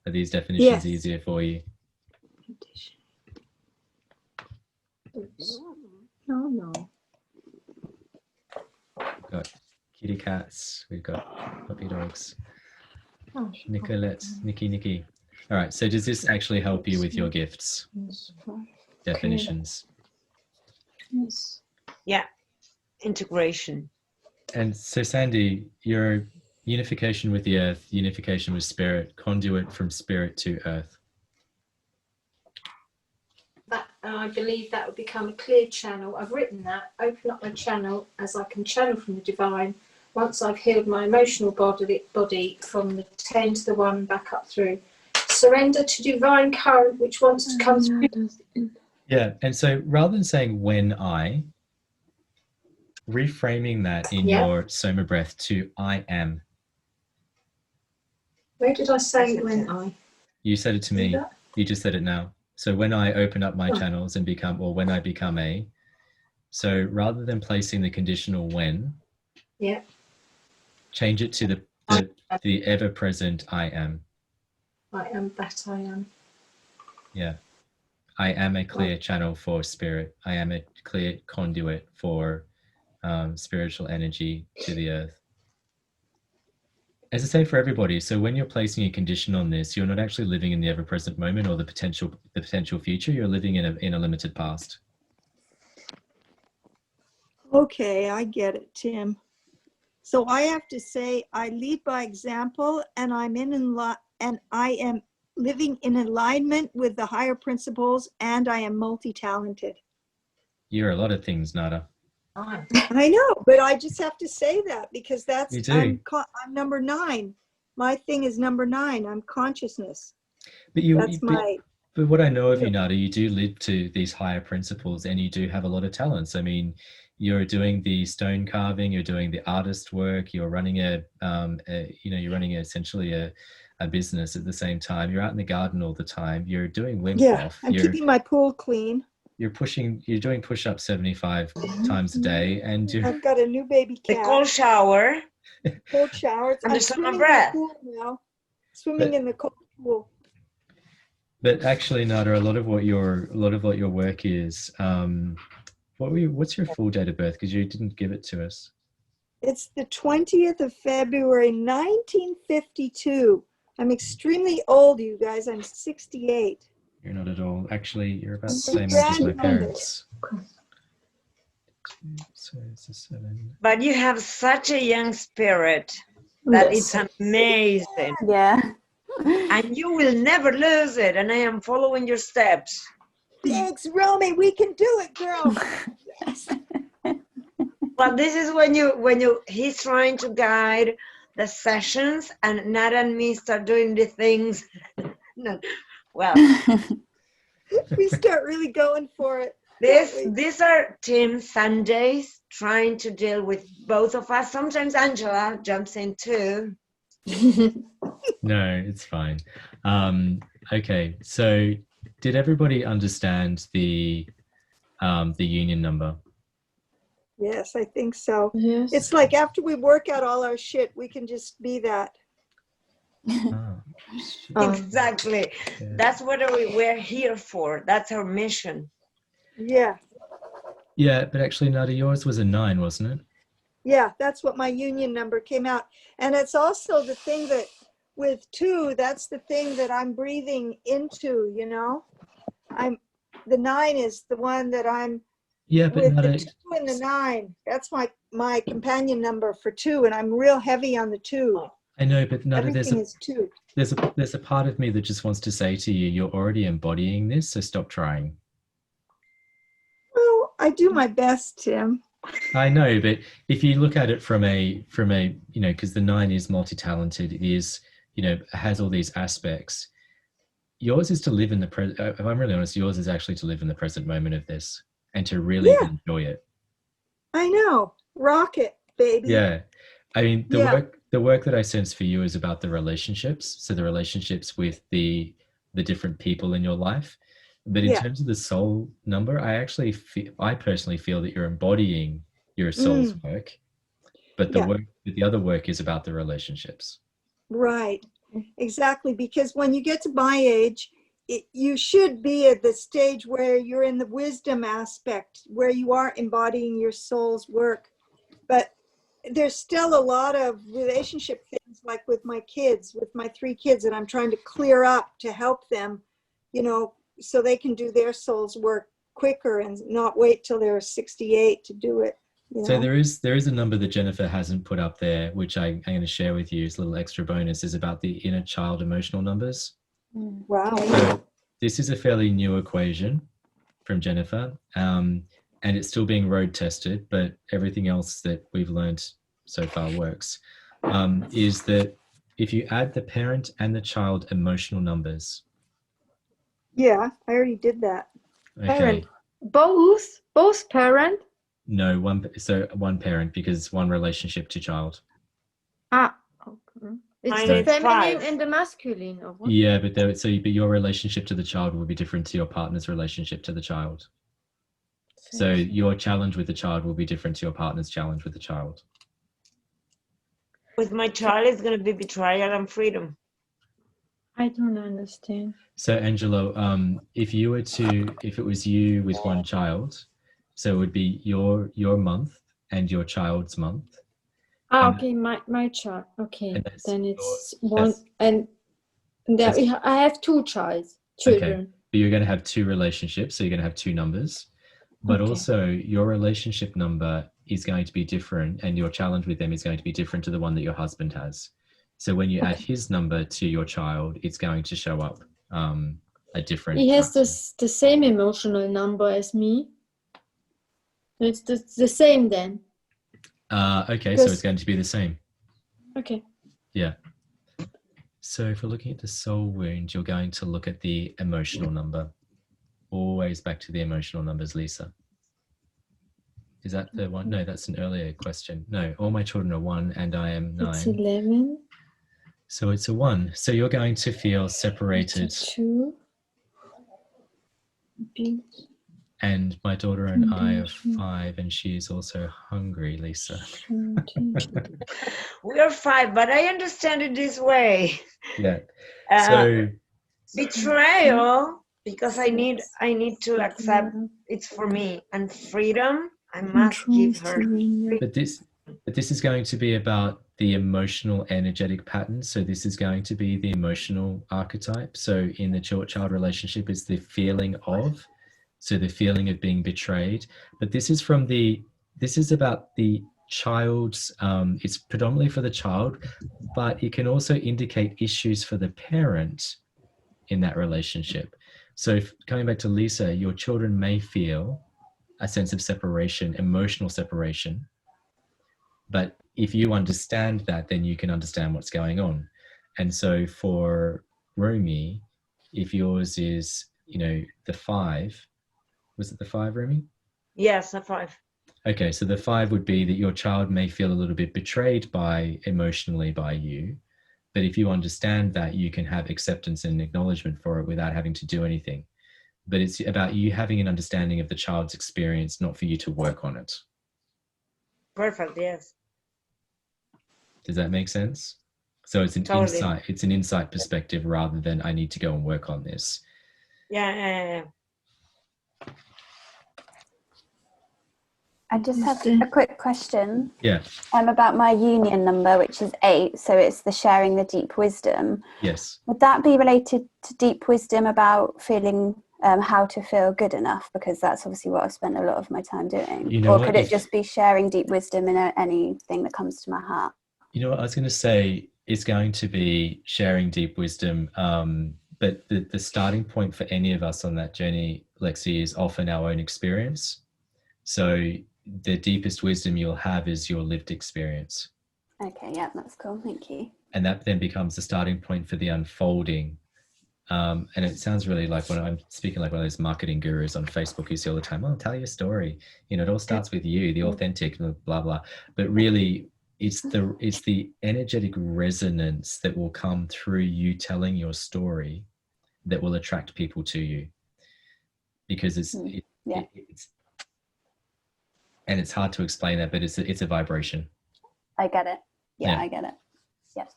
Are these definitions easier for you? No. We've got kitty cats, we've got puppy dogs. Nicolette, Nikki. All right, so does this actually help you with your gifts? Definitions. Yeah, integration. And so Sandy, your unification with the earth, unification with spirit, conduit from spirit to earth. I believe that would become a clear channel. I've written that, open up my channel as I can channel from the divine once I've healed my emotional body from the 10 to the 1 back up through. Surrender to divine current which wants to come through. Yeah, and so rather than saying when I, reframing that in your Soma breath to I am. Where did I say when I? You said it to me. You just said it now. So when I open up my channels and become, or when I become a, so rather than placing the conditional when, change it to the ever-present I am. I am that I am. Yeah. I am a clear channel for spirit. I am a clear conduit for spiritual energy to the earth. As I say for everybody, so when you're placing a condition on this, you're not actually living in the ever-present moment or the potential future. You're living in a limited past. Okay, I get it, Tim. So I have to say I lead by example, and I am living in alignment with the higher principles, and I am multi-talented. You're a lot of things, Nada. I know, but I just have to say that because that's You do. I'm number 9. My thing is number 9. I'm consciousness. But But what I know of you, Nada, you do live to these higher principles, and you do have a lot of talents. I mean, you're doing the stone carving, you're doing the artist work, you're running you're running essentially a business at the same time. You're out in the garden all the time. You're doing Wim Hof. I'm keeping my pool clean. You're doing push-ups 75 times a day, and I've got a new baby cat. The cold shower. Cold shower. And the I'm swimming Snell-Breath. in the pool now. Swimming in the cold pool. But actually, Nada, a lot of what your work is. What's your full date of birth? Because you didn't give it to us. It's the 20th of February, 1952. I'm extremely old, you guys. I'm 68. You're not at all. Actually, you're about the I'm same age as my grand. parents. So it's a 7. But you have such a young spirit that it's amazing. Yeah. And you will never lose it. And I am following your steps. Thanks, Romy. We can do it, girl. Yes. Well, this is when he's trying to guide the sessions, and Nat and me start doing the things. Well, We start really going for it. these are Team Sundays trying to deal with both of us. Sometimes Angela jumps in too. No, it's fine. Okay, so did everybody understand the union number? Yes, I think so. Yes. It's like after we work out all our shit, we can just be that. Exactly. Yeah. That's what we're here for. That's our mission. Yeah. Yeah, but actually, Nada, yours was a 9, wasn't it? Yeah, that's what my union number came out. And it's also the thing that with 2, that's the thing that I'm breathing into, you know? The 9 is the one that I'm Yeah, but with Nada, the 2 and the 9. That's my companion number for 2, and I'm real heavy on the 2. I know, but Nada, Everything is 2. there's a part of me that just wants to say to you, you're already embodying this, so stop trying. Well, I do my best, Tim. I know, but if you look at it from a because the 9 is multi-talented, it is, has all these aspects. Yours is to live in the present. If I'm really honest, yours is actually to live in the present moment of this and to really enjoy it. I know. Rock it, baby. Yeah. I mean, the work that I sense for you is about the relationships. So the relationships with the different people in your life. But in terms of the soul number, I personally feel that you're embodying your soul's work, but the other work is about the relationships. Right. Exactly. Because when you get to my age, you should be at the stage where you're in the wisdom aspect, where you are embodying your soul's work. But there's still a lot of relationship things, like with my kids, with my 3 kids, that I'm trying to clear up to help them, so they can do their soul's work quicker and not wait till they're 68 to do it. So there is a number that Jennifer hasn't put up there, which I'm going to share with you as a little extra bonus, is about the inner child emotional numbers. Wow. So this is a fairly new equation from Jennifer, and it's still being road tested, but everything else that we've learned so far works, is that if you add the parent and the child emotional numbers. Yeah, I already did that. Okay. Parent. Both parent? No, one parent, because one relationship to child. Ah, okay. It's Mine the is feminine 5. and the masculine, or what? Yeah, but your relationship to the child will be different to your partner's relationship to the child. So your challenge with the child will be different to your partner's challenge with the child. With my child, it's going to be betrayal and freedom. I don't understand. So Angelo, if it was you with one child, so it would be your month and your child's month. Okay, my child. Okay, then it's one, and I have 2 children. Okay, but you're going to have 2 relationships, so you're going to have 2 numbers. But also your relationship number is going to be different, and your challenge with them is going to be different to the one that your husband has. So when you add his number to your child, it's going to show up a different. He has the same emotional number as me. It's the same then. Okay, so it's going to be the same. Okay. Yeah. So if we're looking at the soul wound, you're going to look at the emotional number. Always back to the emotional numbers, Lisa. Is that the one? No, that's an earlier question. No, all my children are 1 and I am 9. It's 11. So it's a 1. So you're going to feel separated. It's a 2. Big. And my daughter and I are 5 and she is also hungry, Lisa. We are 5, but I understand it this way. Yeah. So betrayal, because I need to accept it's for me, and freedom, I must give her. But this is going to be about the emotional energetic pattern. So this is going to be the emotional archetype. So in the child relationship is the feeling of, so the feeling of being betrayed. But this is about the child's, it's predominantly for the child, but it can also indicate issues for the parent in that relationship. So coming back to Lisa, your children may feel a sense of separation, emotional separation. But if you understand that, then you can understand what's going on. And so for Romy, if yours is, the 5, was it the 5, Romy? Yes, the 5. Okay, so the 5 would be that your child may feel a little bit betrayed emotionally by you. But if you understand that, you can have acceptance and acknowledgement for it without having to do anything. But it's about you having an understanding of the child's experience, not for you to work on it. Perfect, yes. Does that make sense? So it's an insight. It's an insight perspective rather than I need to go and work on this. Yeah. I just have a quick question. Yeah. About my union number, which is 8. So it's the sharing the deep wisdom. Yes. Would that be related to deep wisdom about feeling how to feel good enough? Because that's obviously what I've spent a lot of my time doing. Or could it just be sharing deep wisdom in anything that comes to my heart? You know what I was going to say is going to be sharing deep wisdom. But the starting point for any of us on that journey, Lexi, is often our own experience. So the deepest wisdom you'll have is your lived experience. Okay, yeah, that's cool. Thank you. And that then becomes the starting point for the unfolding. And it sounds really like when I'm speaking like one of those marketing gurus on Facebook who see all the time, oh, tell your story. It all starts with you, the authentic, blah, blah. But really, it's the energetic resonance that will come through you telling your story that will attract people to you. Because it's and it's hard to explain that, but it's a vibration. I get it. Yeah. I get it. Yes.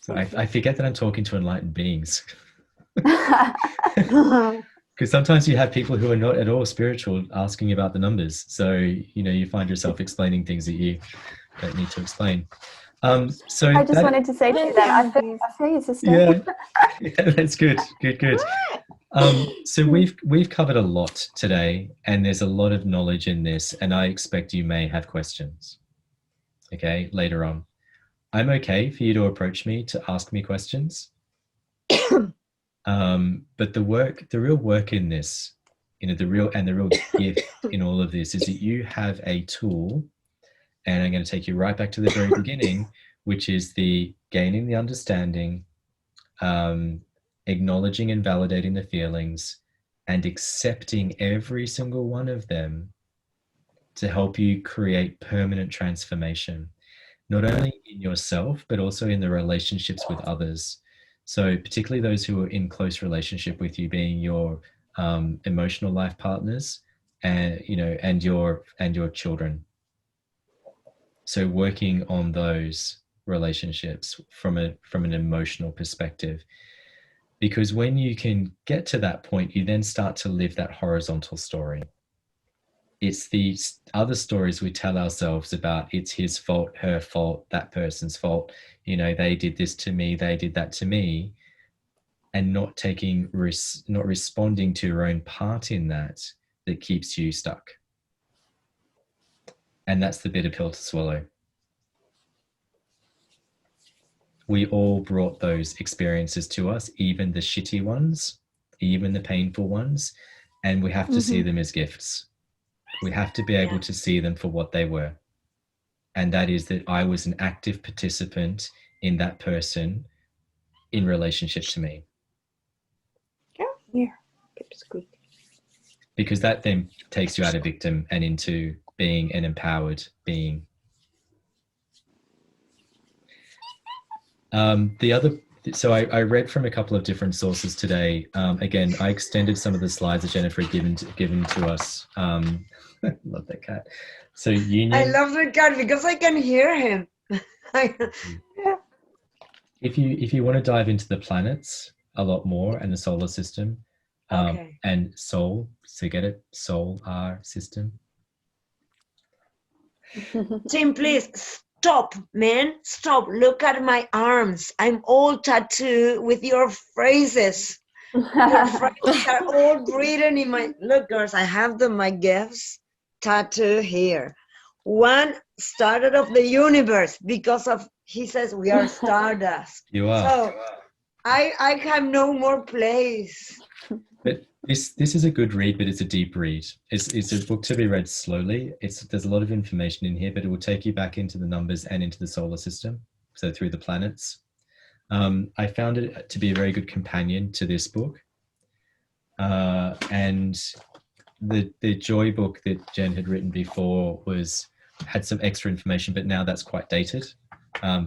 So I forget that I'm talking to enlightened beings. Because sometimes you have people who are not at all spiritual asking about the numbers. So, you find yourself explaining things that you don't need to explain. So I just wanted to say to you that I feel you, sister. Yeah, that's good. Good. So we've covered a lot today, and there's a lot of knowledge in this, and I expect you may have questions. Okay, later on. I'm okay for you to approach me to ask me questions. But the real work in this, the real gift in all of this is that you have a tool, and I'm going to take you right back to the very beginning, which is the gaining the understanding, acknowledging and validating the feelings, and accepting every single one of them to help you create permanent transformation, not only in yourself, but also in the relationships with others. So particularly those who are in close relationship with you, being your emotional life partners, and your children. So working on those relationships from an emotional perspective, because when you can get to that point, you then start to live that horizontal story. It's these other stories we tell ourselves about it's his fault, her fault, that person's fault. They did this to me, they did that to me, and not responding to your own part in that keeps you stuck. And that's the bitter pill to swallow. We all brought those experiences to us, even the shitty ones, even the painful ones, and we have to see them as gifts. We have to be able to see them for what they were. And that is that I was an active participant in that person in relationship to me. Yeah, that's good. Because that then takes you out of victim and into being an empowered being. So I read from a couple of different sources today. Again, I extended some of the slides that Jennifer had given to us. Love that cat. So Union. I love the cat because I can hear him. Yeah. If you want to dive into the planets a lot more and the solar system, okay. and soul, so get it, solar system. Tim, please stop, man. Stop. Look at my arms. I'm all tattooed with your phrases. Your phrases are all written in my... Look, girls, I have my gifts tattoo here. One started of the universe because of... He says we are stardust. You are. So I have no more place. But this is a good read, but it's a deep read. It's a book to be read slowly. There's a lot of information in here, but it will take you back into the numbers and into the solar system, so through the planets. I found it to be a very good companion to this book. And the Joy book that Jen had written before had some extra information, but now that's quite dated.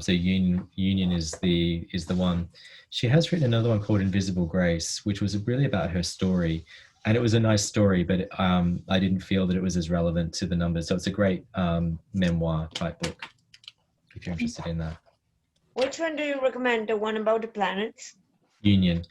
So Union is the one. She has written another one called Invisible Grace, which was really about her story, and it was a nice story, but I didn't feel that it was as relevant to the numbers. So it's a great memoir type book if you're interested in that. Which one do you recommend? The one about the planets? Union.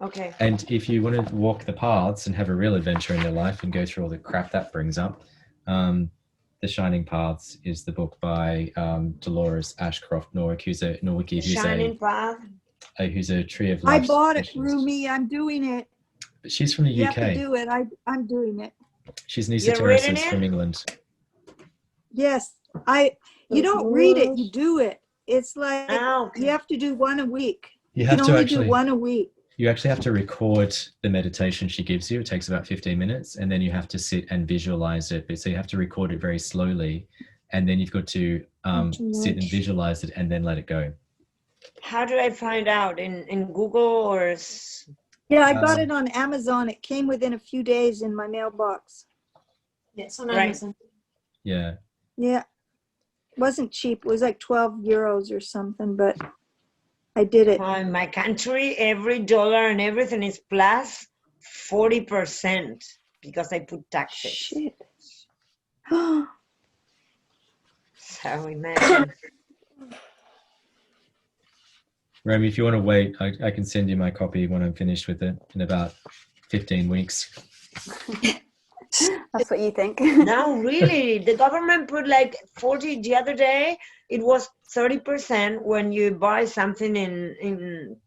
Okay. And if you want to walk the paths and have a real adventure in your life and go through all the crap that brings up, The Shining Paths is the book by Dolores Ashcroft Norwick, who's a Tree of Life. I bought it, Rumi. I'm doing it. But she's from the you UK. You have to do it. I'm doing it. She's an esotericist from England. Yes. You don't read it, you do it. It's like you have to do one a week. You have can to only actually do one a week. You actually have to record the meditation she gives you. It takes about 15 minutes, and then you have to sit and visualize it. So you have to record it very slowly, and then you've got to sit and visualize it and then let it go. How do I find out? In Google or? Yeah, I got it on Amazon. It came within a few days in my mailbox. It's on Amazon. Yeah. Yeah. It wasn't cheap. It was like 12 euros or something, but I did it. In my country, every dollar and everything is plus 40% because I put taxes. Shit. So imagine. Romy, if you want to wait, I can send you my copy when I'm finished with it in about 15 weeks. That's what you think. No, really. The government put like 40 the other day. It was 30% when you buy something in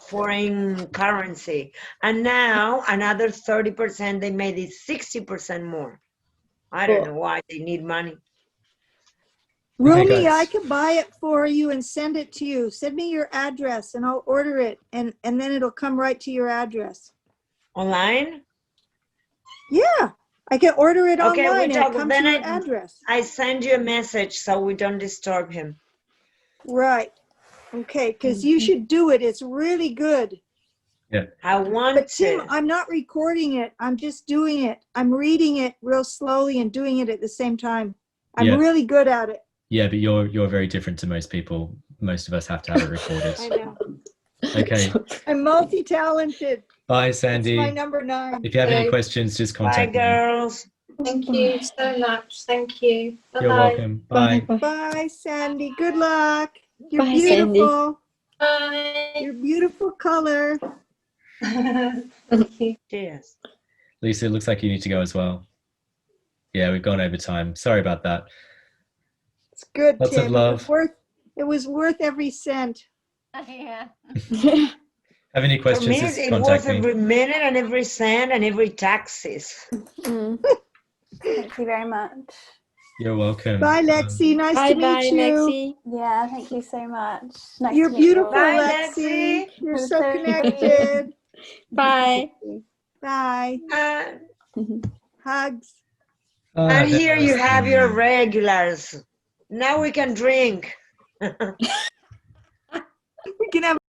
foreign currency. And now another 30%, they made it 60% more. I don't know why they need money. Rumi, I can buy it for you and send it to you. Send me your address and I'll order it and then it'll come right to your address. Online? Yeah, I can order it online and it comes to your address. I send you a message so we don't disturb him. Right. Okay, because you should do it. It's really good. Yeah. I want but to. Tim, I'm not recording it. I'm just doing it. I'm reading it real slowly and doing it at the same time. I'm really good at it. Yeah, but you're very different to most people. Most of us have to have it recorded. I know. Okay. I'm multi-talented. Bye, Sandy. That's my number 9. If you have any questions, just contact me. Bye, girls. Thank you so much. Thank you. Bye-bye. You're welcome. Bye. Bye, Sandy. Good luck. You're Bye, beautiful. Bye. You're beautiful color. Thank you. Cheers. Lisa, it looks like you need to go as well. Yeah, we've gone over time. Sorry about that. It's good, Lots Tim. of love. It was worth every cent. Yeah. Have any questions? For me, just it contact was me. every minute and every cent and every taxes. Thank you very much. You're welcome. Bye, Lexi. Nice to meet you. Lexi. Yeah, thank you so much. Nice You're to meet you beautiful, all. Bye, Lexi. You're You're so so connected. Bye. Bye. Hugs. And here you have your regulars. Now we can drink. can have